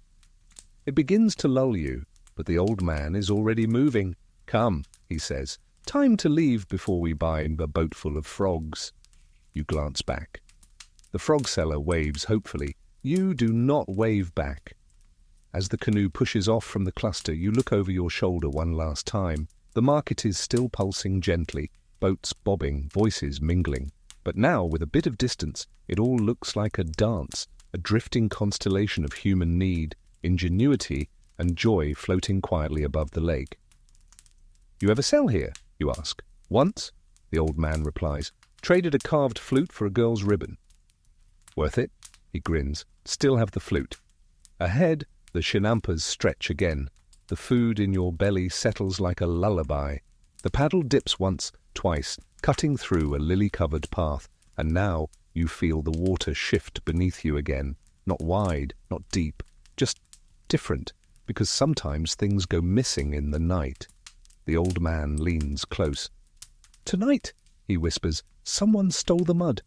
It begins to lull you, but the old man is already moving. "Come," he says, "time to leave before we buy a boatful of frogs." You glance back. The frog seller waves hopefully. You do not wave back. As the canoe pushes off from the cluster, you look over your shoulder one last time. The market is still pulsing gently, boats bobbing, voices mingling. But now, with a bit of distance, it all looks like a dance, a drifting constellation of human need, ingenuity, and joy floating quietly above the lake. "You ever sell here?" you ask. "Once," the old man replies. "Traded a carved flute for a girl's ribbon." "Worth it?" he grins. "Still have the flute." Ahead, the shinampas stretch again. The food in your belly settles like a lullaby. The paddle dips once, twice, cutting through a lily-covered path, and now you feel the water shift beneath you again. Not wide, not deep, just different, because sometimes things go missing in the night. The old man leans close. "Tonight," he whispers, "someone stole the mud."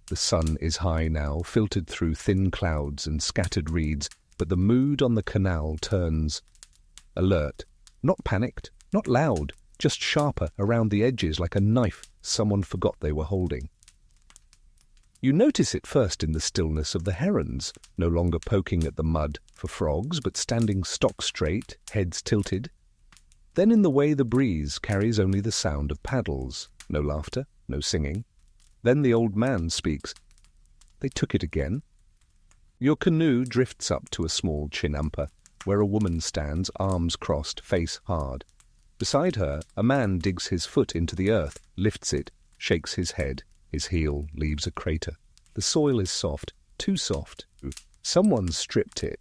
The sun is high now, filtered through thin clouds and scattered reeds, but the mood on the canal turns alert, not panicked, not loud, just sharper around the edges like a knife someone forgot they were holding. You notice it first in the stillness of the herons, no longer poking at the mud for frogs, but standing stock straight, heads tilted. Then in the way the breeze carries only the sound of paddles, no laughter, no singing. Then the old man speaks. They took it again. Your canoe drifts up to a small chinampa, where a woman stands, arms crossed, face hard. Beside her, a man digs his foot into the earth, lifts it, shakes his head. His heel leaves a crater. The soil is soft, too soft. Someone stripped it.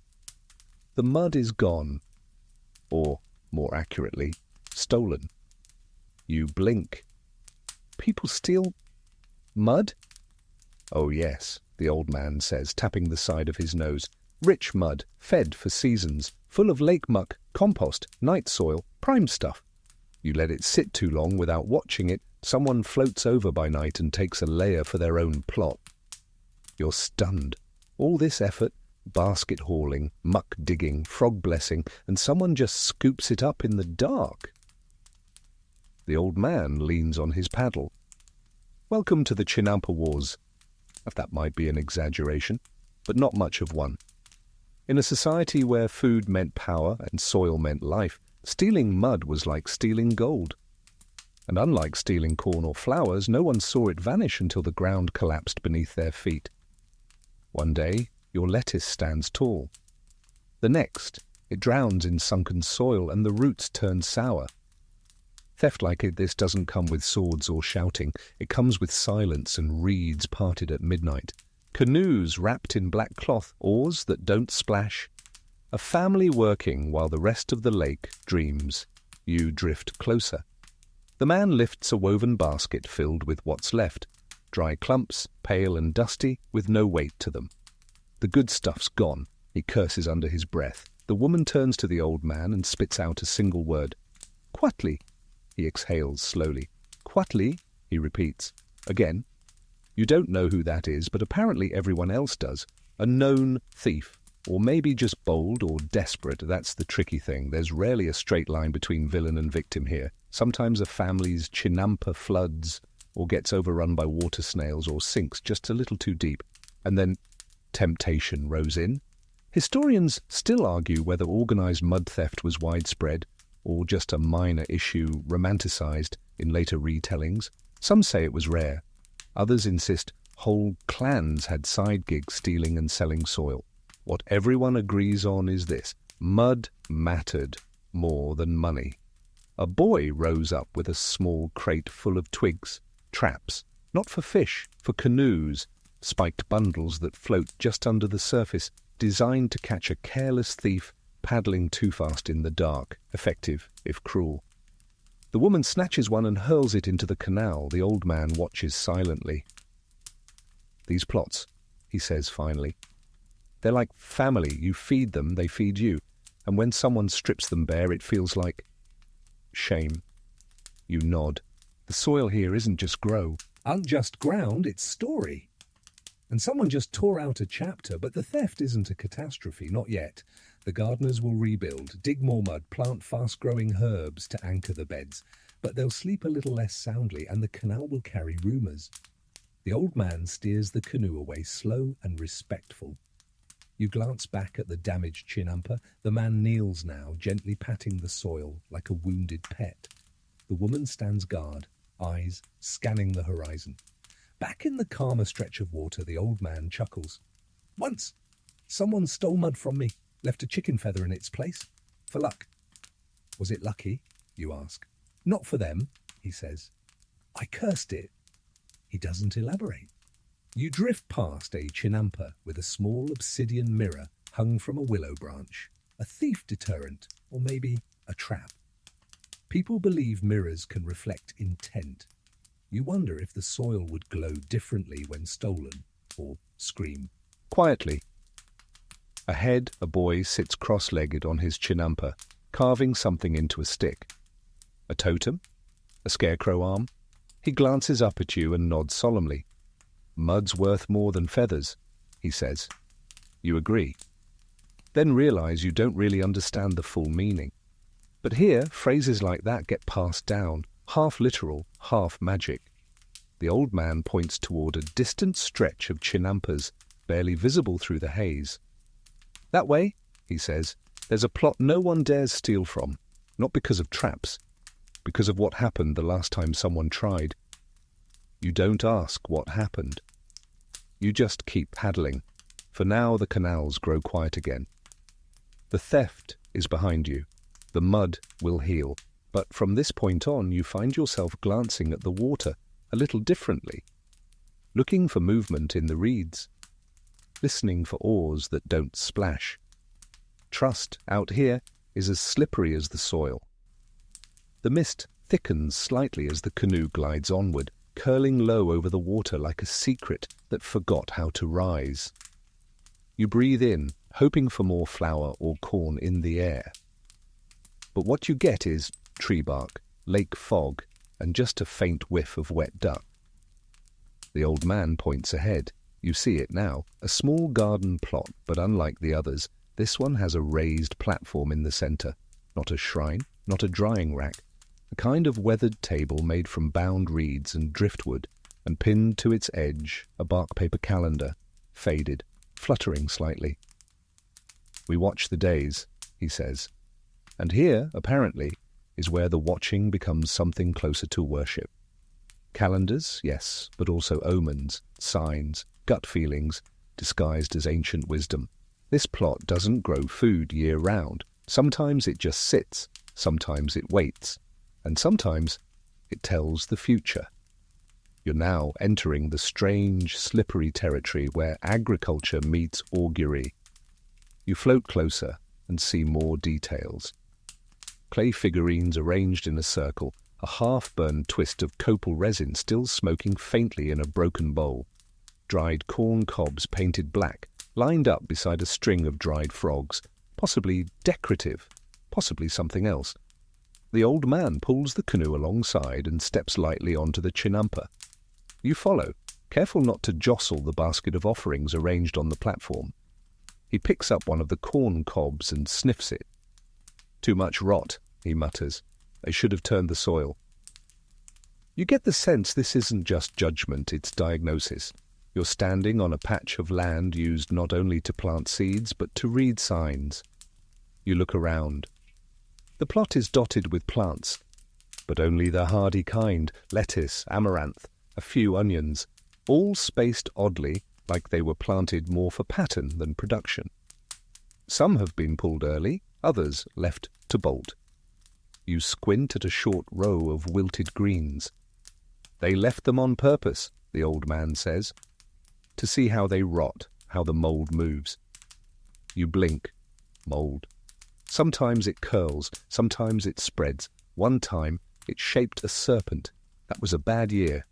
The mud is gone. Or, more accurately, stolen. You blink. People steal mud? Oh yes, the old man says, tapping the side of his nose. Rich mud, fed for seasons, full of lake muck, compost, night soil, prime stuff. You let it sit too long without watching it, someone floats over by night and takes a layer for their own plot. You're stunned. All this effort, basket hauling, muck digging, frog blessing, and someone just scoops it up in the dark. The old man leans on his paddle. Welcome to the Chinampa Wars. That might be an exaggeration, but not much of one. In a society where food meant power and soil meant life, stealing mud was like stealing gold. And unlike stealing corn or flowers, no one saw it vanish until the ground collapsed beneath their feet. One day, your lettuce stands tall. The next, it drowns in sunken soil and the roots turn sour. Theft like this doesn't come with swords or shouting. It comes with silence and reeds parted at midnight. Canoes wrapped in black cloth, oars that don't splash. A family working while the rest of the lake dreams. You drift closer. The man lifts a woven basket filled with what's left. Dry clumps, pale and dusty, with no weight to them. The good stuff's gone. He curses under his breath. The woman turns to the old man and spits out a single word. Quatli. He exhales slowly. Quatli, he repeats. Again. You don't know who that is, but apparently everyone else does. A known thief. Or maybe just bold or desperate. That's the tricky thing. There's rarely a straight line between villain and victim here. Sometimes a family's chinampa floods, or gets overrun by water snails, or sinks just a little too deep. And then temptation rows in. Historians still argue whether organized mud theft was widespread, or just a minor issue romanticized in later retellings. Some say it was rare. Others insist whole clans had side gigs stealing and selling soil. What everyone agrees on is this: mud mattered more than money. A boy rose up with a small crate full of twigs, traps, not for fish, for canoes, spiked bundles that float just under the surface, designed to catch a careless thief paddling too fast in the dark, effective if cruel. The woman snatches one and hurls it into the canal. The old man watches silently. These plots, he says finally. They're like family. You feed them, they feed you. And when someone strips them bare, it feels like shame. You nod. The soil here isn't just grow. Unjust ground, it's story. And someone just tore out a chapter, but the theft isn't a catastrophe, not yet. The gardeners will rebuild, dig more mud, plant fast-growing herbs to anchor the beds. But they'll sleep a little less soundly, and the canal will carry rumours. The old man steers the canoe away, slow and respectful. You glance back at the damaged chinampa. The man kneels now, gently patting the soil like a wounded pet. The woman stands guard, eyes scanning the horizon. Back in the calmer stretch of water, the old man chuckles. Once, someone stole mud from me, left a chicken feather in its place. For luck. Was it lucky? You ask. Not for them, he says. I cursed it. He doesn't elaborate. You drift past a chinampa with a small obsidian mirror hung from a willow branch. A thief deterrent, or maybe a trap. People believe mirrors can reflect intent. You wonder if the soil would glow differently when stolen, or scream. Quietly. Ahead, a boy sits cross-legged on his chinampa, carving something into a stick. A totem? A scarecrow arm? He glances up at you and nods solemnly. Mud's worth more than feathers, he says. You agree. Then realize you don't really understand the full meaning. But here, phrases like that get passed down, half literal, half magic. The old man points toward a distant stretch of chinampas, barely visible through the haze. That way, he says, there's a plot no one dares steal from. Not because of traps, because of what happened the last time someone tried. You don't ask what happened. You just keep paddling. For now the canals grow quiet again. The theft is behind you. The mud will heal. But from this point on you find yourself glancing at the water a little differently, looking for movement in the reeds, listening for oars that don't splash. Trust out here is as slippery as the soil. The mist thickens slightly as the canoe glides onward, curling low over the water like a secret that forgot how to rise. You breathe in, hoping for more flour or corn in the air. But what you get is tree bark, lake fog, and just a faint whiff of wet duck. The old man points ahead. You see it now, a small garden plot, but unlike the others, this one has a raised platform in the center. Not a shrine, not a drying rack, a kind of weathered table made from bound reeds and driftwood, and pinned to its edge a bark paper calendar, faded, fluttering slightly. We watch the days, he says, and here, apparently, is where the watching becomes something closer to worship. Calendars, yes, but also omens, signs, gut feelings, disguised as ancient wisdom. This plot doesn't grow food year-round. Sometimes it just sits, sometimes it waits, and sometimes it tells the future. You're now entering the strange, slippery territory where agriculture meets augury. You float closer and see more details. Clay figurines arranged in a circle, a half-burned twist of copal resin still smoking faintly in a broken bowl. Dried corn cobs painted black, lined up beside a string of dried frogs, possibly decorative, possibly something else. The old man pulls the canoe alongside and steps lightly onto the chinampa. You follow, careful not to jostle the basket of offerings arranged on the platform. He picks up one of the corn cobs and sniffs it. "Too much rot," he mutters. "They should have turned the soil." You get the sense this isn't just judgment, it's diagnosis. You're standing on a patch of land used not only to plant seeds, but to read signs. You look around. The plot is dotted with plants, but only the hardy kind, lettuce, amaranth, a few onions, all spaced oddly, like they were planted more for pattern than production. Some have been pulled early, others left to bolt. You squint at a short row of wilted greens. "They left them on purpose," the old man says, "to see how they rot, how the mould moves." You blink. Mould. Sometimes it curls, sometimes it spreads. One time it shaped a serpent. That was a bad year.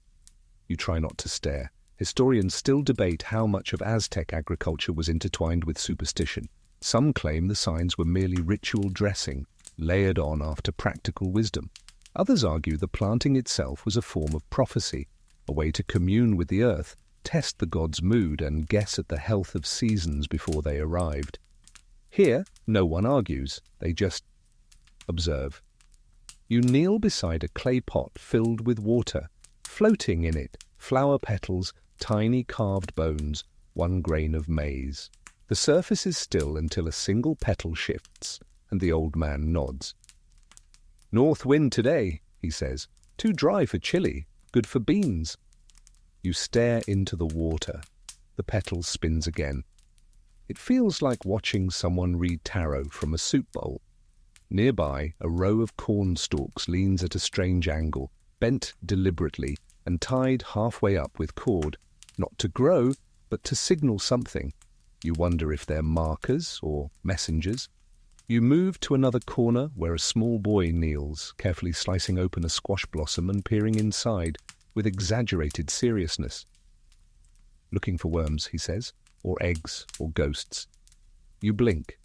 You try not to stare. Historians still debate how much of Aztec agriculture was intertwined with superstition. Some claim the signs were merely ritual dressing, layered on after practical wisdom. Others argue the planting itself was a form of prophecy, a way to commune with the earth, test the god's mood, and guess at the health of seasons before they arrived. Here, no one argues, they just observe. You kneel beside a clay pot filled with water, floating in it, flower petals, tiny carved bones, one grain of maize. The surface is still until a single petal shifts, and the old man nods. "North wind today," he says. "Too dry for chili, good for beans." You stare into the water. The petal spins again. It feels like watching someone read tarot from a soup bowl. Nearby, a row of corn stalks leans at a strange angle, bent deliberately and tied halfway up with cord, not to grow, but to signal something. You wonder if they're markers or messengers. You move to another corner where a small boy kneels, carefully slicing open a squash blossom and peering inside with exaggerated seriousness. "Looking for worms," he says, "or eggs, or ghosts." You blink.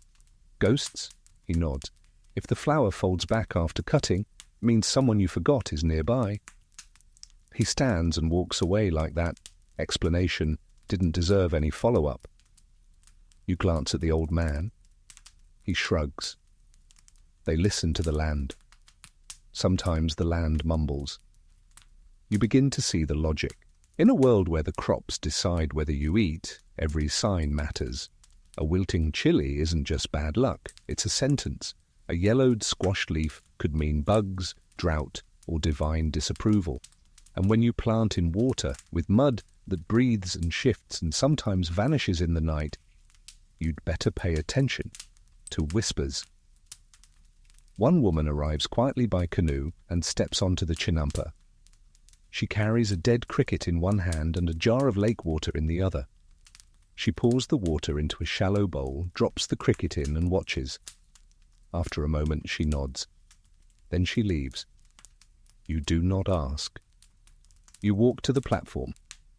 "Ghosts?" He nods. "If the flower folds back after cutting, it means someone you forgot is nearby." He stands and walks away like that explanation didn't deserve any follow-up. You glance at the old man. He shrugs. They listen to the land. Sometimes the land mumbles. You begin to see the logic. In a world where the crops decide whether you eat, every sign matters. A wilting chili isn't just bad luck, it's a sentence. A yellowed, squashed leaf could mean bugs, drought, or divine disapproval. And when you plant in water, with mud that breathes and shifts and sometimes vanishes in the night, you'd better pay attention to whispers. One woman arrives quietly by canoe and steps onto the chinampa. She carries a dead cricket in one hand and a jar of lake water in the other. She pours the water into a shallow bowl, drops the cricket in and watches. After a moment she nods. Then she leaves. You do not ask. You walk to the platform,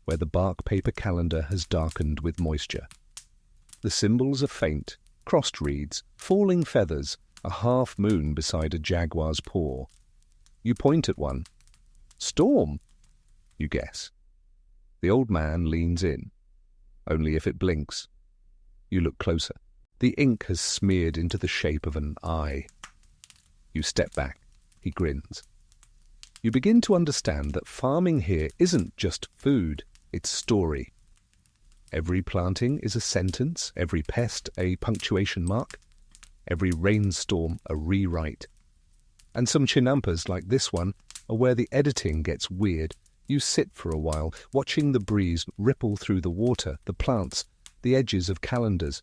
where the bark paper calendar has darkened with moisture. The symbols are faint, crossed reeds, falling feathers, a half moon beside a jaguar's paw. You point at one. Storm, you guess. The old man leans in. Only if it blinks. You look closer. The ink has smeared into the shape of an eye. You step back. He grins. You begin to understand that farming here isn't just food, it's story. Every planting is a sentence, every pest a punctuation mark, every rainstorm a rewrite. And some chinampas like this one are where the editing gets weird. You sit for a while, watching the breeze ripple through the water, the plants, the edges of calendars.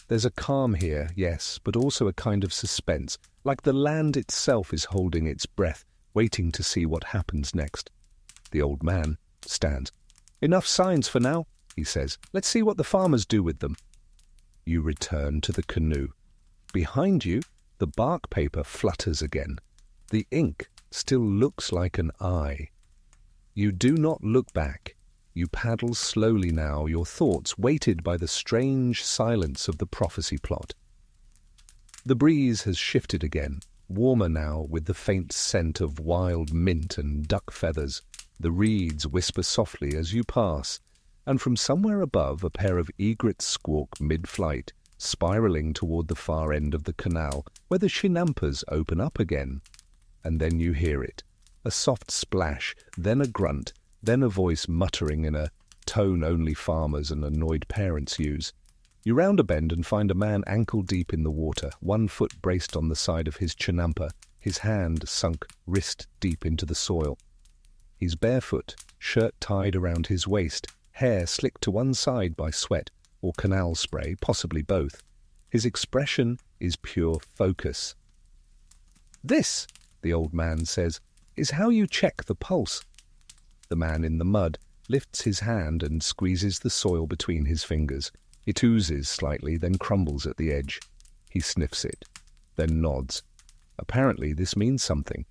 There's a calm here, yes, but also a kind of suspense, like the land itself is holding its breath, waiting to see what happens next. The old man stands. Enough signs for now, he says. Let's see what the farmers do with them. You return to the canoe. Behind you, the bark paper flutters again. The ink still looks like an eye. You do not look back. You paddle slowly now, your thoughts weighted by the strange silence of the prophecy plot. The breeze has shifted again, warmer now with the faint scent of wild mint and duck feathers. The reeds whisper softly as you pass, and from somewhere above a pair of egrets squawk mid-flight, spiralling toward the far end of the canal, where the chinampas open up again. And then you hear it, a soft splash, then a grunt, then a voice muttering in a tone only farmers and annoyed parents use. You round a bend and find a man ankle-deep in the water, one foot braced on the side of his chinampa, his hand sunk wrist-deep into the soil. He's barefoot, shirt tied around his waist, hair slicked to one side by sweat or canal spray, possibly both. His expression is pure focus. "This," the old man says, "is how you check the pulse." The man in the mud lifts his hand and squeezes the soil between his fingers. It oozes slightly, then crumbles at the edge. He sniffs it, then nods. Apparently this means something.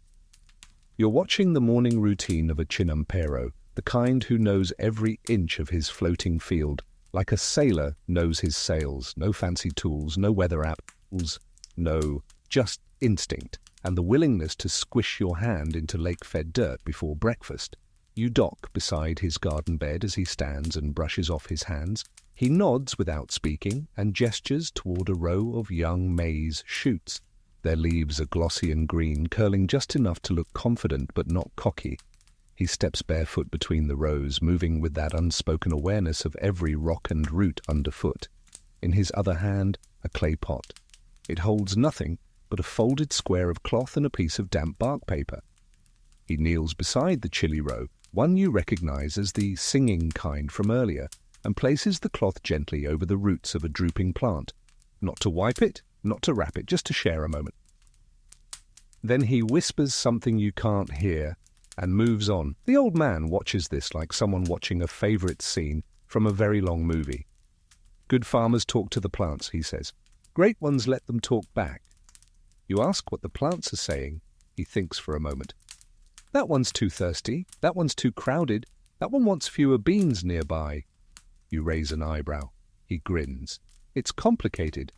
You're watching the morning routine of a chinampero, the kind who knows every inch of his floating field, like a sailor knows his sails. No fancy tools, no weather apps, no, just instinct, and the willingness to squish your hand into lake-fed dirt before breakfast. You dock beside his garden bed as he stands and brushes off his hands. He nods without speaking and gestures toward a row of young maize shoots. Their leaves are glossy and green, curling just enough to look confident but not cocky. He steps barefoot between the rows, moving with that unspoken awareness of every rock and root underfoot. In his other hand, a clay pot. It holds nothing but a folded square of cloth and a piece of damp bark paper. He kneels beside the chili row, one you recognize as the singing kind from earlier, and places the cloth gently over the roots of a drooping plant. Not to wipe it, not to wrap it, just to share a moment. Then he whispers something you can't hear and moves on. The old man watches this like someone watching a favorite scene from a very long movie. "Good farmers talk to the plants," he says. "Great ones let them talk back." You ask what the plants are saying. He thinks for a moment. "That one's too thirsty. That one's too crowded. That one wants fewer beans nearby." You raise an eyebrow. He grins. "It's complicated."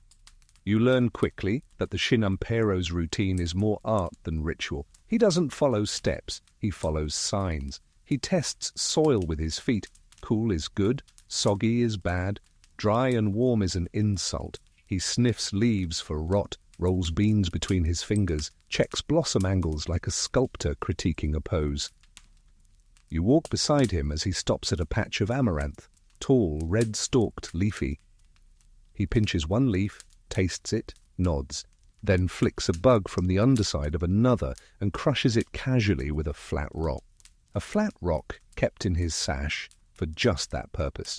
You learn quickly that the chinampero's routine is more art than ritual. He doesn't follow steps. He follows signs. He tests soil with his feet. Cool is good. Soggy is bad. Dry and warm is an insult. He sniffs leaves for rot, rolls beans between his fingers, checks blossom angles like a sculptor critiquing a pose. You walk beside him as he stops at a patch of amaranth, tall, red-stalked, leafy. He pinches one leaf, tastes it, nods, then flicks a bug from the underside of another and crushes it casually with a flat rock. A flat rock kept in his sash for just that purpose.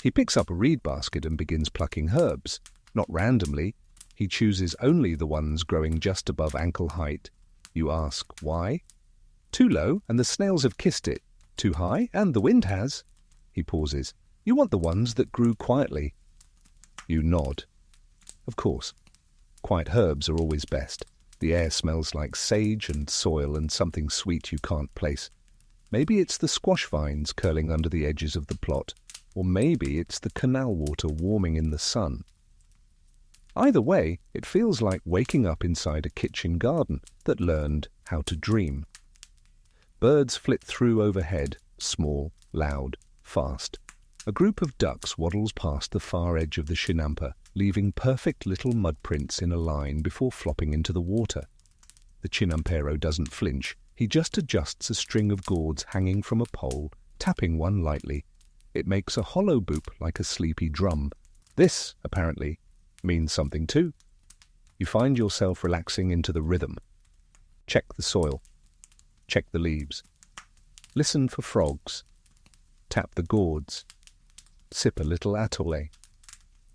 He picks up a reed basket and begins plucking herbs. Not randomly, he chooses only the ones growing just above ankle height. You ask, why? Too low, and the snails have kissed it. Too high, and the wind has. He pauses. You want the ones that grew quietly. You nod. Of course. Quiet herbs are always best. The air smells like sage and soil and something sweet you can't place. Maybe it's the squash vines curling under the edges of the plot, or maybe it's the canal water warming in the sun. Either way, it feels like waking up inside a kitchen garden that learned how to dream. Birds flit through overhead, small, loud, fast. A group of ducks waddles past the far edge of the Chinampa, leaving perfect little mud prints in a line before flopping into the water. The Chinampero doesn't flinch. He just adjusts a string of gourds hanging from a pole, tapping one lightly. It makes a hollow boop like a sleepy drum. This, apparently, means something too. You find yourself relaxing into the rhythm. Check the soil. Check the leaves. Listen for frogs. Tap the gourds. Sip a little atole.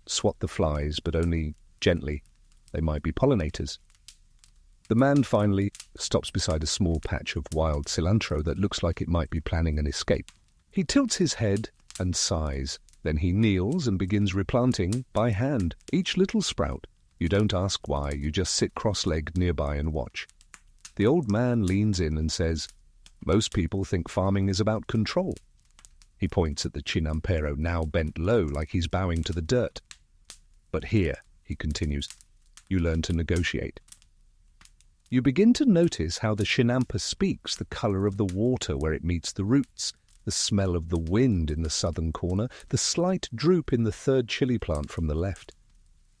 Swat the flies, but only gently. They might be pollinators. The man finally stops beside a small patch of wild cilantro that looks like it might be planning an escape. He tilts his head and sighs. Then he kneels and begins replanting by hand, each little sprout. You don't ask why, you just sit cross-legged nearby and watch. The old man leans in and says, "Most people think farming is about control." He points at the Chinampero, now bent low like he's bowing to the dirt. "But here," he continues, "you learn to negotiate." You begin to notice how the Chinampa speaks, the colour of the water where it meets the roots, the smell of the wind in the southern corner, the slight droop in the third chili plant from the left.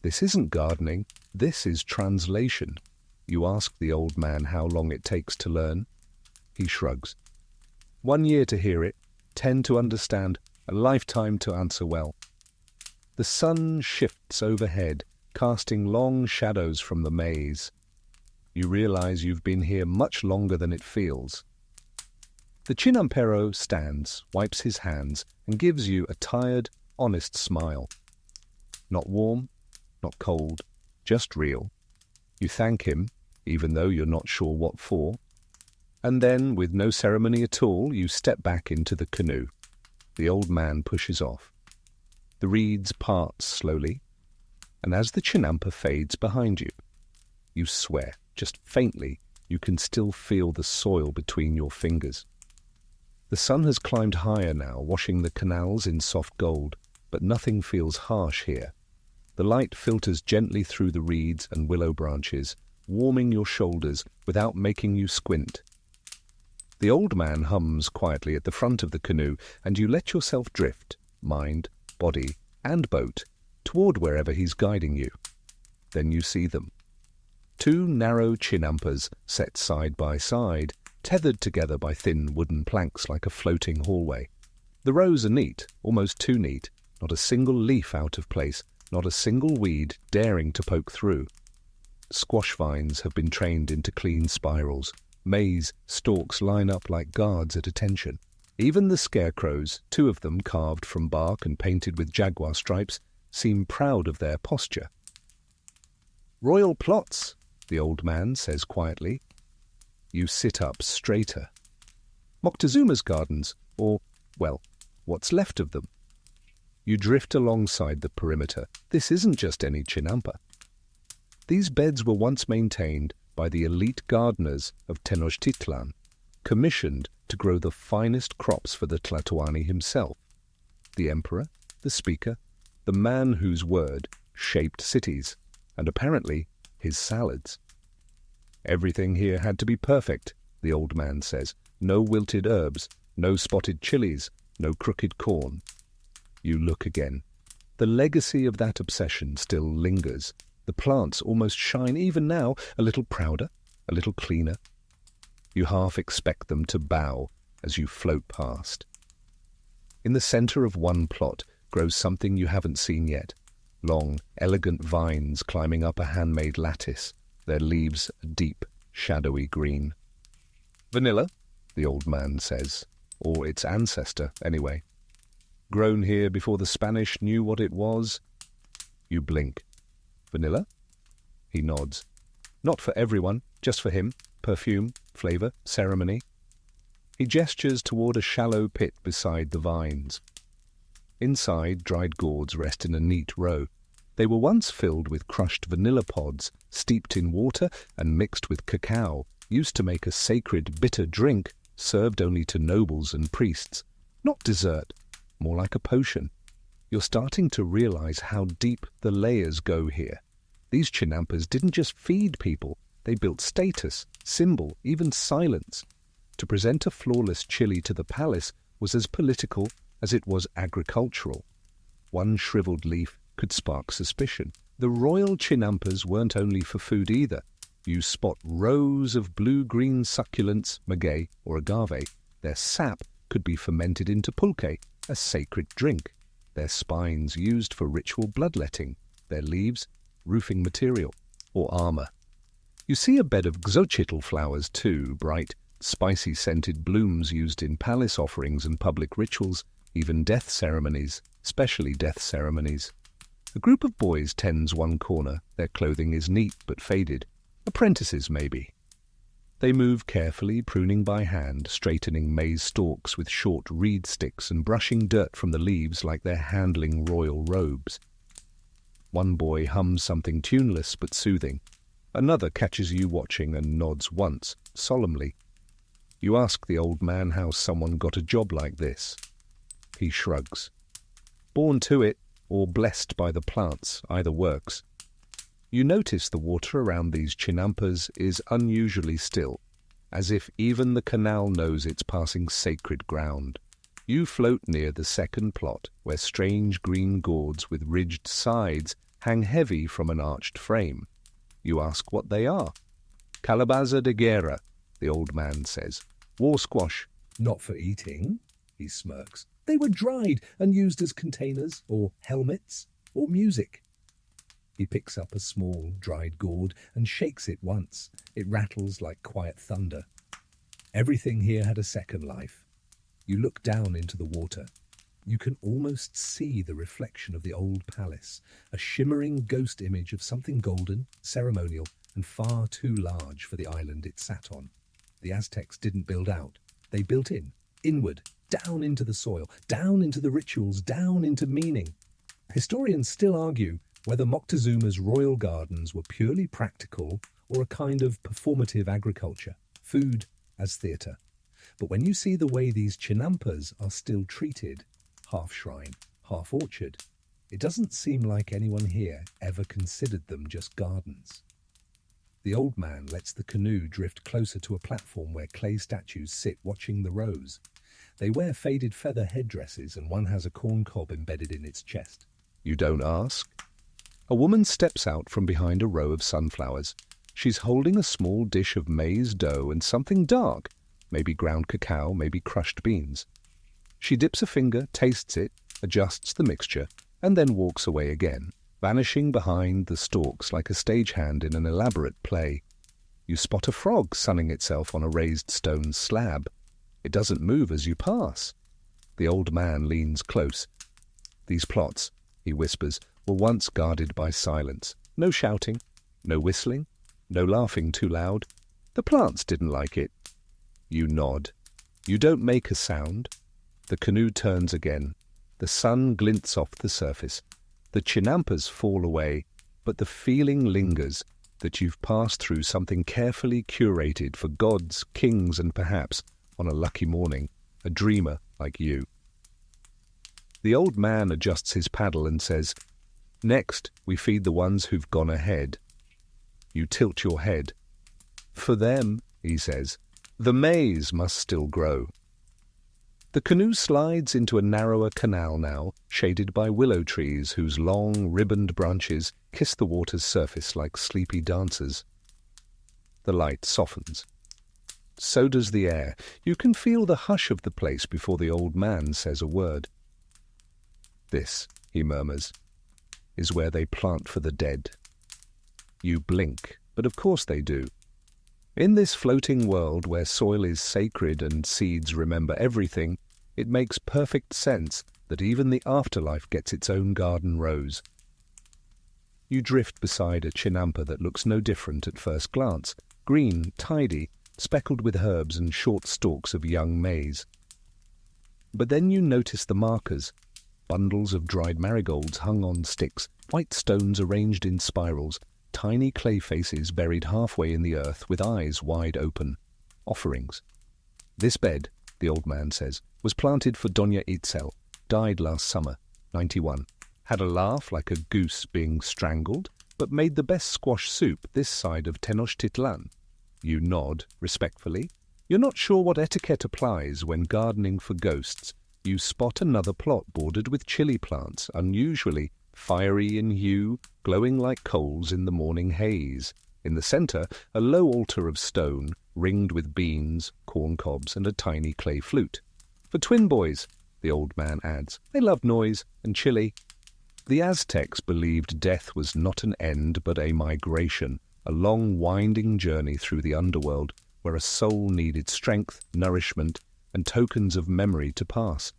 This isn't gardening, this is translation. You ask the old man how long it takes to learn. He shrugs. 1 year to hear it, 10 to understand, a lifetime to answer well. The sun shifts overhead, casting long shadows from the maze. You realize you've been here much longer than it feels. The Chinampero stands, wipes his hands, and gives you a tired, honest smile. Not warm, not cold, just real. You thank him, even though you're not sure what for. And then, with no ceremony at all, you step back into the canoe. The old man pushes off. The reeds part slowly, and as the Chinampa fades behind you, you swear, just faintly, you can still feel the soil between your fingers. The sun has climbed higher now, washing the canals in soft gold, but nothing feels harsh here. The light filters gently through the reeds and willow branches, warming your shoulders without making you squint. The old man hums quietly at the front of the canoe, and you let yourself drift, mind, body, and boat, toward wherever he's guiding you. Then you see them. 2 narrow Chinampas set side by side, tethered together by thin wooden planks like a floating hallway. The rows are neat, almost too neat, not a single leaf out of place, not a single weed daring to poke through. Squash vines have been trained into clean spirals. Maize stalks line up like guards at attention. Even the scarecrows, 2 of them carved from bark and painted with jaguar stripes, seem proud of their posture. "Royal plots," the old man says quietly. You sit up straighter. Moctezuma's gardens, or, well, what's left of them. You drift alongside the perimeter. This isn't just any Chinampa. These beds were once maintained by the elite gardeners of Tenochtitlan, commissioned to grow the finest crops for the Tlatoani himself, the emperor, the speaker, the man whose word shaped cities, and apparently his salads. Everything here had to be perfect, the old man says. No wilted herbs, no spotted chilies, no crooked corn. You look again. The legacy of that obsession still lingers. The plants almost shine even now, a little prouder, a little cleaner. You half expect them to bow as you float past. In the center of one plot grows something you haven't seen yet. Long, elegant vines climbing up a handmade lattice, their leaves a deep, shadowy green. Vanilla, the old man says, or its ancestor, anyway. Grown here before the Spanish knew what it was. You blink. Vanilla? He nods. Not for everyone, just for him. Perfume, flavour, ceremony. He gestures toward a shallow pit beside the vines. Inside, dried gourds rest in a neat row. They were once filled with crushed vanilla pods, steeped in water and mixed with cacao, used to make a sacred bitter drink served only to nobles and priests. Not dessert, more like a potion. You're starting to realize how deep the layers go here. These chinampas didn't just feed people, they built status, symbol, even silence. To present a flawless chili to the palace was as political as it was agricultural. One shriveled leaf could spark suspicion. The royal chinampas weren't only for food either. You spot rows of blue-green succulents, maguey or agave. Their sap could be fermented into pulque, a sacred drink. Their spines used for ritual bloodletting. Their leaves, roofing material or armor. You see a bed of xochitl flowers too, bright, spicy-scented blooms used in palace offerings and public rituals, even death ceremonies, especially death ceremonies. A group of boys tends one corner. Their clothing is neat but faded. Apprentices, maybe. They move carefully, pruning by hand, straightening maize stalks with short reed sticks and brushing dirt from the leaves like they're handling royal robes. One boy hums something tuneless but soothing. Another catches you watching and nods once, solemnly. You ask the old man how someone got a job like this. He shrugs. Born to it, or blessed by the plants, either works. You notice the water around these chinampas is unusually still, as if even the canal knows it's passing sacred ground. You float near the second plot, where strange green gourds with ridged sides hang heavy from an arched frame. You ask what they are. Calabaza de guerra, the old man says. War squash. Not for eating, he smirks. They were dried and used as containers, or helmets, or music. He picks up a small, dried gourd and shakes it once. It rattles like quiet thunder. Everything here had a second life. You look down into the water. You can almost see the reflection of the old palace, a shimmering ghost image of something golden, ceremonial, and far too large for the island it sat on. The Aztecs didn't build out. They built in, inward, down into the soil, down into the rituals, down into meaning. Historians still argue whether Moctezuma's royal gardens were purely practical or a kind of performative agriculture, food as theatre. But when you see the way these chinampas are still treated, half shrine, half orchard, it doesn't seem like anyone here ever considered them just gardens. The old man lets the canoe drift closer to a platform where clay statues sit watching the rows. They wear faded feather headdresses and one has a corncob embedded in its chest. You don't ask. A woman steps out from behind a row of sunflowers. She's holding a small dish of maize dough and something dark, maybe ground cacao, maybe crushed beans. She dips a finger, tastes it, adjusts the mixture, and then walks away again, vanishing behind the stalks like a stagehand in an elaborate play. You spot a frog sunning itself on a raised stone slab. It doesn't move as you pass. The old man leans close. These plots, he whispers, were once guarded by silence. No shouting, no whistling, no laughing too loud. The plants didn't like it. You nod. You don't make a sound. The canoe turns again. The sun glints off the surface. The chinampas fall away, but the feeling lingers that you've passed through something carefully curated for gods, kings, and perhaps, on a lucky morning, a dreamer like you. The old man adjusts his paddle and says, "Next, we feed the ones who've gone ahead." You tilt your head. "For them," he says, "the maize must still grow." The canoe slides into a narrower canal now, shaded by willow trees whose long, ribboned branches kiss the water's surface like sleepy dancers. The light softens. So does the air. You can feel the hush of the place before the old man says a word. "This," he murmurs, "is where they plant for the dead." You blink. but of course they do. In this floating world where soil is sacred and seeds remember everything, it makes perfect sense that even the afterlife gets its own garden rose. You drift beside a chinampa that looks no different at first glance, green, tidy, speckled with herbs and short stalks of young maize. But then you notice the markers, bundles of dried marigolds hung on sticks, white stones arranged in spirals, tiny clay faces buried halfway in the earth with eyes wide open. Offerings. This bed, the old man says, was planted for Doña Itzel, died last summer, 91. Had a laugh like a goose being strangled, but made the best squash soup this side of Tenochtitlan. You nod, respectfully. You're not sure what etiquette applies when gardening for ghosts. You spot another plot bordered with chili plants, unusually fiery in hue, glowing like coals in the morning haze. In the centre, a low altar of stone, ringed with beans, corn cobs, and a tiny clay flute. For twin boys, the old man adds. They love noise and chili. The Aztecs believed death was not an end but a migration, a long winding journey through the underworld, where a soul needed strength, nourishment, and tokens of memory to pass.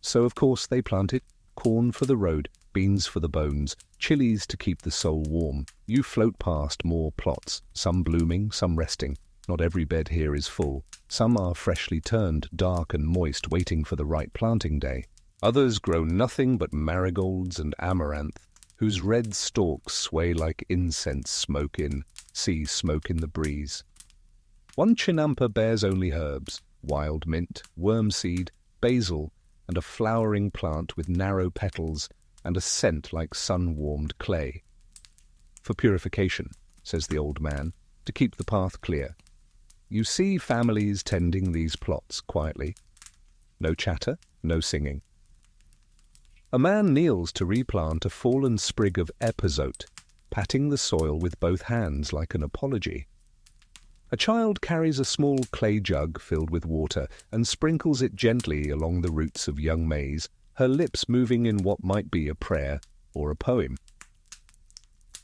So, of course, they planted corn for the road, beans for the bones, chilies to keep the soul warm. You float past more plots, some blooming, some resting. Not every bed here is full. Some are freshly turned, dark and moist, waiting for the right planting day. Others grow nothing but marigolds and amaranth, whose red stalks sway like incense smoke in the breeze. One chinampa bears only herbs, wild mint, wormseed, basil, and a flowering plant with narrow petals and a scent like sun-warmed clay. For purification, says the old man, to keep the path clear. You see families tending these plots quietly. No chatter, no singing. A man kneels to replant a fallen sprig of epazote, patting the soil with both hands like an apology. A child carries a small clay jug filled with water and sprinkles it gently along the roots of young maize, her lips moving in what might be a prayer or a poem.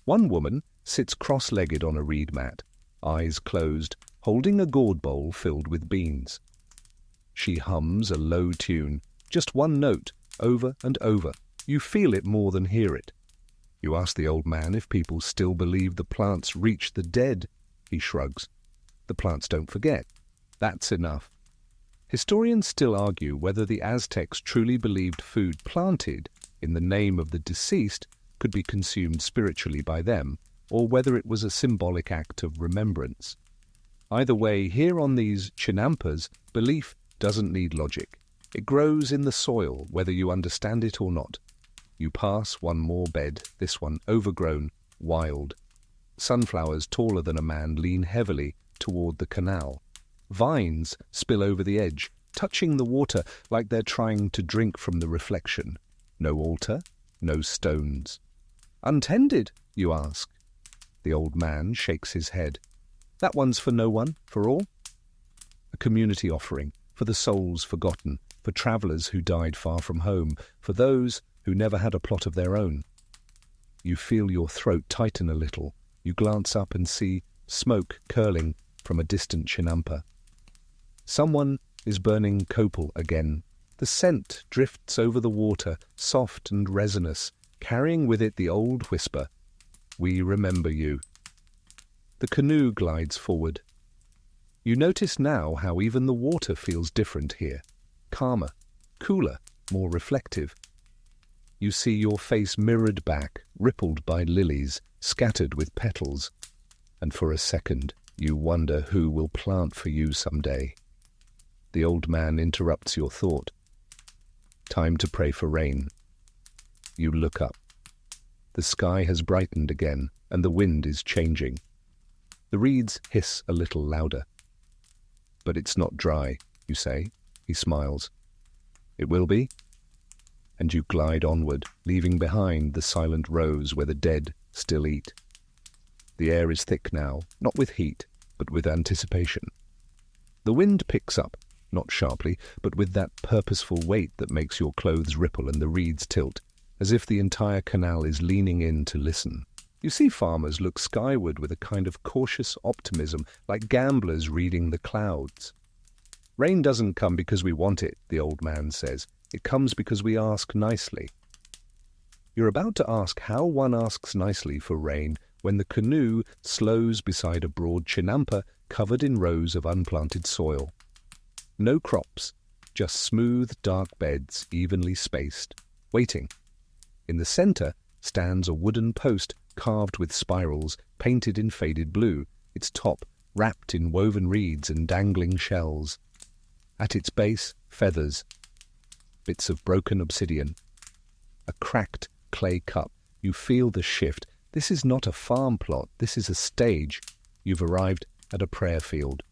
One woman sits cross-legged on a reed mat, eyes closed, holding a gourd bowl filled with beans. She hums a low tune, just one note, over and over. You feel it more than hear it. You ask the old man if people still believe the plants reach the dead. He shrugs. The plants don't forget. That's enough. Historians still argue whether the Aztecs truly believed food planted in the name of the deceased could be consumed spiritually by them, or whether it was a symbolic act of remembrance. Either way, here on these chinampas, belief doesn't need logic. It grows in the soil, whether you understand it or not. You pass one more bed, this one overgrown, wild. Sunflowers taller than a man lean heavily toward the canal. Vines spill over the edge, touching the water like they're trying to drink from the reflection. No altar, no stones. Untended, you ask. The old man shakes his head. That one's for no one, for all. A community offering, for the souls forgotten, for travellers who died far from home, for those who never had a plot of their own. You feel your throat tighten a little. You glance up and see smoke curling from a distant chinampa. Someone is burning copal again. The scent drifts over the water, soft and resinous, carrying with it the old whisper, "We remember you." The canoe glides forward. You notice now how even the water feels different here. Calmer, cooler, more reflective. You see your face mirrored back, rippled by lilies, scattered with petals. And for a second, you wonder who will plant for you someday. The old man interrupts your thought. Time to pray for rain. You look up. The sky has brightened again, and the wind is changing. The reeds hiss a little louder. But it's not dry, you say. He smiles. It will be? And you glide onward, leaving behind the silent rows where the dead still eat. The air is thick now, not with heat, but with anticipation. The wind picks up, not sharply, but with that purposeful weight that makes your clothes ripple and the reeds tilt, as if the entire canal is leaning in to listen. You see farmers look skyward with a kind of cautious optimism, like gamblers reading the clouds. Rain doesn't come because we want it, the old man says. It comes because we ask nicely. You're about to ask how one asks nicely for rain when the canoe slows beside a broad chinampa covered in rows of unplanted soil. No crops, just smooth, dark beds evenly spaced, waiting. In the center stands a wooden post carved with spirals, painted in faded blue, its top wrapped in woven reeds and dangling shells. At its base, feathers, bits of broken obsidian, a cracked clay cup. You feel the shift. This is not a farm plot, this is a stage. You've arrived at a prayer field.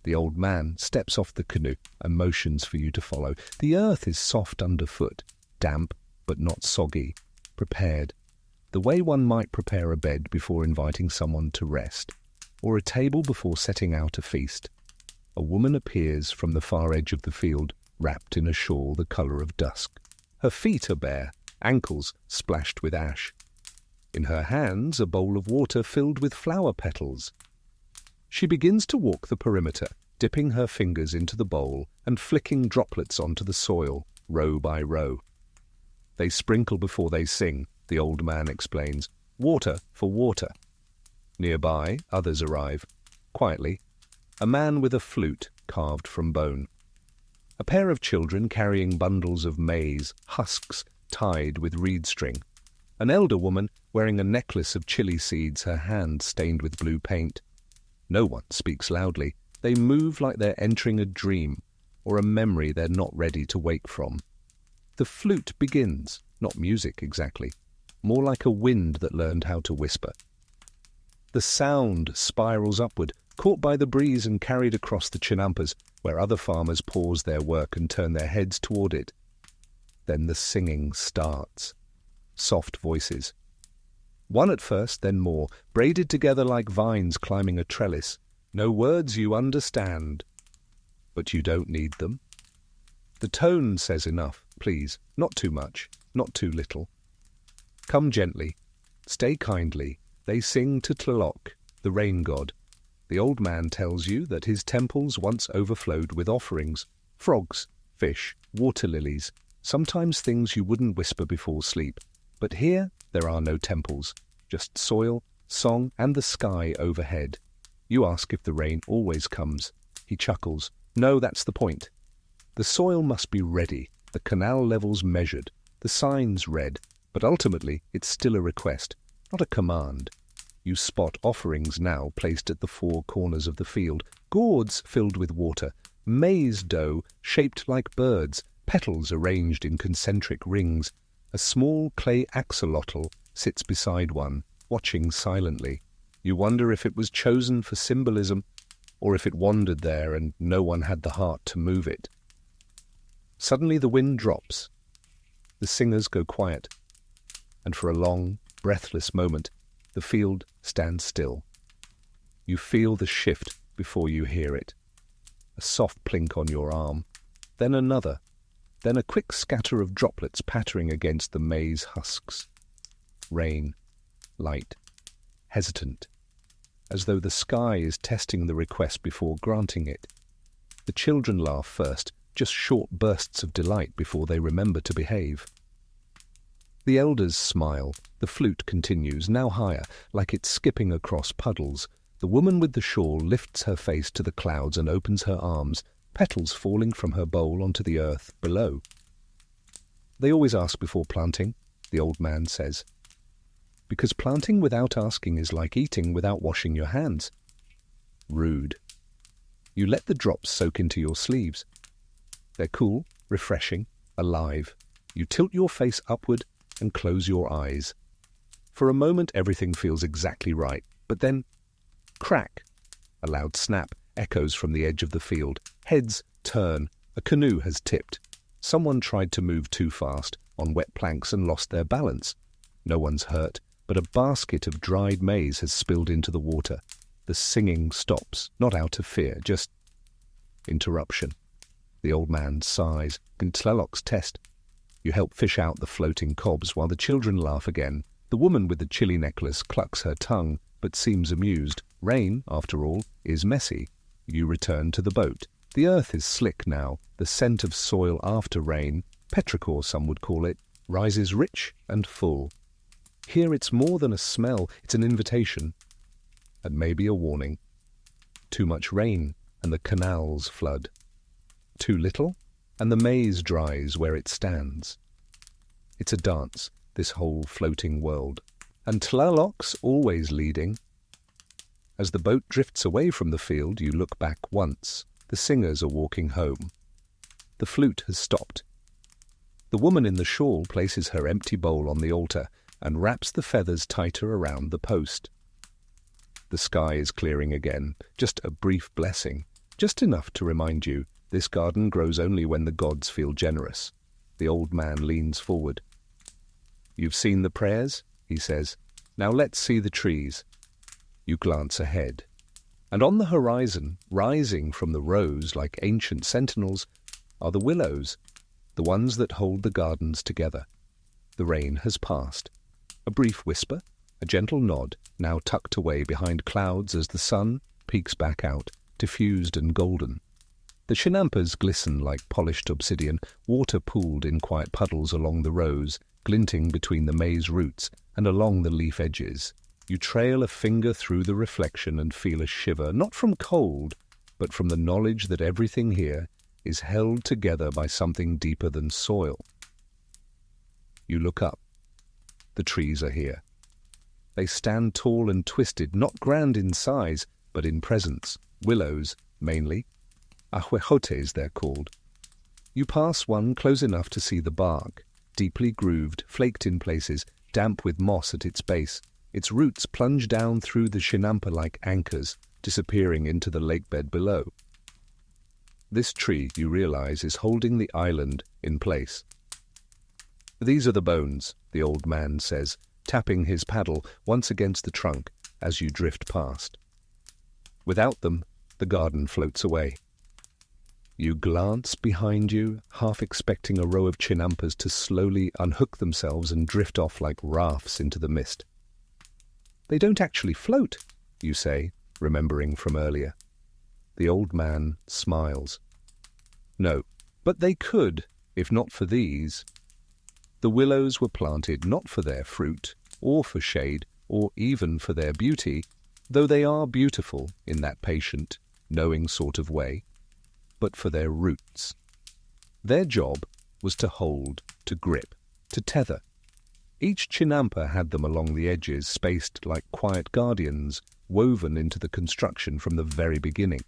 The old man steps off the canoe and motions for you to follow. The earth is soft underfoot, damp but not soggy, prepared. The way one might prepare a bed before inviting someone to rest, or a table before setting out a feast. A woman appears from the far edge of the field, wrapped in a shawl the colour of dusk. Her feet are bare, ankles splashed with ash. In her hands a bowl of water filled with flower petals. She begins to walk the perimeter, dipping her fingers into the bowl and flicking droplets onto the soil, row by row. They sprinkle before they sing, the old man explains. Water for water. Nearby, others arrive. Quietly, a man with a flute carved from bone. A pair of children carrying bundles of maize, husks tied with reed string. An elder woman wearing a necklace of chili seeds, her hand stained with blue paint. No one speaks loudly. They move like they're entering a dream, or a memory they're not ready to wake from. The flute begins, not music exactly, more like a wind that learned how to whisper. The sound spirals upward, caught by the breeze and carried across the chinampas, where other farmers pause their work and turn their heads toward it. Then the singing starts. Soft voices. One at first, then more, braided together like vines climbing a trellis. No words you understand. But you don't need them. The tone says enough, please. Not too much, not too little. Come gently. Stay kindly. They sing to Tlaloc, the rain god. The old man tells you that his temples once overflowed with offerings. Frogs, fish, water lilies, sometimes things you wouldn't whisper before sleep. But here there are no temples, just soil, song, and the sky overhead. You ask if the rain always comes. He chuckles. No, that's the point. The soil must be ready, the canal levels measured, the signs read, but ultimately it's still a request, not a command. You spot offerings now placed at the four corners of the field, gourds filled with water, maize dough shaped like birds, petals arranged in concentric rings. A small clay axolotl sits beside one, watching silently. You wonder if it was chosen for symbolism, or if it wandered there and no one had the heart to move it. Suddenly the wind drops. The singers go quiet, and for a long, breathless moment, the field stands still. You feel the shift before you hear it. A soft plink on your arm, then another, then a quick scatter of droplets pattering against the maize husks. Rain, light, hesitant, as though the sky is testing the request before granting it. The children laugh first, just short bursts of delight before they remember to behave. The elders smile. The flute continues, now higher, like it's skipping across puddles. The woman with the shawl lifts her face to the clouds and opens her arms, petals falling from her bowl onto the earth below. They always ask before planting, the old man says. Because planting without asking is like eating without washing your hands. Rude. You let the drops soak into your sleeves. They're cool, refreshing, alive. You tilt your face upward and close your eyes. For a moment everything feels exactly right, but then, crack! A loud snap echoes from the edge of the field. Heads turn. A canoe has tipped. Someone tried to move too fast on wet planks and lost their balance. No one's hurt, but a basket of dried maize has spilled into the water. The singing stops, not out of fear, just interruption. The old man sighs. In Tlaloc's test, you help fish out the floating cobs while the children laugh again. The woman with the chili necklace clucks her tongue, but seems amused. Rain, after all, is messy. You return to the boat. The earth is slick now. The scent of soil after rain, petrichor some would call it, rises rich and full. Here it's more than a smell, it's an invitation. And maybe a warning. Too much rain, and the canals flood. Too little, and the maze dries where it stands. It's a dance, this whole floating world. And Tlaloc's always leading. As the boat drifts away from the field, you look back once. The singers are walking home. The flute has stopped. The woman in the shawl places her empty bowl on the altar and wraps the feathers tighter around the post. The sky is clearing again, just a brief blessing, just enough to remind you this garden grows only when the gods feel generous. The old man leans forward. "You've seen the prayers?" he says. "Now let's see the trees." You glance ahead, and on the horizon, rising from the rows like ancient sentinels, are the willows, the ones that hold the gardens together. The rain has passed. A brief whisper, a gentle nod, now tucked away behind clouds as the sun peeks back out, diffused and golden. The chinampas glisten like polished obsidian, water pooled in quiet puddles along the rows, glinting between the maize roots and along the leaf edges. You trail a finger through the reflection and feel a shiver, not from cold, but from the knowledge that everything here is held together by something deeper than soil. You look up. The trees are here. They stand tall and twisted, not grand in size, but in presence. Willows, mainly. Ahuejotes, they're called. You pass one close enough to see the bark, deeply grooved, flaked in places, damp with moss at its base. Its roots plunge down through the chinampa like anchors, disappearing into the lakebed below. This tree, you realize, is holding the island in place. "These are the bones," the old man says, tapping his paddle once against the trunk as you drift past. Without them, the garden floats away. You glance behind you, half expecting a row of chinampas to slowly unhook themselves and drift off like rafts into the mist. "They don't actually float," you say, remembering from earlier. The old man smiles. "No, but they could, if not for these." The willows were planted not for their fruit, or for shade, or even for their beauty, though they are beautiful in that patient, knowing sort of way, but for their roots. Their job was to hold, to grip, to tether. Each chinampa had them along the edges, spaced like quiet guardians, woven into the construction from the very beginning.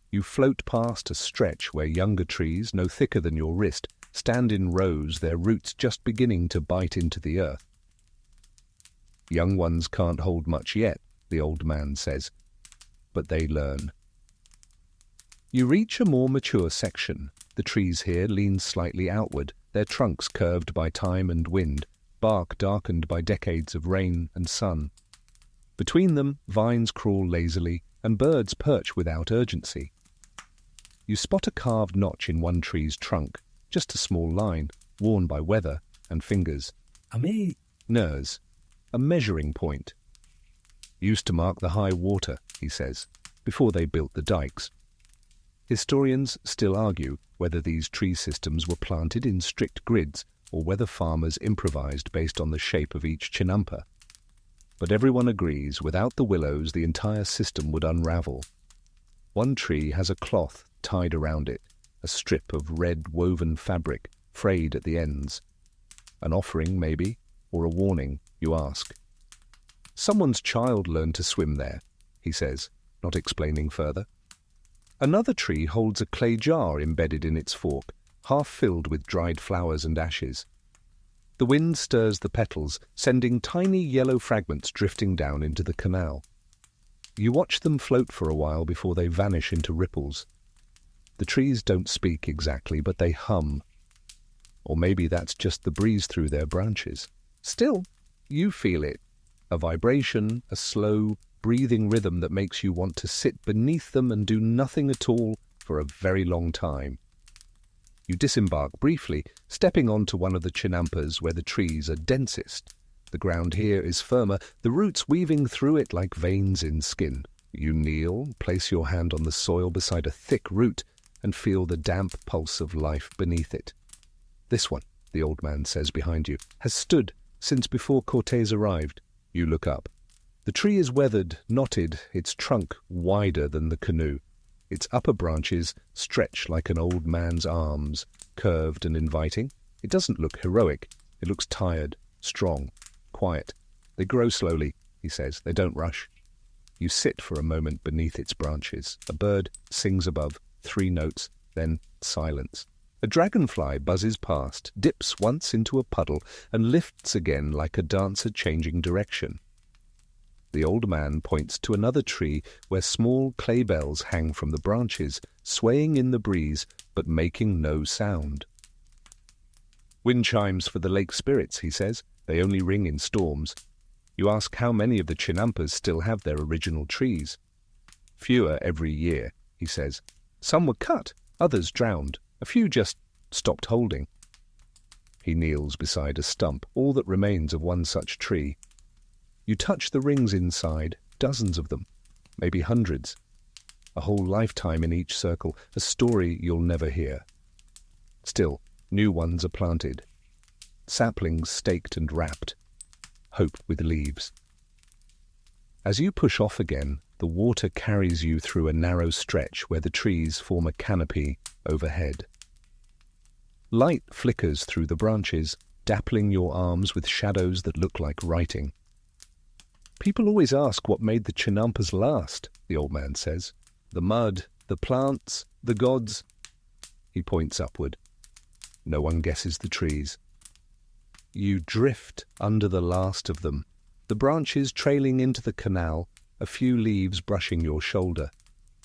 You float past a stretch where younger trees, no thicker than your wrist, stand in rows, their roots just beginning to bite into the earth. "Young ones can't hold much yet," the old man says, "but they learn." You reach a more mature section. The trees here lean slightly outward, their trunks curved by time and wind, bark darkened by decades of rain and sun. Between them, vines crawl lazily, and birds perch without urgency. You spot a carved notch in one tree's trunk, just a small line, worn by weather and fingers. Ami, Nurs, a measuring point. Used to mark the high water, he says, before they built the dikes. Historians still argue whether these tree systems were planted in strict grids or whether farmers improvised based on the shape of each chinampa. But everyone agrees without the willows the entire system would unravel. One tree has a cloth tied around it, a strip of red woven fabric, frayed at the ends. An offering, maybe, or a warning, you ask. Someone's child learned to swim there, he says, not explaining further. Another tree holds a clay jar embedded in its fork, half filled with dried flowers and ashes. The wind stirs the petals, sending tiny yellow fragments drifting down into the canal. You watch them float for a while before they vanish into ripples. The trees don't speak exactly, but they hum. Or maybe that's just the breeze through their branches. Still, you feel it. A vibration, a slow, breathing rhythm that makes you want to sit beneath them and do nothing at all for a very long time. You disembark briefly, stepping onto one of the chinampas where the trees are densest. The ground here is firmer, the roots weaving through it like veins in skin. You kneel, place your hand on the soil beside a thick root, and feel the damp pulse of life beneath it. This one, the old man says behind you, has stood since before Cortés arrived. You look up. The tree is weathered, knotted, its trunk wider than the canoe. Its upper branches stretch like an old man's arms, curved and inviting. It doesn't look heroic. It looks tired, strong, quiet. They grow slowly, he says. They don't rush. You sit for a moment beneath its branches. A bird sings above, 3 notes, then silence. A dragonfly buzzes past, dips once into a puddle, and lifts again like a dancer changing direction. The old man points to another tree where small clay bells hang from the branches, swaying in the breeze, but making no sound. Wind chimes for the lake spirits, he says. They only ring in storms. You ask how many of the Chinampas still have their original trees. Fewer every year, he says. Some were cut, others drowned. A few just stopped holding. He kneels beside a stump, all that remains of one such tree. You touch the rings inside, dozens of them, maybe hundreds. A whole lifetime in each circle, a story you'll never hear. Still, new ones are planted. Saplings staked and wrapped. Hope with leaves. As you push off again, the water carries you through a narrow stretch where the trees form a canopy overhead. Light flickers through the branches, dappling your arms with shadows that look like writing. People always ask what made the Chinampas last, the old man says. The mud, the plants, the gods. He points upward. No one guesses the trees. You drift under the last of them, the branches trailing into the canal, a few leaves brushing your shoulder.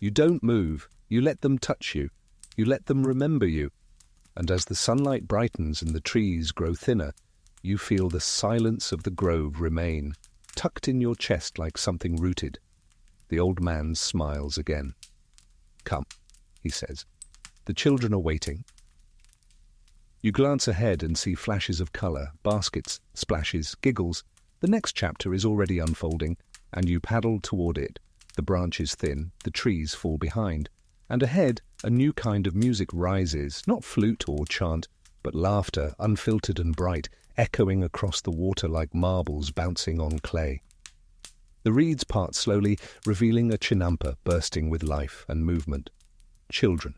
You don't move, you let them touch you, you let them remember you, and as the sunlight brightens and the trees grow thinner, you feel the silence of the grove remain, tucked in your chest like something rooted. The old man smiles again. Come, he says. The children are waiting. You glance ahead and see flashes of colour, baskets, splashes, giggles. The next chapter is already unfolding, and you paddle toward it. The branches thin, the trees fall behind, and ahead a new kind of music rises, not flute or chant, but laughter, unfiltered and bright, echoing across the water like marbles bouncing on clay. The reeds part slowly, revealing a Chinampa bursting with life and movement. Children.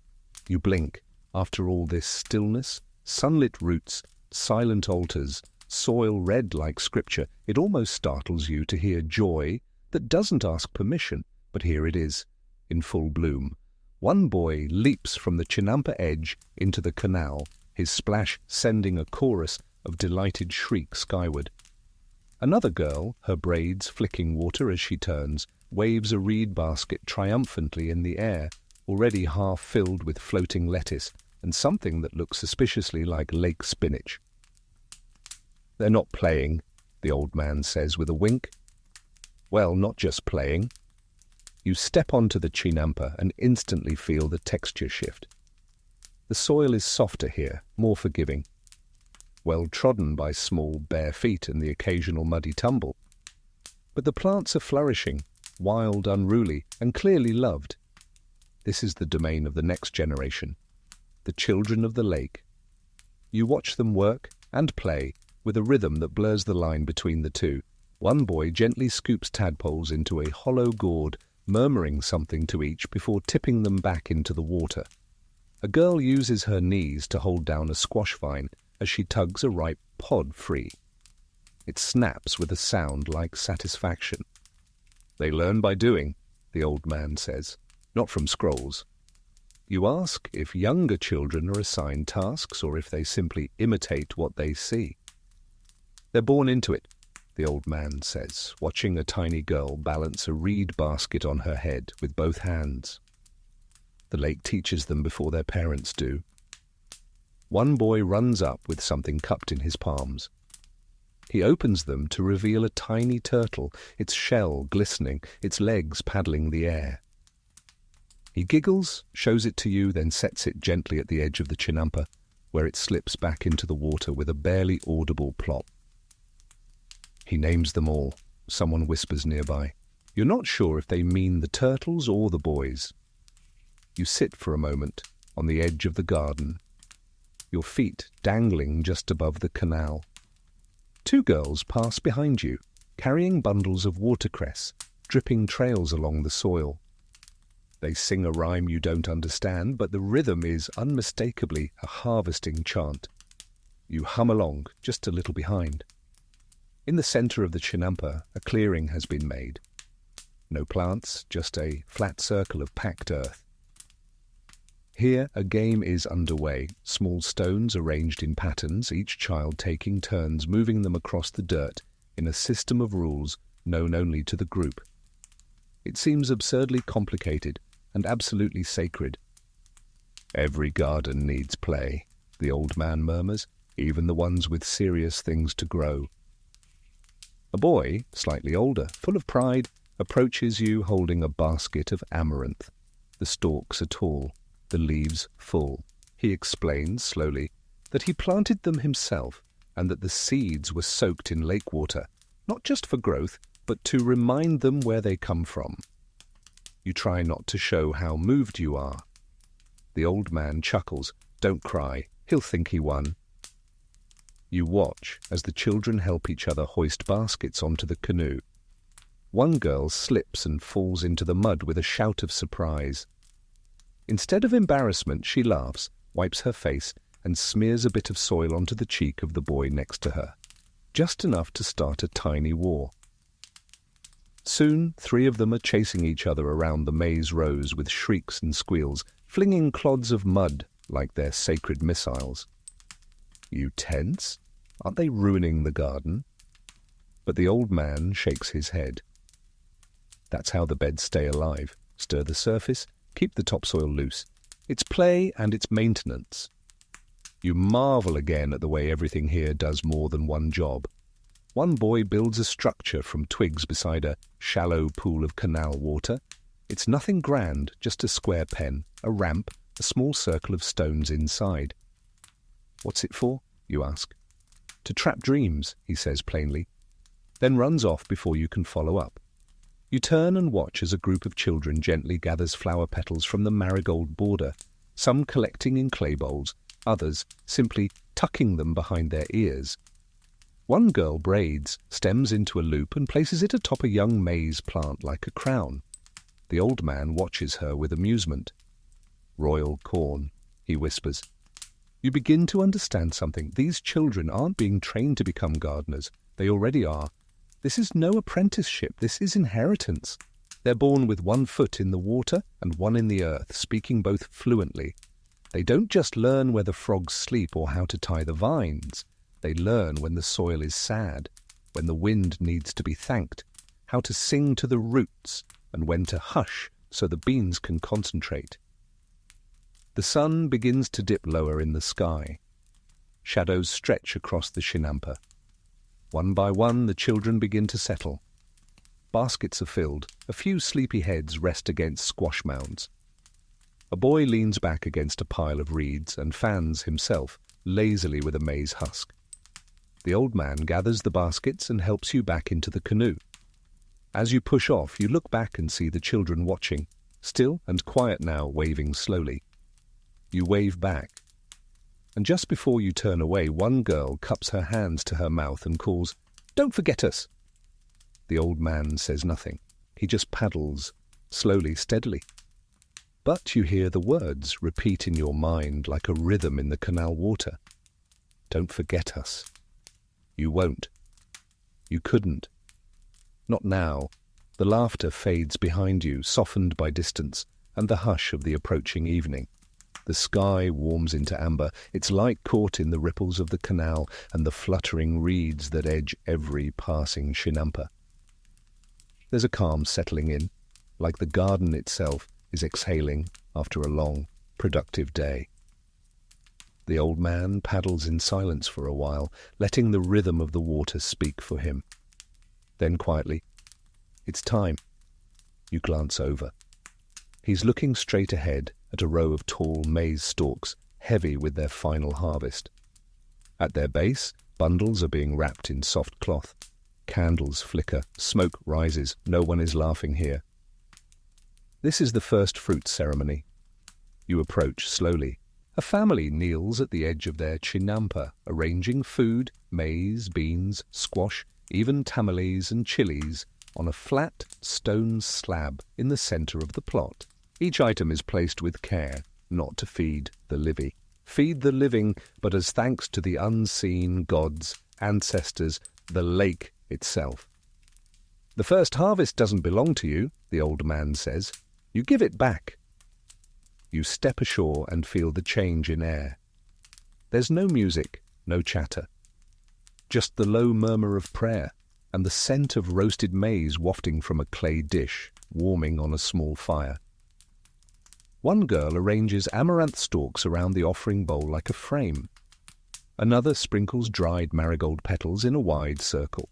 You blink. After all this stillness, sunlit roots, silent altars, soil red like scripture, it almost startles you to hear joy that doesn't ask permission, but here it is, in full bloom. One boy leaps from the Chinampa edge into the canal, his splash sending a chorus of delighted shriek skyward. Another girl, her braids flicking water as she turns, waves a reed basket triumphantly in the air, already half filled with floating lettuce and something that looks suspiciously like lake spinach. They're not playing, the old man says with a wink. Well, not just playing. You step onto the Chinampa and instantly feel the texture shift. The soil is softer here, more forgiving, well trodden by small bare feet and the occasional muddy tumble. But the plants are flourishing, wild, unruly, and clearly loved. This is the domain of the next generation, the children of the lake. You watch them work and play with a rhythm that blurs the line between the two. One boy gently scoops tadpoles into a hollow gourd, murmuring something to each before tipping them back into the water. A girl uses her knees to hold down a squash vine as she tugs a ripe pod free. It snaps with a sound like satisfaction. They learn by doing, the old man says, not from scrolls. You ask if younger children are assigned tasks or if they simply imitate what they see. They're born into it, the old man says, watching a tiny girl balance a reed basket on her head with both hands. The lake teaches them before their parents do. One boy runs up with something cupped in his palms. He opens them to reveal a tiny turtle, its shell glistening, its legs paddling the air. He giggles, shows it to you, then sets it gently at the edge of the Chinampa, where it slips back into the water with a barely audible plop. He names them all. Someone whispers nearby. You're not sure if they mean the turtles or the boys. You sit for a moment on the edge of the garden, your feet dangling just above the canal. Two girls pass behind you, carrying bundles of watercress, dripping trails along the soil. They sing a rhyme you don't understand, but the rhythm is unmistakably a harvesting chant. You hum along, just a little behind. In the center of the chinampa, a clearing has been made. No plants, just a flat circle of packed earth. Here a game is underway, small stones arranged in patterns, each child taking turns moving them across the dirt in a system of rules known only to the group. It seems absurdly complicated and absolutely sacred. Every garden needs play, the old man murmurs, even the ones with serious things to grow. A boy, slightly older, full of pride, approaches you holding a basket of amaranth. The stalks are tall, the leaves full. He explains slowly that he planted them himself and that the seeds were soaked in lake water, not just for growth, but to remind them where they come from. You try not to show how moved you are. The old man chuckles. Don't cry, he'll think he won. You watch as the children help each other hoist baskets onto the canoe. One girl slips and falls into the mud with a shout of surprise. Instead of embarrassment, she laughs, wipes her face, and smears a bit of soil onto the cheek of the boy next to her, just enough to start a tiny war. Soon, three of them are chasing each other around the maize rows with shrieks and squeals, flinging clods of mud like they're sacred missiles. You tense? Aren't they ruining the garden? But the old man shakes his head. That's how the beds stay alive. Stir the surface, keep the topsoil loose. It's play and it's maintenance. You marvel again at the way everything here does more than one job. One boy builds a structure from twigs beside a shallow pool of canal water. It's nothing grand, just a square pen, a ramp, a small circle of stones inside. What's it for? You ask. To trap dreams, he says plainly, then runs off before you can follow up. You turn and watch as a group of children gently gathers flower petals from the marigold border, some collecting in clay bowls, others simply tucking them behind their ears. One girl braids, stems into a loop and places it atop a young maize plant like a crown. The old man watches her with amusement. Royal corn, he whispers. You begin to understand something. These children aren't being trained to become gardeners. They already are. This is no apprenticeship. This is inheritance. They're born with one foot in the water and one in the earth, speaking both fluently. They don't just learn where the frogs sleep or how to tie the vines. They learn when the soil is sad, when the wind needs to be thanked, how to sing to the roots, and when to hush so the beans can concentrate. The sun begins to dip lower in the sky. Shadows stretch across the chinampa. One by one, the children begin to settle. Baskets are filled. A few sleepy heads rest against squash mounds. A boy leans back against a pile of reeds and fans himself lazily with a maize husk. The old man gathers the baskets and helps you back into the canoe. As you push off, you look back and see the children watching, still and quiet now, waving slowly. You wave back. And just before you turn away, one girl cups her hands to her mouth and calls, "Don't forget us!" The old man says nothing. He just paddles, slowly, steadily. But you hear the words repeat in your mind like a rhythm in the canal water. Don't forget us. You won't. You couldn't. Not now. The laughter fades behind you, softened by distance and the hush of the approaching evening. The sky warms into amber, its light caught in the ripples of the canal and the fluttering reeds that edge every passing chinampa. There's a calm settling in, like the garden itself is exhaling after a long, productive day. The old man paddles in silence for a while, letting the rhythm of the water speak for him. Then quietly, "It's time." You glance over. He's looking straight ahead at a row of tall maize stalks, heavy with their final harvest. At their base, bundles are being wrapped in soft cloth. Candles flicker, smoke rises, no one is laughing here. This is the first fruit ceremony. You approach slowly. A family kneels at the edge of their chinampa, arranging food, maize, beans, squash, even tamales and chilies, on a flat stone slab in the center of the plot. Each item is placed with care, not to feed the living. Feed the living, but as thanks to the unseen gods, ancestors, the lake itself. The first harvest doesn't belong to you, the old man says. You give it back. You step ashore and feel the change in air. There's no music, no chatter. Just the low murmur of prayer and the scent of roasted maize wafting from a clay dish, warming on a small fire. One girl arranges amaranth stalks around the offering bowl like a frame. Another sprinkles dried marigold petals in a wide circle.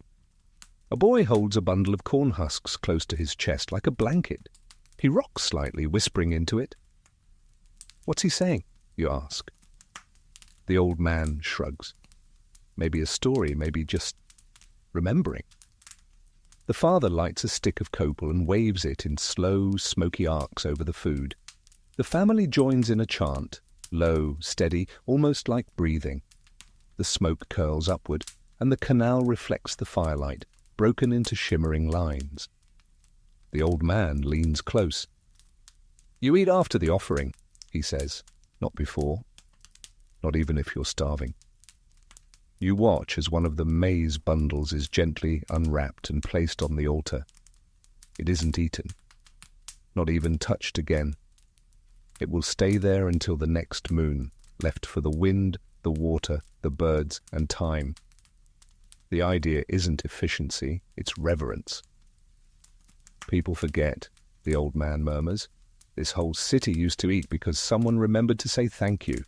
A boy holds a bundle of corn husks close to his chest like a blanket. He rocks slightly, whispering into it. What's he saying? You ask. The old man shrugs. Maybe a story, maybe just remembering. The father lights a stick of copal and waves it in slow, smoky arcs over the food. The family joins in a chant, low, steady, almost like breathing. The smoke curls upward, and the canal reflects the firelight, broken into shimmering lines. The old man leans close. You eat after the offering, he says, not before, not even if you're starving. You watch as one of the maize bundles is gently unwrapped and placed on the altar. It isn't eaten, not even touched again. It will stay there until the next moon, left for the wind, the water, the birds, and time. The idea isn't efficiency, it's reverence. People forget, the old man murmurs. This whole city used to eat because someone remembered to say thank you.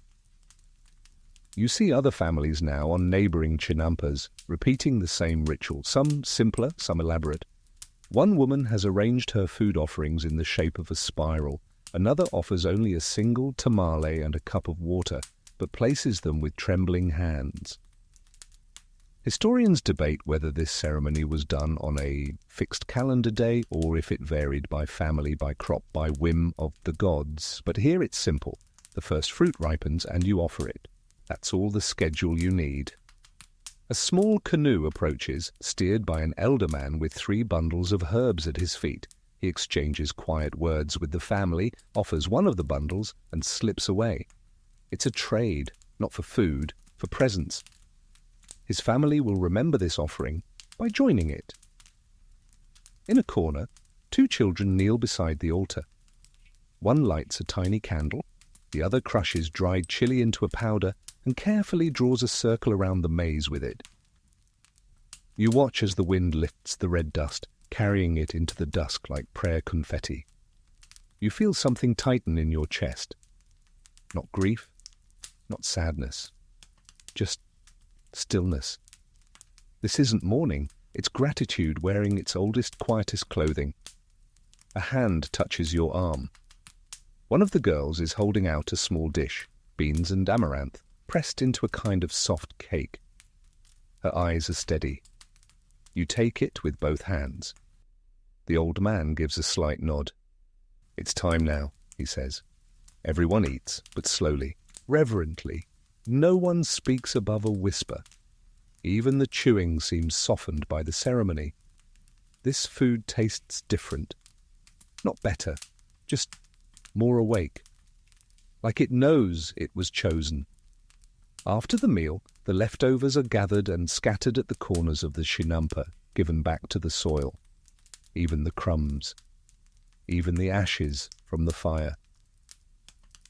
You see other families now on neighboring chinampas, repeating the same ritual, some simpler, some elaborate. One woman has arranged her food offerings in the shape of a spiral. Another offers only a single tamale and a cup of water, but places them with trembling hands. Historians debate whether this ceremony was done on a fixed calendar day or if it varied by family, by crop, by whim of the gods. But here it's simple. The first fruit ripens and you offer it. That's all the schedule you need. A small canoe approaches, steered by an elder man with 3 bundles of herbs at his feet. He exchanges quiet words with the family, offers one of the bundles, and slips away. It's a trade, not for food, for presents. His family will remember this offering by joining it. In a corner, 2 children kneel beside the altar. One lights a tiny candle, the other crushes dried chili into a powder and carefully draws a circle around the maize with it. You watch as the wind lifts the red dust, carrying it into the dusk like prayer confetti. You feel something tighten in your chest. Not grief, not sadness, just stillness. This isn't mourning, it's gratitude wearing its oldest, quietest clothing. A hand touches your arm. One of the girls is holding out a small dish, beans and amaranth, pressed into a kind of soft cake. Her eyes are steady. You take it with both hands. The old man gives a slight nod. It's time now, he says. Everyone eats, but slowly, reverently. No one speaks above a whisper. Even the chewing seems softened by the ceremony. This food tastes different. Not better, just more awake. Like it knows it was chosen. After the meal, the leftovers are gathered and scattered at the corners of the chinampa, given back to the soil. Even the crumbs. Even the ashes from the fire.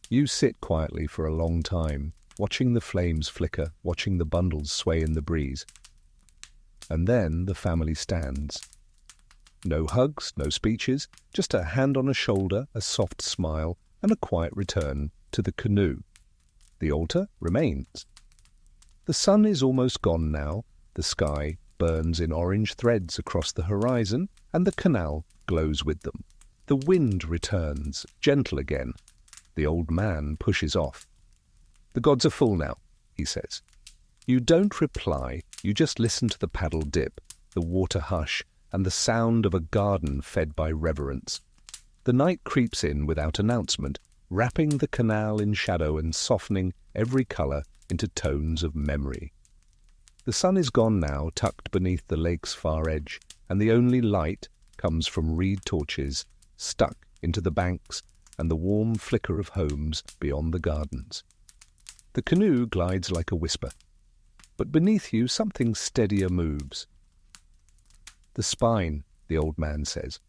You sit quietly for a long time, watching the flames flicker, watching the bundles sway in the breeze. And then the family stands. No hugs, no speeches, just a hand on a shoulder, a soft smile, and a quiet return to the canoe. The altar remains. The sun is almost gone now. The sky burns in orange threads across the horizon, and the canal glows with them. The wind returns, gentle again. The old man pushes off. The gods are full now, he says. You don't reply, you just listen to the paddle dip, the water hush, and the sound of a garden fed by reverence. The night creeps in without announcement, wrapping the canal in shadow and softening every colour into tones of memory. The sun is gone now, tucked beneath the lake's far edge, and the only light comes from reed torches stuck into the banks and the warm flicker of homes beyond the gardens. The canoe glides like a whisper, but beneath you something steadier moves. The spine, the old man says.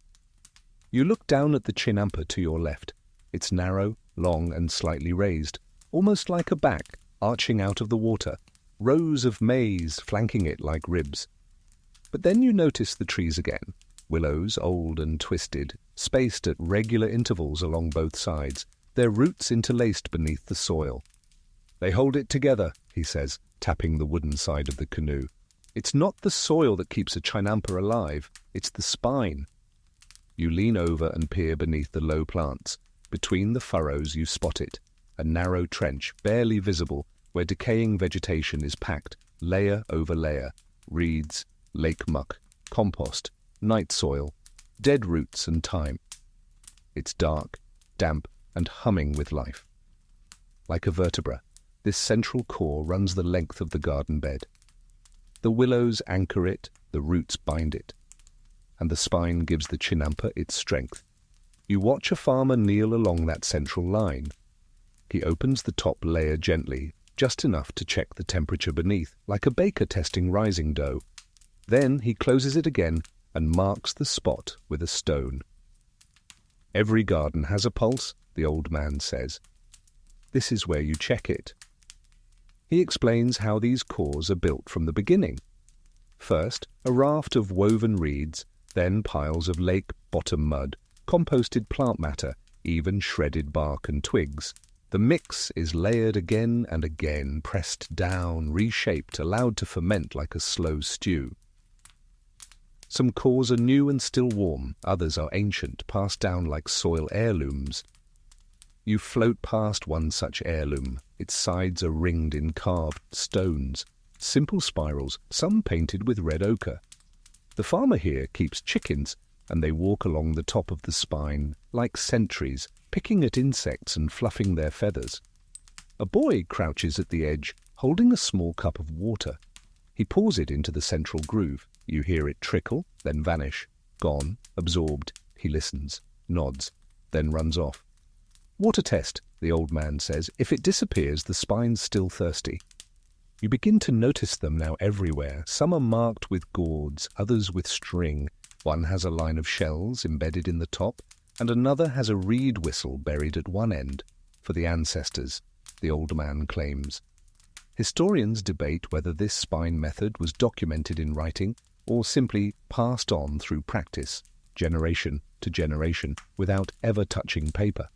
You look down at the chinampa to your left. It's narrow, long, and slightly raised, almost like a back arching out of the water, rows of maize flanking it like ribs. But then you notice the trees again, willows old and twisted, spaced at regular intervals along both sides, their roots interlaced beneath the soil. They hold it together, he says, tapping the wooden side of the canoe. It's not the soil that keeps a chinampa alive, it's the spine. You lean over and peer beneath the low plants. Between the furrows you spot it, a narrow trench, barely visible, where decaying vegetation is packed, layer over layer, reeds, lake muck, compost, night soil, dead roots and thyme. It's dark, damp, and humming with life. Like a vertebra, this central core runs the length of the garden bed. The willows anchor it, the roots bind it, and the spine gives the chinampa its strength. You watch a farmer kneel along that central line. He opens the top layer gently, just enough to check the temperature beneath, like a baker testing rising dough. Then he closes it again and marks the spot with a stone. Every garden has a pulse, the old man says. This is where you check it. He explains how these cores are built from the beginning. First, a raft of woven reeds, then piles of lake bottom mud, composted plant matter, even shredded bark and twigs. The mix is layered again and again, pressed down, reshaped, allowed to ferment like a slow stew. Some cores are new and still warm, others are ancient, passed down like soil heirlooms. You float past one such heirloom. Its sides are ringed in carved stones, simple spirals, some painted with red ochre. The farmer here keeps chickens, and they walk along the top of the spine like sentries, picking at insects and fluffing their feathers. A boy crouches at the edge, holding a small cup of water. He pours it into the central groove. You hear it trickle, then vanish. Gone, absorbed. He listens, nods, then runs off. Water test, the old man says. If it disappears, the spine's still thirsty. You begin to notice them now everywhere. Some are marked with gourds, others with string. One has a line of shells embedded in the top, and another has a reed whistle buried at one end, for the ancestors, the old man claims. Historians debate whether this spine method was documented in writing or simply passed on through practice, generation to generation, without ever touching paper.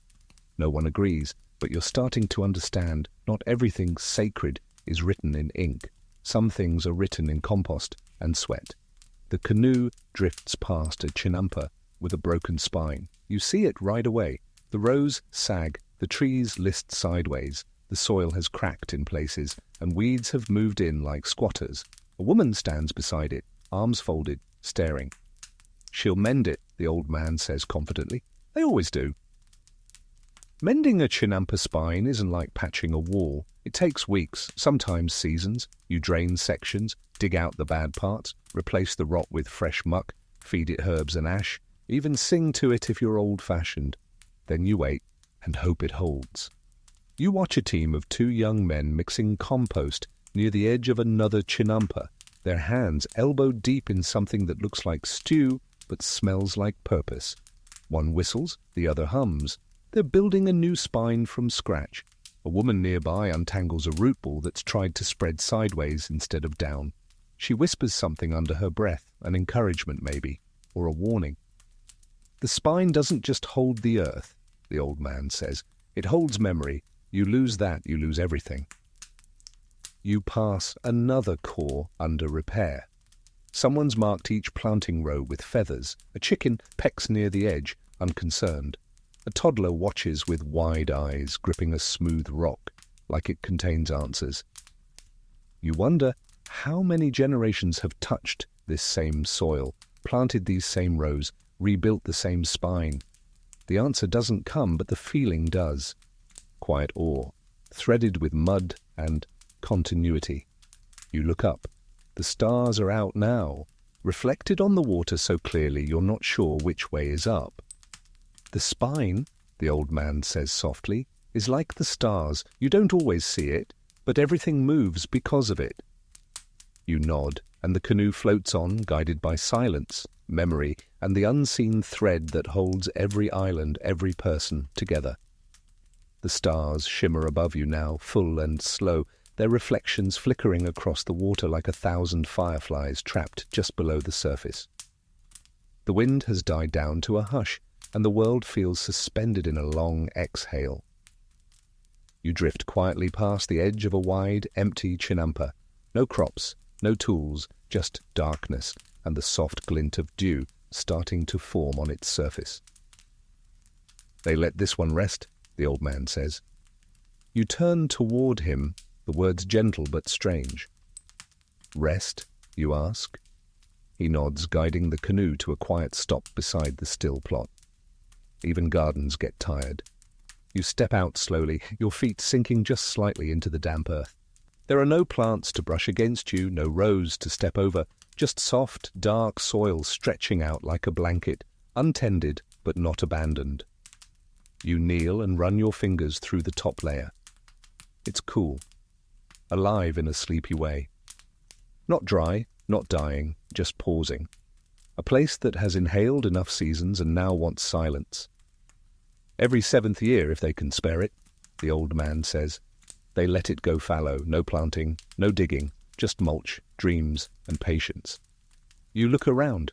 No one agrees, but you're starting to understand not everything sacred is written in ink. Some things are written in compost and sweat. The canoe drifts past a chinampa with a broken spine. You see it right away. The rows sag, the trees list sideways, the soil has cracked in places, and weeds have moved in like squatters. A woman stands beside it, arms folded, staring. She'll mend it, the old man says confidently. They always do. Mending a chinampa spine isn't like patching a wall. It takes weeks, sometimes seasons. You drain sections, dig out the bad parts, replace the rot with fresh muck, feed it herbs and ash, even sing to it if you're old-fashioned. Then you wait and hope it holds. You watch a team of 2 young men mixing compost near the edge of another chinampa, their hands elbow deep in something that looks like stew but smells like purpose. One whistles, the other hums. They're building a new spine from scratch. A woman nearby untangles a root ball that's tried to spread sideways instead of down. She whispers something under her breath, an encouragement maybe, or a warning. The spine doesn't just hold the earth, the old man says. It holds memory. You lose that, you lose everything. You pass another core under repair. Someone's marked each planting row with feathers. A chicken pecks near the edge, unconcerned. A toddler watches with wide eyes, gripping a smooth rock, like it contains answers. You wonder how many generations have touched this same soil, planted these same rows, rebuilt the same spine? The answer doesn't come, but the feeling does. Quiet awe, threaded with mud and continuity. You look up. The stars are out now, reflected on the water so clearly you're not sure which way is up. The spine, the old man says softly, is like the stars. You don't always see it, but everything moves because of it. You nod, and the canoe floats on, guided by silence, memory, and the unseen thread that holds every island, every person, together. The stars shimmer above you now, full and slow, their reflections flickering across the water like 1,000 fireflies trapped just below the surface. The wind has died down to a hush, and the world feels suspended in a long exhale. You drift quietly past the edge of a wide, empty chinampa. No crops, no tools, just darkness and the soft glint of dew starting to form on its surface. They let this one rest, the old man says. You turn toward him, the words gentle but strange. Rest, you ask? He nods, guiding the canoe to a quiet stop beside the still plot. Even gardens get tired. You step out slowly, your feet sinking just slightly into the damp earth. There are no plants to brush against you, no rows to step over, just soft, dark soil stretching out like a blanket, untended but not abandoned. You kneel and run your fingers through the top layer. It's cool, alive in a sleepy way. Not dry, not dying, just pausing. A place that has inhaled enough seasons and now wants silence. Every 7th year, if they can spare it, the old man says. They let it go fallow, no planting, no digging, just mulch, dreams, and patience. You look around.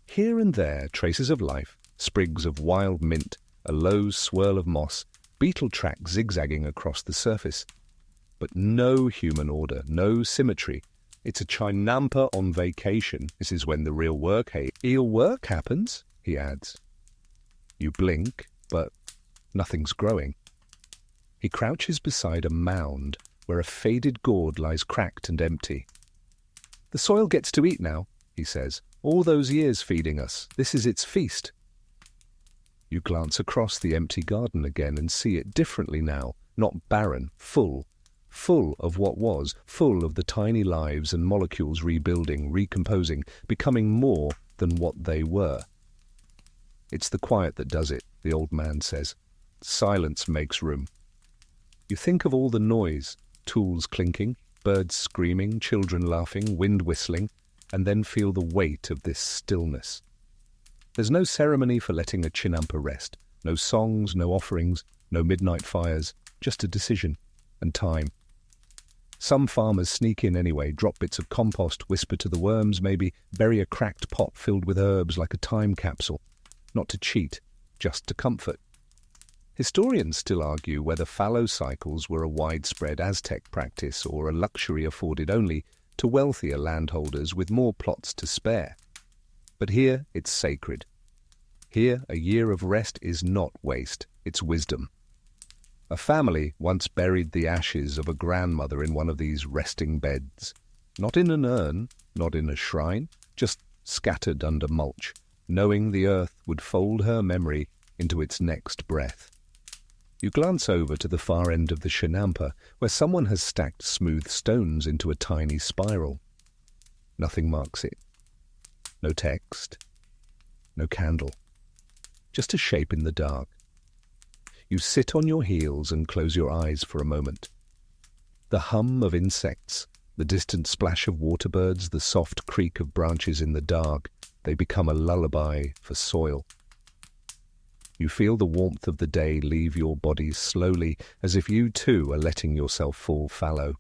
Here and there, traces of life, sprigs of wild mint, a low swirl of moss, beetle track zigzagging across the surface. But no human order, no symmetry. It's a chinampa on vacation. This is when the real work happens, he adds. You blink, but nothing's growing. He crouches beside a mound where a faded gourd lies cracked and empty. The soil gets to eat now, he says. All those years feeding us. This is its feast. You glance across the empty garden again and see it differently now, not barren, full of what was, full of the tiny lives and molecules rebuilding, recomposing, becoming more than what they were. It's the quiet that does it, the old man says. Silence makes room. You think of all the noise, tools clinking, birds screaming, children laughing, wind whistling, and then feel the weight of this stillness. There's no ceremony for letting a chinampa rest, no songs, no offerings, no midnight fires, just a decision and time. Some farmers sneak in anyway, drop bits of compost, whisper to the worms, maybe bury a cracked pot filled with herbs like a time capsule, not to cheat, just to comfort. Historians still argue whether fallow cycles were a widespread Aztec practice or a luxury afforded only to wealthier landholders with more plots to spare. But here it's sacred. Here a year of rest is not waste, it's wisdom. A family once buried the ashes of a grandmother in one of these resting beds. Not in an urn, not in a shrine, just scattered under mulch, knowing the earth would fold her memory into its next breath. You glance over to the far end of the chinampa, where someone has stacked smooth stones into a tiny spiral. Nothing marks it. No text. No candle. Just a shape in the dark. You sit on your heels and close your eyes for a moment. The hum of insects, the distant splash of waterbirds, the soft creak of branches in the dark, they become a lullaby for soil. You feel the warmth of the day leave your body slowly, as if you too are letting yourself fall fallow.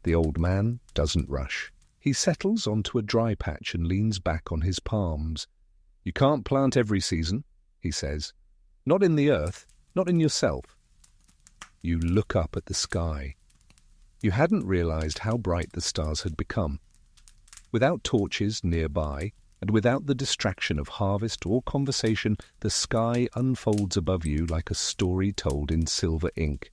The old man doesn't rush. He settles onto a dry patch and leans back on his palms. You can't plant every season, he says. Not in the earth, not in yourself. You look up at the sky. You hadn't realized how bright the stars had become. Without torches nearby, and without the distraction of harvest or conversation, the sky unfolds above you like a story told in silver ink.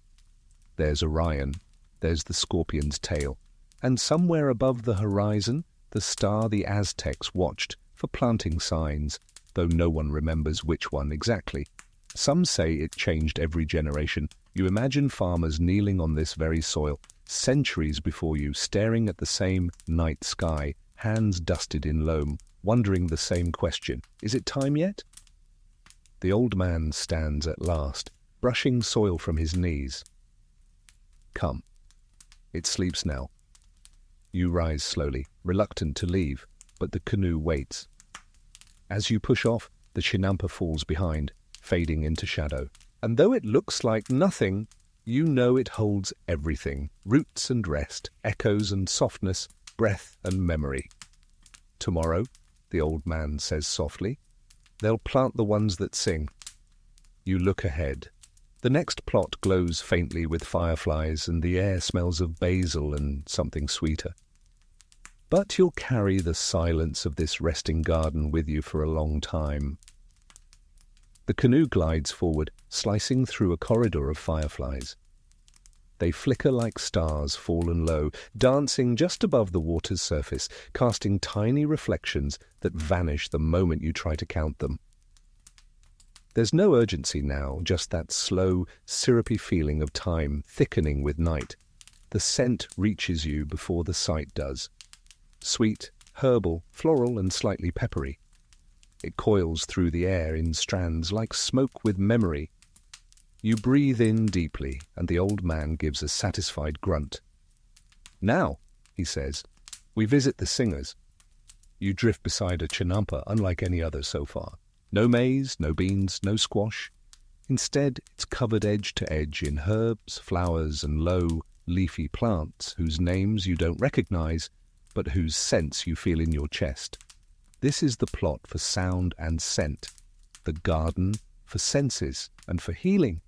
There's Orion, there's the scorpion's tail, and somewhere above the horizon, the star the Aztecs watched for planting signs, though no one remembers which one exactly. Some say it changed every generation. You imagine farmers kneeling on this very soil, centuries before you, staring at the same night sky, hands dusted in loam, wondering the same question: is it time yet? The old man stands at last, brushing soil from his knees. Come. It sleeps now. You rise slowly, reluctant to leave, but the canoe waits. As you push off, the chinampa falls behind, fading into shadow. And though it looks like nothing, you know it holds everything: roots and rest, echoes and softness, breath and memory. Tomorrow, the old man says softly, they'll plant the ones that sing. You look ahead. The next plot glows faintly with fireflies, and the air smells of basil and something sweeter. But you'll carry the silence of this resting garden with you for a long time. The canoe glides forward, slicing through a corridor of fireflies. They flicker like stars fallen low, dancing just above the water's surface, casting tiny reflections that vanish the moment you try to count them. There's no urgency now, just that slow, syrupy feeling of time thickening with night. The scent reaches you before the sight does. Sweet, herbal, floral, and slightly peppery. It coils through the air in strands like smoke with memory. You breathe in deeply, and the old man gives a satisfied grunt. Now, he says, we visit the singers. You drift beside a chinampa unlike any other so far. No maize, no beans, no squash. Instead, it's covered edge to edge in herbs, flowers, and low, leafy plants whose names you don't recognize, but whose scents you feel in your chest. This is the plot for sound and scent, the garden for senses and for healing.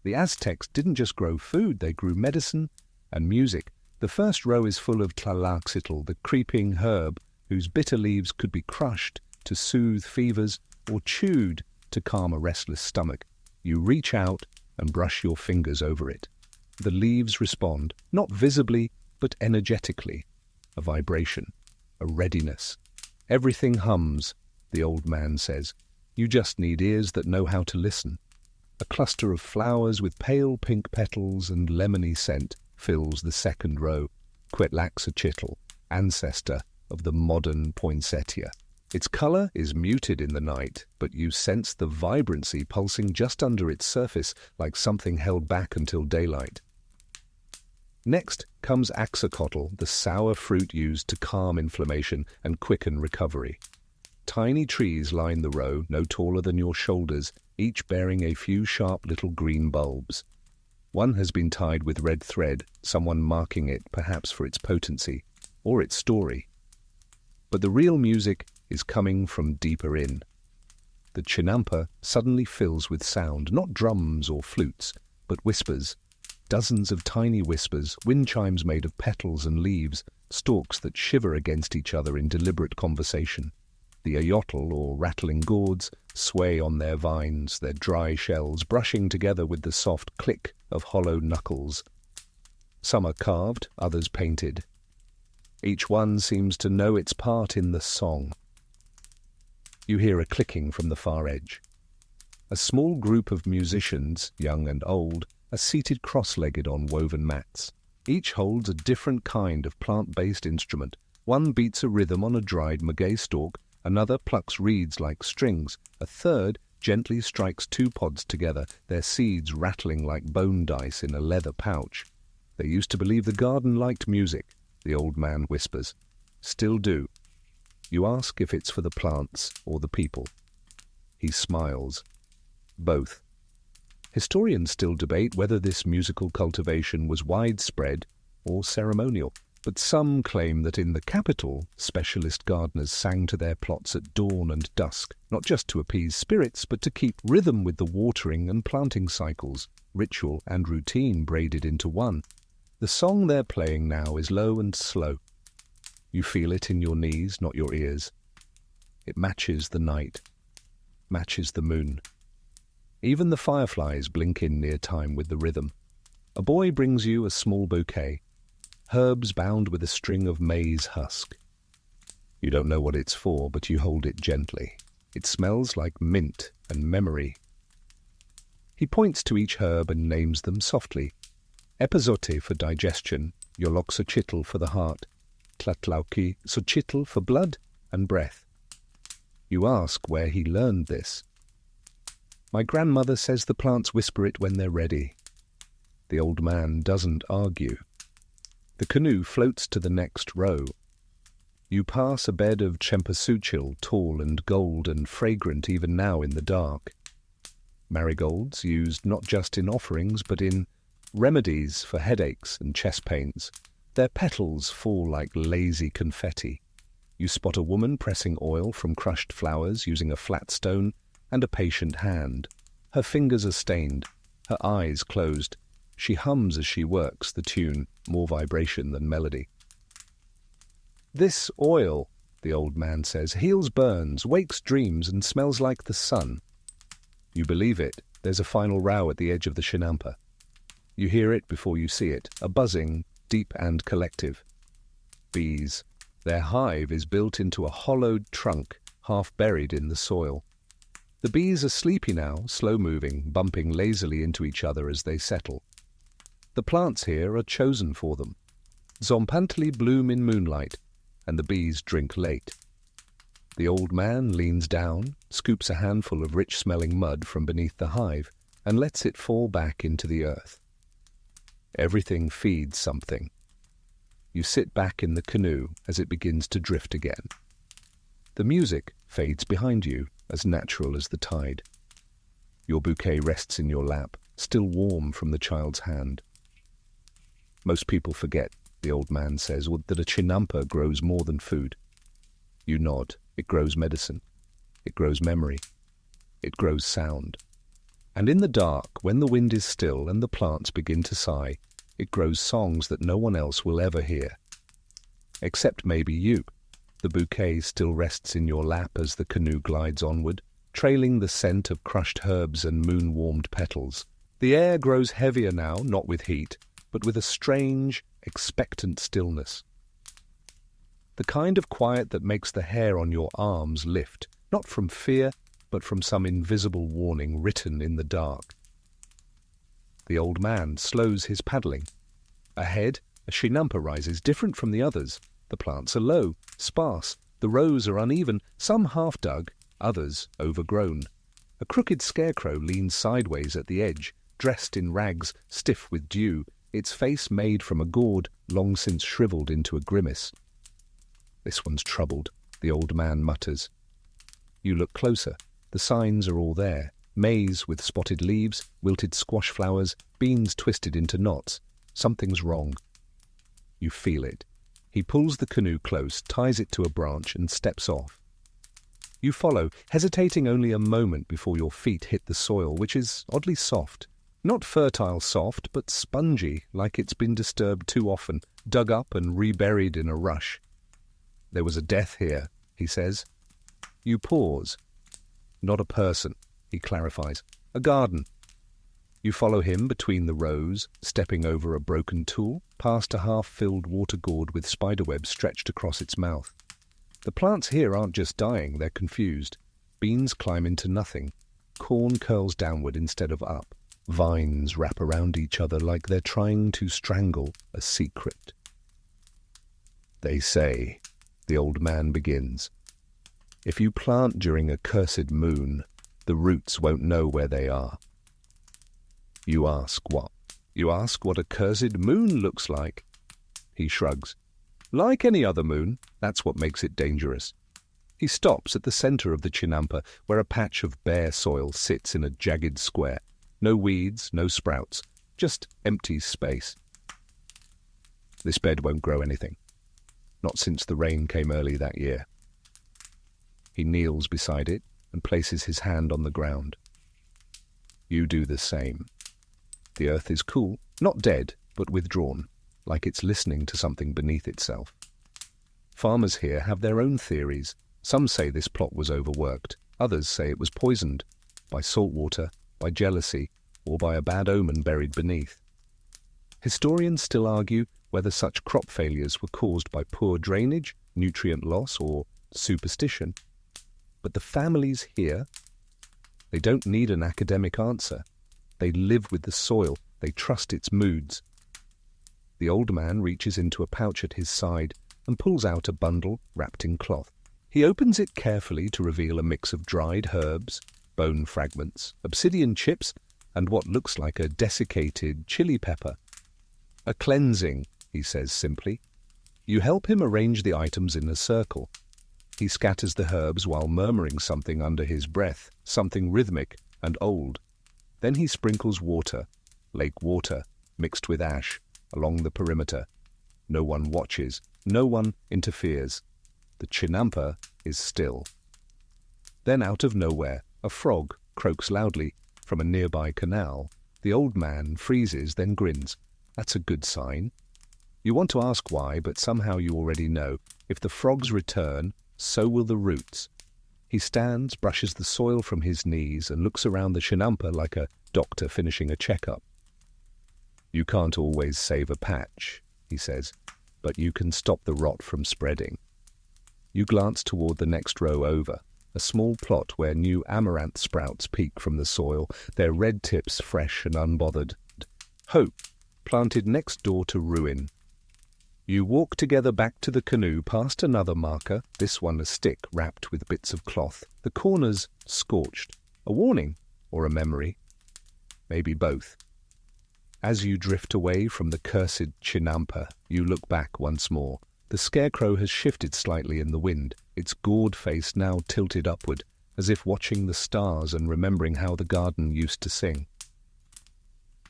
The Aztecs didn't just grow food, they grew medicine and music. The first row is full of tlaxcitl, the creeping herb whose bitter leaves could be crushed to soothe fevers or chewed to calm a restless stomach. You reach out and brush your fingers over it. The leaves respond, not visibly, but energetically. A vibration, a readiness. Everything hums, the old man says. You just need ears that know how to listen. A cluster of flowers with pale pink petals and lemony scent fills the second row. Quetzalcoatl, ancestor of the modern poinsettia. Its color is muted in the night, but you sense the vibrancy pulsing just under its surface, like something held back until daylight. Next comes axolotl, the sour fruit used to calm inflammation and quicken recovery. Tiny trees line the row, no taller than your shoulders, each bearing a few sharp little green bulbs. One has been tied with red thread, someone marking it perhaps for its potency, or its story. But the real music is coming from deeper in. The chinampa suddenly fills with sound, not drums or flutes, but whispers. Dozens of tiny whispers, wind chimes made of petals and leaves, stalks that shiver against each other in deliberate conversation. The ayotl, or rattling gourds, sway on their vines, their dry shells brushing together with the soft click of hollow knuckles. Some are carved, others painted. Each one seems to know its part in the song. You hear a clicking from the far edge. A small group of musicians, young and old, are seated cross-legged on woven mats. Each holds a different kind of plant-based instrument. One beats a rhythm on a dried maguey stalk, another plucks reeds like strings, a third gently strikes two pods together, their seeds rattling like bone dice in a leather pouch. They used to believe the garden liked music, the old man whispers. Still do. You ask if it's for the plants or the people. He smiles. Both. Historians still debate whether this musical cultivation was widespread or ceremonial, but some claim that in the capital, specialist gardeners sang to their plots at dawn and dusk, not just to appease spirits, but to keep rhythm with the watering and planting cycles, ritual and routine braided into one. The song they're playing now is low and slow. You feel it in your knees, not your ears. It matches the night, matches the moon. Even the fireflies blink in near time with the rhythm. A boy brings you a small bouquet, herbs bound with a string of maize husk. You don't know what it's for, but you hold it gently. It smells like mint and memory. He points to each herb and names them softly. Epazote for digestion, yoloxochitl for the heart, tlatlauqui xochitl for blood and breath. You ask where he learned this. My grandmother says the plants whisper it when they're ready. The old man doesn't argue. The canoe floats to the next row. You pass a bed of cempasúchil, tall and gold and fragrant even now in the dark. Marigolds used not just in offerings but in remedies for headaches and chest pains. Their petals fall like lazy confetti. You spot a woman pressing oil from crushed flowers using a flat stone and a patient hand. Her fingers are stained, her eyes closed. She hums as she works the tune, more vibration than melody. This oil, the old man says, heals burns, wakes dreams, and smells like the sun. You believe it. There's a final row at the edge of the chinampa. You hear it before you see it, a buzzing, deep and collective. Bees. Their hive is built into a hollowed trunk, half buried in the soil. The bees are sleepy now, slow-moving, bumping lazily into each other as they settle. The plants here are chosen for them. Zompantly bloom in moonlight, and the bees drink late. The old man leans down, scoops a handful of rich-smelling mud from beneath the hive, and lets it fall back into the earth. Everything feeds something. You sit back in the canoe as it begins to drift again. The music fades behind you, as natural as the tide. Your bouquet rests in your lap, still warm from the child's hand. Most people forget, the old man says, that a chinampa grows more than food. You nod. It grows medicine. It grows memory. It grows sound. And in the dark, when the wind is still and the plants begin to sigh, it grows songs that no one else will ever hear. Except maybe you. The bouquet still rests in your lap as the canoe glides onward, trailing the scent of crushed herbs and moon-warmed petals. The air grows heavier now, not with heat, but with a strange, expectant stillness. The kind of quiet that makes the hair on your arms lift, not from fear, but from some invisible warning written in the dark. The old man slows his paddling. Ahead, a chinampa rises, different from the others. The plants are low, sparse, the rows are uneven, some half-dug, others overgrown. A crooked scarecrow leans sideways at the edge, dressed in rags stiff with dew, its face made from a gourd long since shriveled into a grimace. This one's troubled, the old man mutters. You look closer. The signs are all there. Maize with spotted leaves, wilted squash flowers, beans twisted into knots. Something's wrong. You feel it. He pulls the canoe close, ties it to a branch, and steps off. You follow, hesitating only a moment before your feet hit the soil, which is oddly soft. Not fertile soft, but spongy, like it's been disturbed too often, dug up and reburied in a rush. There was a death here, he says. You pause. Not a person, he clarifies. A garden. You follow him between the rows, stepping over a broken tool, past a half-filled water gourd with spiderwebs stretched across its mouth. The plants here aren't just dying, they're confused. Beans climb into nothing. Corn curls downward instead of up. Vines wrap around each other like they're trying to strangle a secret. They say, the old man begins, if you plant during a cursed moon, the roots won't know where they are. You ask what? You ask what a cursed moon looks like? He shrugs. Like any other moon, that's what makes it dangerous. He stops at the center of the chinampa, where a patch of bare soil sits in a jagged square. No weeds, no sprouts, just empty space. This bed won't grow anything. Not since the rain came early that year. He kneels beside it and places his hand on the ground. You do the same. The earth is cool, not dead, but withdrawn, like it's listening to something beneath itself. Farmers here have their own theories. Some say this plot was overworked. Others say it was poisoned by salt water, by jealousy, or by a bad omen buried beneath. Historians still argue whether such crop failures were caused by poor drainage nutrient loss, or superstition. But the families here, they don't need an academic answer. They live with the soil. They trust its moods. The old man reaches into a pouch at his side and pulls out a bundle wrapped in cloth. He opens it carefully to reveal a mix of dried herbs, bone fragments, obsidian chips, and what looks like a desiccated chili pepper. A cleansing, he says simply. You help him arrange the items in a circle. He scatters the herbs while murmuring something under his breath, something rhythmic and old. Then he sprinkles water, lake water, mixed with ash, along the perimeter. No one watches, no one interferes. The chinampa is still. Then out of nowhere, a frog croaks loudly from a nearby canal. The old man freezes, then grins. That's a good sign. You want to ask why, but somehow you already know. If the frogs return, so will the roots. He stands, brushes the soil from his knees, and looks around the chinampa like a doctor finishing a checkup. You can't always save a patch, he says, but you can stop the rot from spreading. You glance toward the next row over, a small plot where new amaranth sprouts peek from the soil, their red tips fresh and unbothered. Hope, planted next door to ruin. You walk together back to the canoe past another marker, this one a stick wrapped with bits of cloth, the corners scorched. A warning or a memory? Maybe both. As you drift away from the cursed chinampa, you look back once more. The scarecrow has shifted slightly in the wind, its gourd face now tilted upward, as if watching the stars and remembering how the garden used to sing.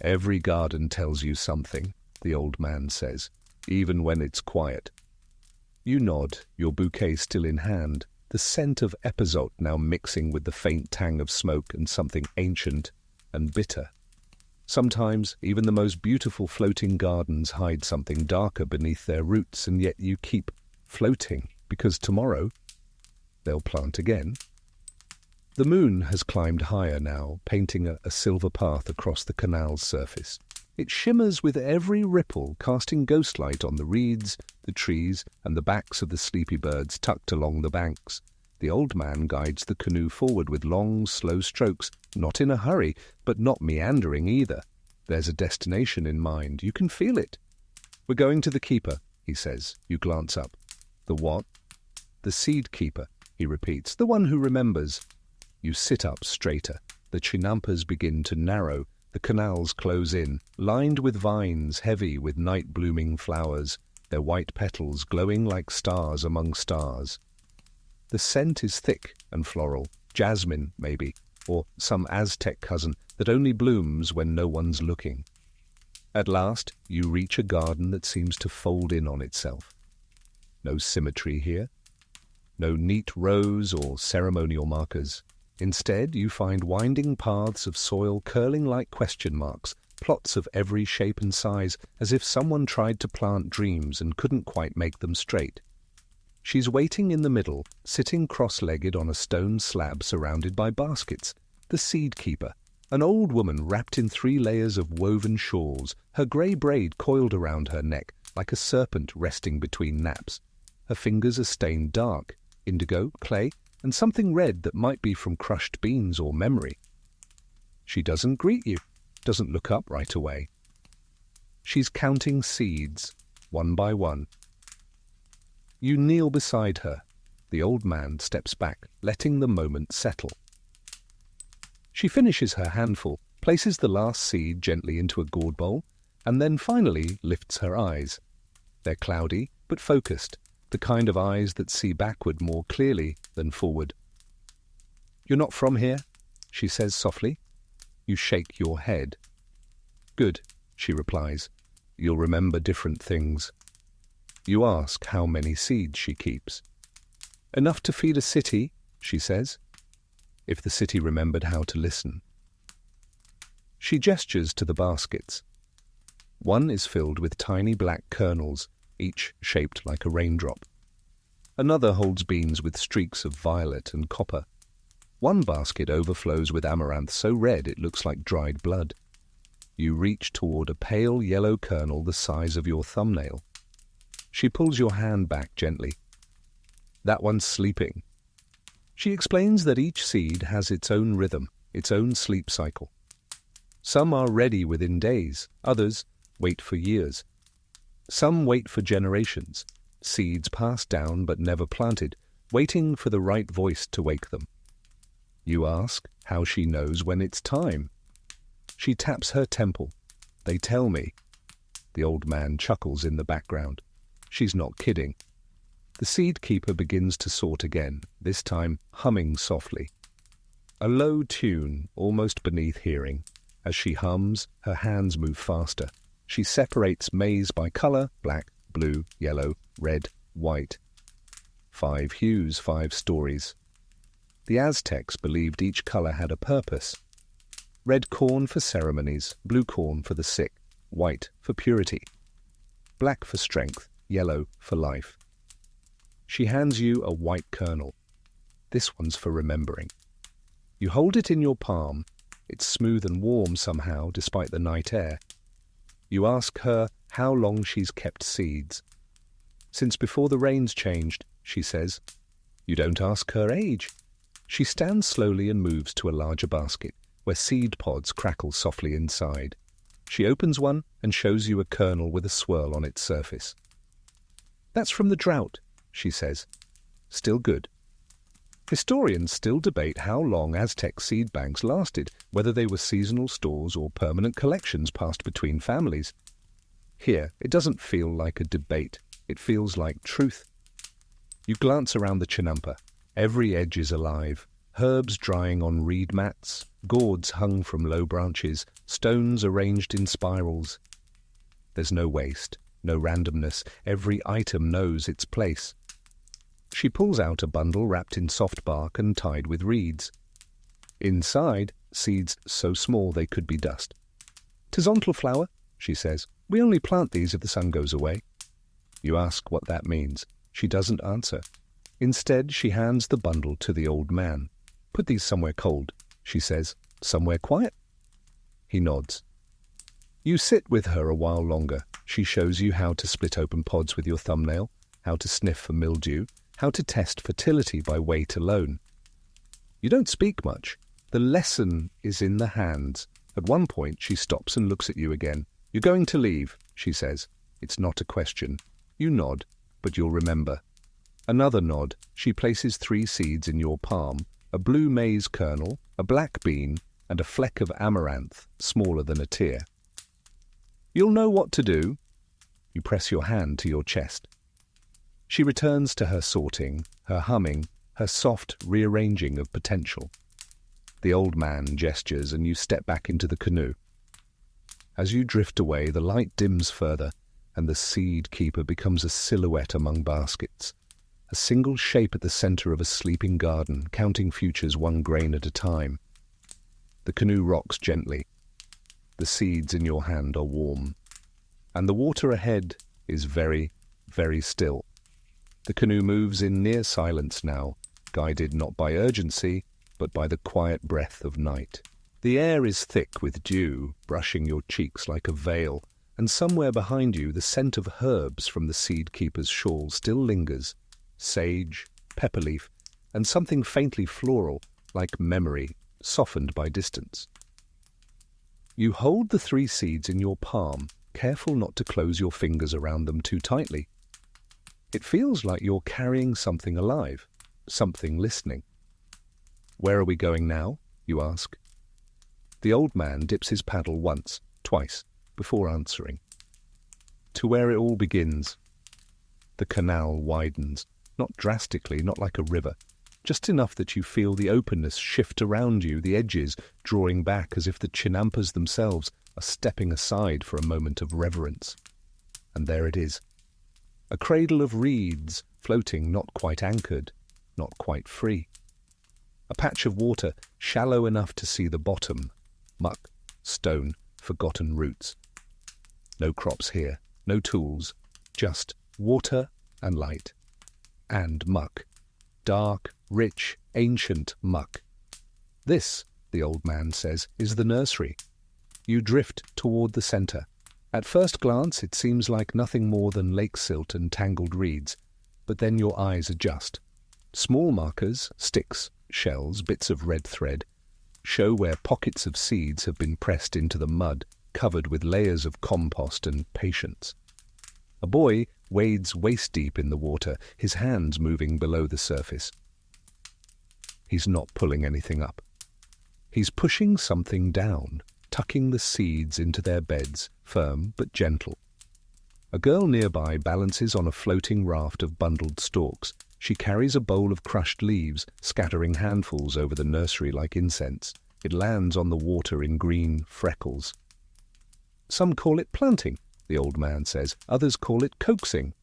Every garden tells you something, the old man says, even when it's quiet. You nod, your bouquet still in hand, the scent of epizot now mixing with the faint tang of smoke and something ancient and bitter. Sometimes even the most beautiful floating gardens hide something darker beneath their roots, and yet you keep floating, because tomorrow they'll plant again. The moon has climbed higher now, painting a silver path across the canal's surface. It shimmers with every ripple, casting ghostlight on the reeds, the trees, and the backs of the sleepy birds tucked along the banks. The old man guides the canoe forward with long, slow strokes, not in a hurry, but not meandering either. There's a destination in mind. You can feel it. We're going to the keeper, he says. You glance up. The what? The seed keeper, he repeats. The one who remembers. You sit up straighter. The chinampas begin to narrow. The canals close in, lined with vines heavy with night-blooming flowers, their white petals glowing like stars among stars. The scent is thick and floral, jasmine, maybe, or some Aztec cousin that only blooms when no one's looking. At last, you reach a garden that seems to fold in on itself. No symmetry here. No neat rows or ceremonial markers. Instead, you find winding paths of soil curling like question marks, plots of every shape and size, as if someone tried to plant dreams and couldn't quite make them straight. She's waiting in the middle, sitting cross-legged on a stone slab surrounded by baskets. The seed keeper, an old woman wrapped in 3 layers of woven shawls, her grey braid coiled around her neck like a serpent resting between naps. Her fingers are stained dark, indigo, clay, and something red that might be from crushed beans or memory. She doesn't greet you, doesn't look up right away. She's counting seeds, one by one. You kneel beside her. The old man steps back, letting the moment settle. She finishes her handful, places the last seed gently into a gourd bowl, and then finally lifts her eyes. They're cloudy, but focused, the kind of eyes that see backward more clearly than forward. "You're not from here?" she says softly. You shake your head. "Good," she replies. "You'll remember different things." You ask how many seeds she keeps. "Enough to feed a city," she says. If the city remembered how to listen. She gestures to the baskets. One is filled with tiny black kernels, each shaped like a raindrop. Another holds beans with streaks of violet and copper. One basket overflows with amaranth so red it looks like dried blood. You reach toward a pale yellow kernel the size of your thumbnail. She pulls your hand back gently. That one's sleeping. She explains that each seed has its own rhythm, its own sleep cycle. Some are ready within days, others wait for years. Some wait for generations, seeds passed down but never planted, waiting for the right voice to wake them. You ask how she knows when it's time. She taps her temple. They tell me. The old man chuckles in the background. She's not kidding. The seed keeper begins to sort again, this time humming softly. A low tune, almost beneath hearing. As she hums, her hands move faster. She separates maize by color: black, blue, yellow, red, white. 5 hues, 5 stories. The Aztecs believed each color had a purpose. Red corn for ceremonies, blue corn for the sick, white for purity, black for strength, yellow for life. She hands you a white kernel. This one's for remembering. You hold it in your palm. It's smooth and warm somehow, despite the night air. You ask her how long she's kept seeds. Since before the rains changed, she says. You don't ask her age. She stands slowly and moves to a larger basket, where seed pods crackle softly inside. She opens one and shows you a kernel with a swirl on its surface. That's from the drought, she says. Still good. Historians still debate how long Aztec seed banks lasted, whether they were seasonal stores or permanent collections passed between families. Here, it doesn't feel like a debate. It feels like truth. You glance around the chinampa. Every edge is alive. Herbs drying on reed mats, gourds hung from low branches, stones arranged in spirals. There's no waste, no randomness. Every item knows its place. She pulls out a bundle wrapped in soft bark and tied with reeds. Inside, seeds so small they could be dust. "'Tis flower," she says. "We only plant these if the sun goes away." You ask what that means. She doesn't answer. Instead, she hands the bundle to the old man. "Put these somewhere cold," she says. "Somewhere quiet." He nods. You sit with her a while longer. She shows you how to split open pods with your thumbnail, how to sniff for mildew, how to test fertility by weight alone. You don't speak much. The lesson is in the hands. At one point, she stops and looks at you again. "You're going to leave," she says. It's not a question. You nod, but you'll remember. Another nod. She places 3 seeds in your palm, a blue maize kernel, a black bean, and a fleck of amaranth, smaller than a tear. "You'll know what to do." You press your hand to your chest. She returns to her sorting, her humming, her soft rearranging of potential. The old man gestures and you step back into the canoe. As you drift away, the light dims further, and the seed keeper becomes a silhouette among baskets. A single shape at the center of a sleeping garden, counting futures 1 grain at a time. The canoe rocks gently. The seeds in your hand are warm. And the water ahead is very, very still. The canoe moves in near silence now, guided not by urgency, but by the quiet breath of night. The air is thick with dew, brushing your cheeks like a veil, and somewhere behind you the scent of herbs from the seed keeper's shawl still lingers. Sage, pepper leaf, and something faintly floral, like memory, softened by distance. You hold the 3 seeds in your palm, careful not to close your fingers around them too tightly. It feels like you're carrying something alive, something listening. "Where are we going now?" you ask. The old man dips his paddle once, twice, before answering. "To where it all begins." The canal widens, not drastically, not like a river, just enough that you feel the openness shift around you, the edges drawing back as if the chinampas themselves are stepping aside for a moment of reverence. And there it is. A cradle of reeds, floating not quite anchored, not quite free. A patch of water, shallow enough to see the bottom. Muck, stone, forgotten roots. No crops here, no tools, just water and light. And muck. Dark, rich, ancient muck. "This," the old man says, "is the nursery." You drift toward the center. At first glance, it seems like nothing more than lake silt and tangled reeds, but then your eyes adjust. Small markers, sticks, shells, bits of red thread, show where pockets of seeds have been pressed into the mud, covered with layers of compost and patience. A boy wades waist-deep in the water, his hands moving below the surface. He's not pulling anything up. He's pushing something down, tucking the seeds into their beds, firm but gentle. A girl nearby balances on a floating raft of bundled stalks. She carries a bowl of crushed leaves, scattering handfuls over the nursery like incense. It lands on the water in green freckles. Some call it planting, the old man says. Others call it coaxing.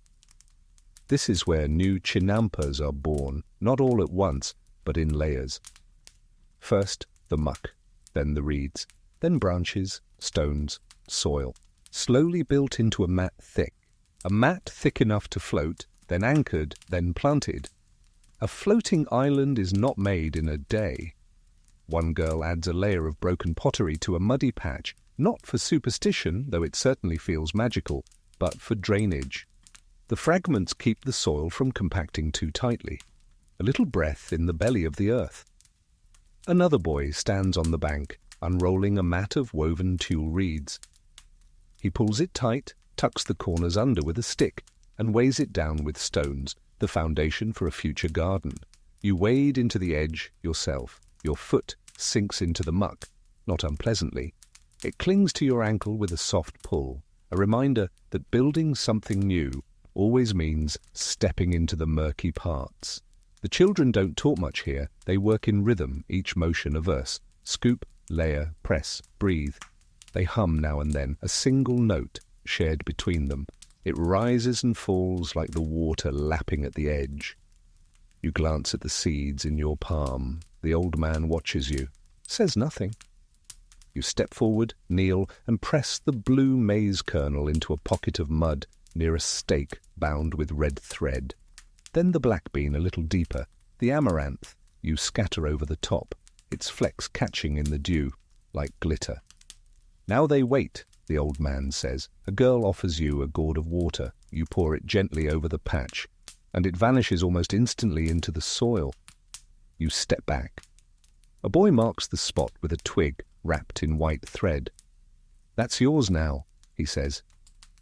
This is where new chinampas are born, not all at once, but in layers. First the muck, then the reeds, then branches, stones, soil, slowly built into a mat thick enough to float, then anchored, then planted. A floating island is not made in a day. One girl adds a layer of broken pottery to a muddy patch, not for superstition, though it certainly feels magical, but for drainage. The fragments keep the soil from compacting too tightly. A little breath in the belly of the earth. Another boy stands on the bank, unrolling a mat of woven tulle reeds. He pulls it tight, tucks the corners under with a stick, and weighs it down with stones, the foundation for a future garden. You wade into the edge yourself. Your foot sinks into the muck, not unpleasantly. It clings to your ankle with a soft pull, a reminder that building something new always means stepping into the murky parts. The children don't talk much here. They work in rhythm, each motion a verse. Scoop, layer, press, breathe. They hum now and then, a single note shared between them. It rises and falls like the water lapping at the edge. You glance at the seeds in your palm. The old man watches you, says nothing. You step forward, kneel, and press the blue maize kernel into a pocket of mud near a stake bound with red thread. Then the black bean a little deeper, the amaranth, you scatter over the top, its flecks catching in the dew, like glitter. Now they wait, the old man says. A girl offers you a gourd of water. You pour it gently over the patch, and it vanishes almost instantly into the soil. You step back. A boy marks the spot with a twig wrapped in white thread. That's yours now, he says.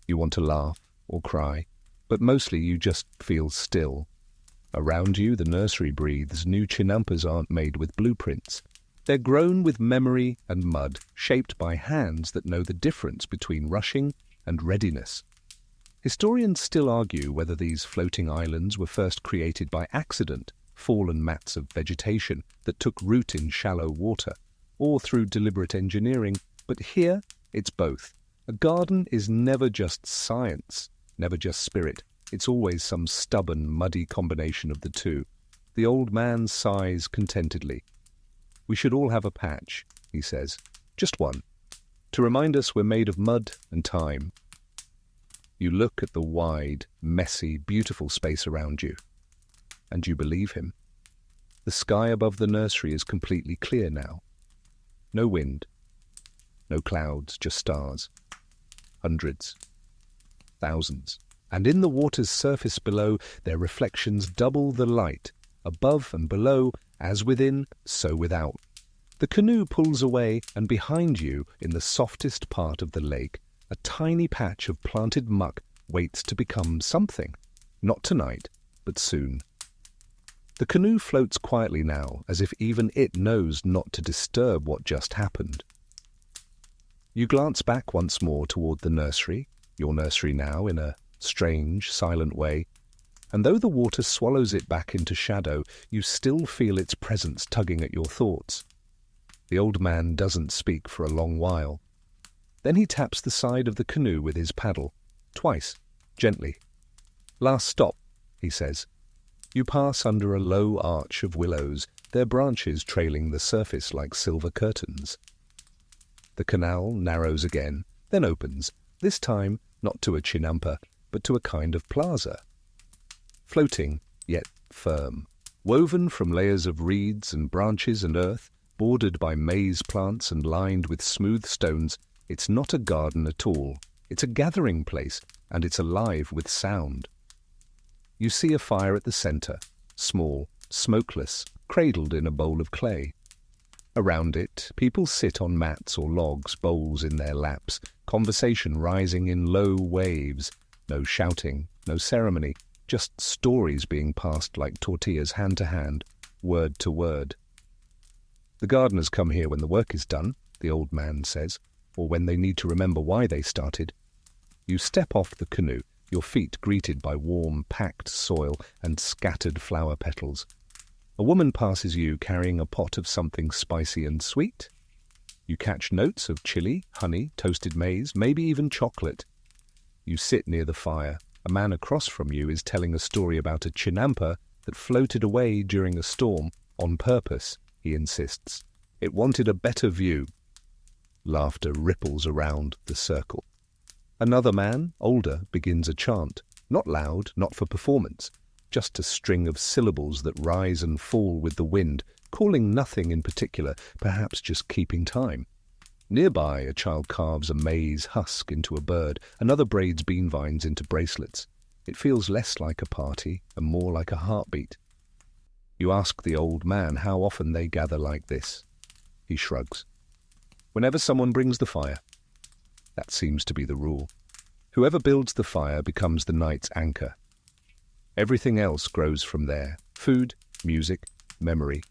You want to laugh or cry, but mostly you just feel still. Around you, the nursery breathes. New chinampas aren't made with blueprints. They're grown with memory and mud, shaped by hands that know the difference between rushing and readiness. Historians still argue whether these floating islands were first created by accident, fallen mats of vegetation that took root in shallow water, or through deliberate engineering, but here it's both. A garden is never just science, never just spirit. It's always some stubborn, muddy combination of the two. The old man sighs contentedly. We should all have a patch, he says, just one, to remind us we're made of mud and time. You look at the wide, messy, beautiful space around you, and you believe him. The sky above the nursery is completely clear now. No wind, no clouds, just stars. Hundreds, thousands. And in the water's surface below, their reflections double the light, above and below, as within, so without. The canoe pulls away, and behind you, in the softest part of the lake, a tiny patch of planted muck waits to become something. Not tonight, but soon. The canoe floats quietly now, as if even it knows not to disturb what just happened. You glance back once more toward the nursery, your nursery now, in a strange, silent way, and though the water swallows it back into shadow, you still feel its presence tugging at your thoughts. The old man doesn't speak for a long while. Then he taps the side of the canoe with his paddle, twice, gently. Last stop, he says. You pass under a low arch of willows, their branches trailing the surface like silver curtains. The canal narrows again, then opens, this time not to a chinampa, but to a kind of plaza. Floating, yet firm, woven from layers of reeds and branches and earth, bordered by maize plants and lined with smooth stones, it's not a garden at all. It's a gathering place, and it's alive with sound. You see a fire at the center, small, smokeless, cradled in a bowl of clay. Around it, people sit on mats or logs, bowls in their laps, conversation rising in low waves. No shouting, no ceremony, just stories being passed like tortillas hand to hand, word to word. The gardeners come here when the work is done, the old man says, or when they need to remember why they started. You step off the canoe, your feet greeted by warm, packed soil and scattered flower petals. A woman passes you carrying a pot of something spicy and sweet. You catch notes of chili, honey, toasted maize, maybe even chocolate. You sit near the fire. A man across from you is telling a story about a chinampa that floated away during a storm on purpose, he insists. It wanted a better view. Laughter ripples around the circle. Another man, older, begins a chant. Not loud, not for performance. Just a string of syllables that rise and fall with the wind, calling nothing in particular, perhaps just keeping time. Nearby, a child carves a maize husk into a bird, another braids bean vines into bracelets. It feels less like a party and more like a heartbeat. You ask the old man how often they gather like this. He shrugs. Whenever someone brings the fire. That seems to be the rule. Whoever builds the fire becomes the night's anchor. Everything else grows from there. Food, music, memory.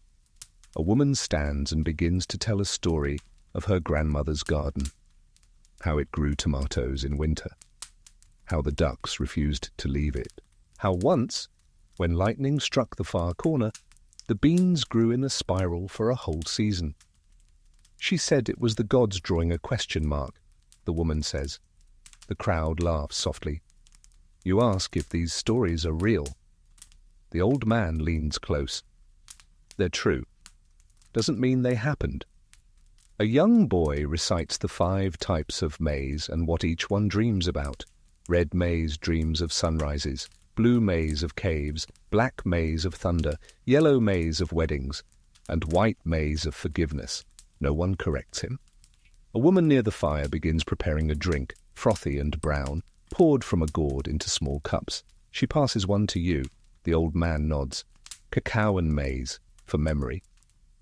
A woman stands and begins to tell a story of her grandmother's garden. How it grew tomatoes in winter. How the ducks refused to leave it. How once, when lightning struck the far corner, the beans grew in a spiral for a whole season. She said it was the gods drawing a question mark, the woman says. The crowd laughs softly. You ask if these stories are real. The old man leans close. They're true. Doesn't mean they happened. A young boy recites the 5 types of maize and what each one dreams about. Red maize dreams of sunrises, blue maize of caves, black maize of thunder, yellow maize of weddings, and white maize of forgiveness. No one corrects him. A woman near the fire begins preparing a drink, frothy and brown, poured from a gourd into small cups. She passes one to you. The old man nods. Cacao and maize, for memory.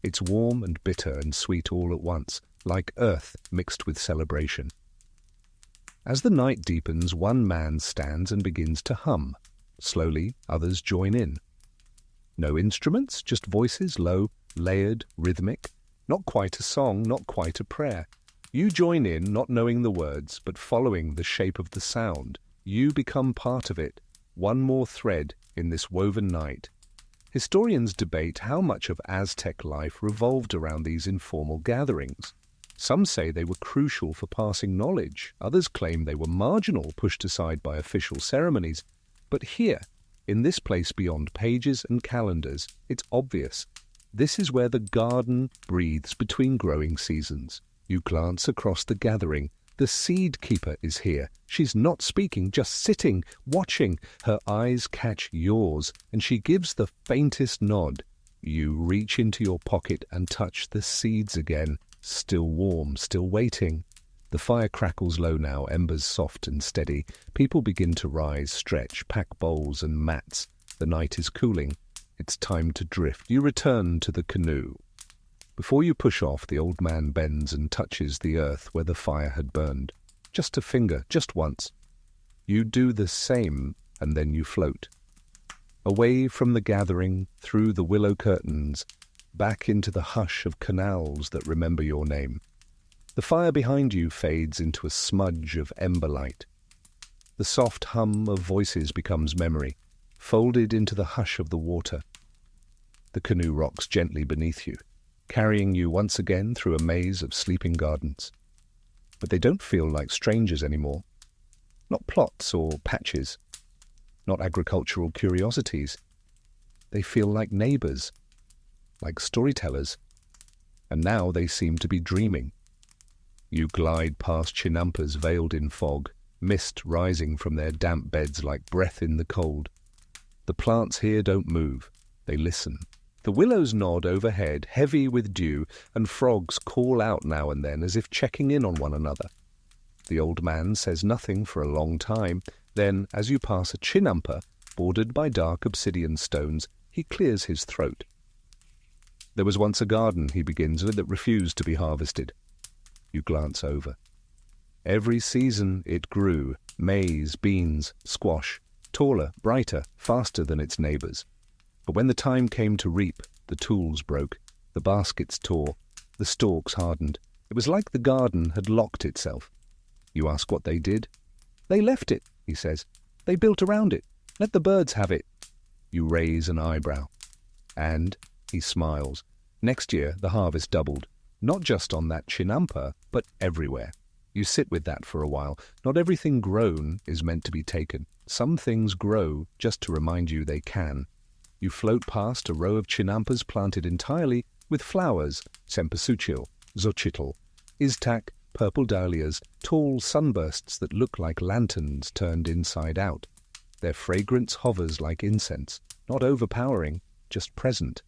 It's warm and bitter and sweet all at once, like earth mixed with celebration. As the night deepens, one man stands and begins to hum. Slowly, others join in. No instruments, just voices, low, layered, rhythmic. Not quite a song, not quite a prayer. You join in, not knowing the words, but following the shape of the sound. You become part of it, one more thread in this woven night. Historians debate how much of Aztec life revolved around these informal gatherings. Some say they were crucial for passing knowledge. Others claim they were marginal, pushed aside by official ceremonies. But here, in this place beyond pages and calendars, it's obvious. This is where the garden breathes between growing seasons. You glance across the gathering. The seed keeper is here. She's not speaking, just sitting, watching. Her eyes catch yours, and she gives the faintest nod. You reach into your pocket and touch the seeds again. Still warm, still waiting. The fire crackles low now, embers soft and steady. People begin to rise, stretch, pack bowls and mats. The night is cooling. It's time to drift. You return to the canoe. Before you push off, the old man bends and touches the earth where the fire had burned. Just a finger, just once. You do the same, and then you float. Away from the gathering, through the willow curtains, back into the hush of canals that remember your name. The fire behind you fades into a smudge of ember light. The soft hum of voices becomes memory, folded into the hush of the water. The canoe rocks gently beneath you, carrying you once again through a maze of sleeping gardens. But they don't feel like strangers anymore. Not plots or patches. Not agricultural curiosities. They feel like neighbors, like storytellers. And now they seem to be dreaming. You glide past chinampas veiled in fog, mist rising from their damp beds like breath in the cold. The plants here don't move. They listen. The willows nod overhead, heavy with dew, and frogs call out now and then as if checking in on one another. The old man says nothing for a long time. Then, as you pass a chinampa, bordered by dark obsidian stones, He clears his throat. There was once a garden, he begins with, that refused to be harvested. You glance over. Every season it grew, maize, beans, squash, taller, brighter, faster than its neighbours. But when the time came to reap, the tools broke, the baskets tore, the stalks hardened. It was like the garden had locked itself. You ask what they did. They left it, he says. They built around it. Let the birds have it. You raise an eyebrow. And he smiles. Next year the harvest doubled, not just on that chinampa, but everywhere. You sit with that for a while. Not everything grown is meant to be taken. Some things grow just to remind you they can. You float past a row of chinampas planted entirely with flowers, cempasúchil, xochitl, iztac, purple dahlias, tall sunbursts that look like lanterns turned inside out. Their fragrance hovers like incense, not overpowering, just present.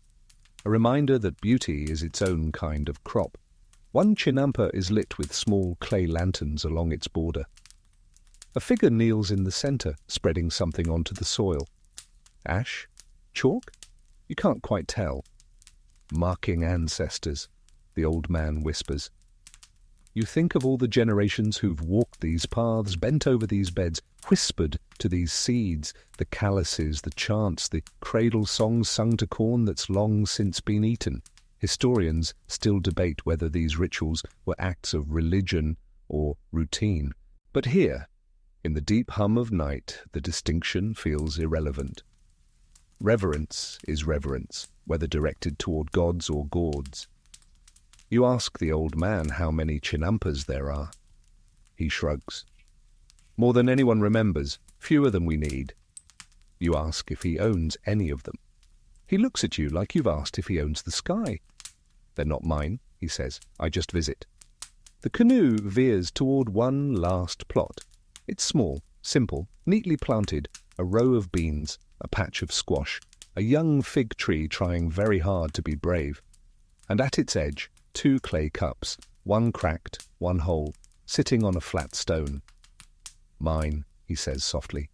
A reminder that beauty is its own kind of crop. One chinampa is lit with small clay lanterns along its border. A figure kneels in the centre, spreading something onto the soil. Ash? Chalk? You can't quite tell. Marking ancestors, the old man whispers. You think of all the generations who've walked these paths, bent over these beds, whispered to these seeds, the calyces, the chants, the cradle songs sung to corn that's long since been eaten. Historians still debate whether these rituals were acts of religion or routine. But here, in the deep hum of night, the distinction feels irrelevant. Reverence is reverence, whether directed toward gods or gauds. You ask the old man how many chinampas there are. He shrugs. More than anyone remembers, fewer than we need. You ask if he owns any of them. He looks at you like you've asked if he owns the sky. They're not mine, he says. I just visit. The canoe veers toward one last plot. It's small, simple, neatly planted, a row of beans, a patch of squash, a young fig tree trying very hard to be brave. And at its edge, 2 clay cups, one cracked, one whole, sitting on a flat stone. Mine, he says softly.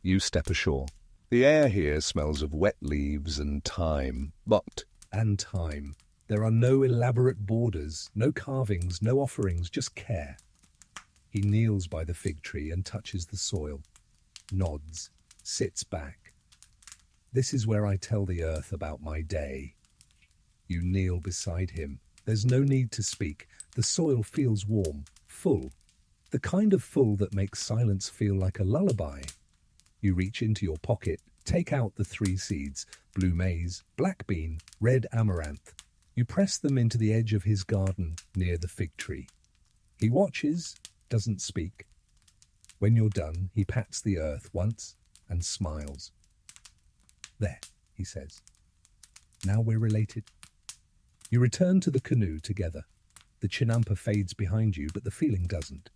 You step ashore. The air here smells of wet leaves and thyme. But And time. There are no elaborate borders, no carvings, no offerings, just care. He kneels by the fig tree and touches the soil, nods, sits back. This is where I tell the earth about my day. You kneel beside him. There's no need to speak. The soil feels warm, full. The kind of full that makes silence feel like a lullaby. You reach into your pocket, take out the 3 seeds, blue maize, black bean, red amaranth. You press them into the edge of his garden near the fig tree. He watches, doesn't speak. When you're done, he pats the earth once and smiles. There, he says. Now we're related. You return to the canoe together. The chinampa fades behind you, but the feeling doesn't.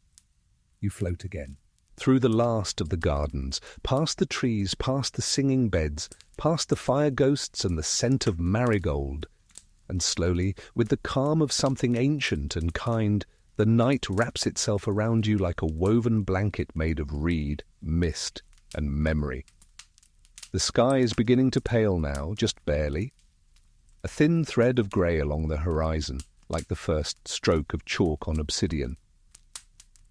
You float again. through the last of the gardens, past the trees, past the singing beds, past the fire ghosts and the scent of marigold. And slowly, with the calm of something ancient and kind, the night wraps itself around you like a woven blanket made of reed, mist, and memory. The sky is beginning to pale now, just barely. A thin thread of grey along the horizon, like the first stroke of chalk on obsidian.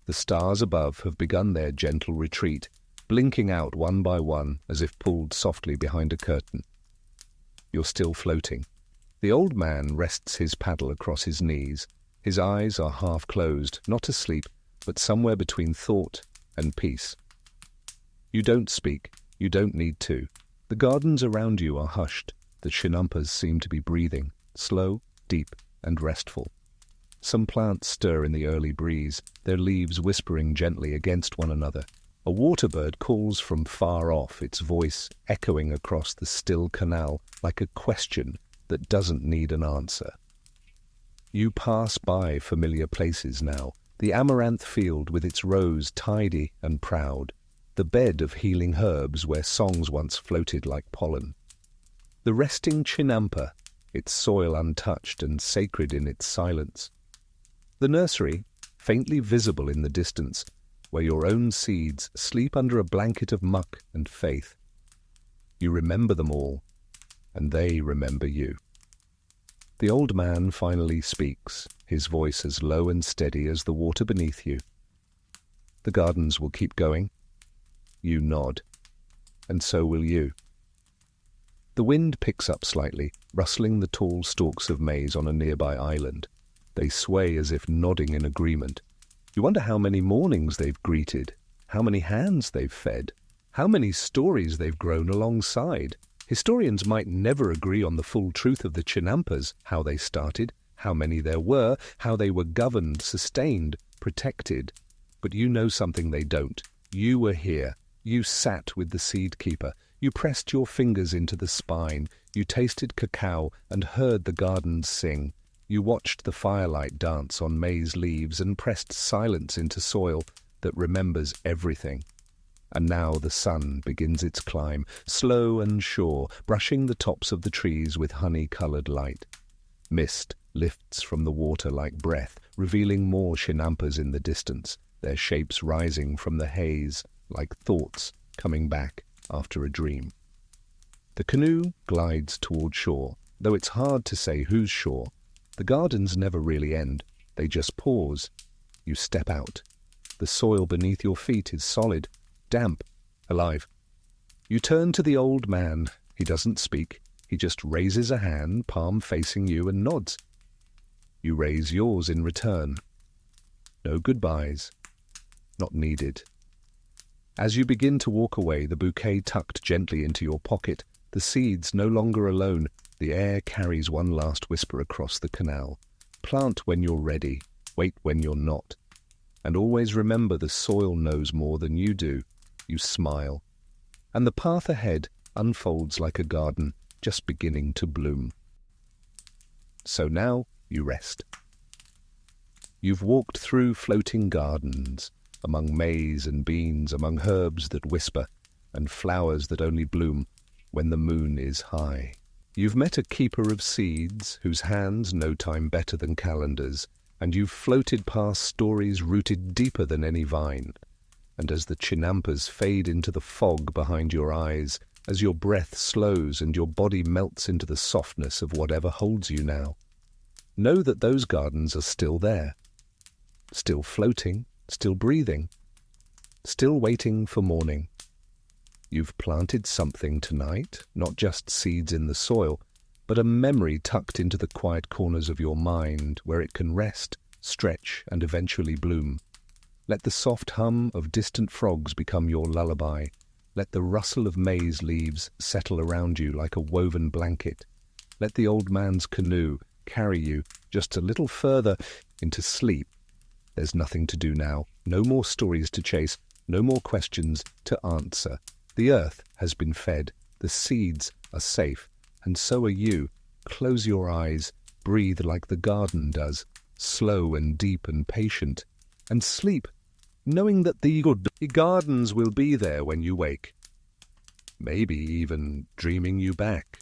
The stars above have begun their gentle retreat, blinking out one by one as if pulled softly behind a curtain. You're still floating. The old man rests his paddle across his knees. His eyes are half closed, not asleep, but somewhere between thought and peace. You don't speak. You don't need to. The gardens around you are hushed. The chinampas seem to be breathing, slow, deep, and restful. Some plants stir in the early breeze, their leaves whispering gently against one another. A waterbird calls from far off, its voice echoing across the still canal like a question that doesn't need an answer. You pass by familiar places now, the amaranth field with its rows tidy and proud, the bed of healing herbs where songs once floated like pollen. The resting chinampa, its soil untouched and sacred in its silence. The nursery, faintly visible in the distance, where your own seeds sleep under a blanket of muck and faith. You remember them all, and they remember you. The old man finally speaks, his voice as low and steady as the water beneath you. The gardens will keep going. You nod, and so will you. The wind picks up slightly, rustling the tall stalks of maize on a nearby island. They sway as if nodding in agreement. You wonder how many mornings they've greeted, how many hands they've fed, how many stories they've grown alongside. Historians might never agree on the full truth of the Chinampas, how they started, how many there were, how they were governed, sustained, protected. But you know something they don't. You were here. You sat with the seed keeper. You pressed your fingers into the spine. You tasted cacao and heard the gardens sing. You watched the firelight dance on maize leaves and pressed silence into soil that remembers everything. And now the sun begins its climb, slow and sure, brushing the tops of the trees with honey-coloured light. Mist lifts from the water like breath, revealing more Chinampas in the distance, their shapes rising from the haze like thoughts coming back after a dream. The canoe glides toward shore, though it's hard to say whose shore. The gardens never really end, they just pause. You step out. The soil beneath your feet is solid, damp, alive. You turn to the old man. He doesn't speak. He just raises a hand, palm facing you, and nods. You raise yours in return. No goodbyes. Not needed. As you begin to walk away, the bouquet tucked gently into your pocket, the seeds no longer alone, the air carries one last whisper across the canal. Plant when you're ready, wait when you're not. And always remember the soil knows more than you do. You smile. And the path ahead unfolds like a garden, just beginning to bloom. So now you rest. You've walked through floating gardens, among maize and beans, among herbs that whisper, and flowers that only bloom when the moon is high. You've met a keeper of seeds, whose hands know time better than calendars, and you've floated past stories rooted deeper than any vine. And as the Chinampas fade into the fog behind your eyes, as your breath slows and your body melts into the softness of whatever holds you now, know that those gardens are still there, still floating, still breathing, still waiting for morning. You've planted something tonight, not just seeds in the soil, but a memory tucked into the quiet corners of your mind where it can rest, stretch, and eventually bloom. Let the soft hum of distant frogs become your lullaby. Let the rustle of maize leaves settle around you like a woven blanket. Let the old man's canoe carry you just a little further into sleep. There's nothing to do now, no more stories to chase, no more questions to answer. The earth has been fed, the seeds are safe, and so are you. Close your eyes, breathe like the garden does, slow and deep and patient, and sleep, knowing that the gardens will be there when you wake. Maybe even dreaming you back.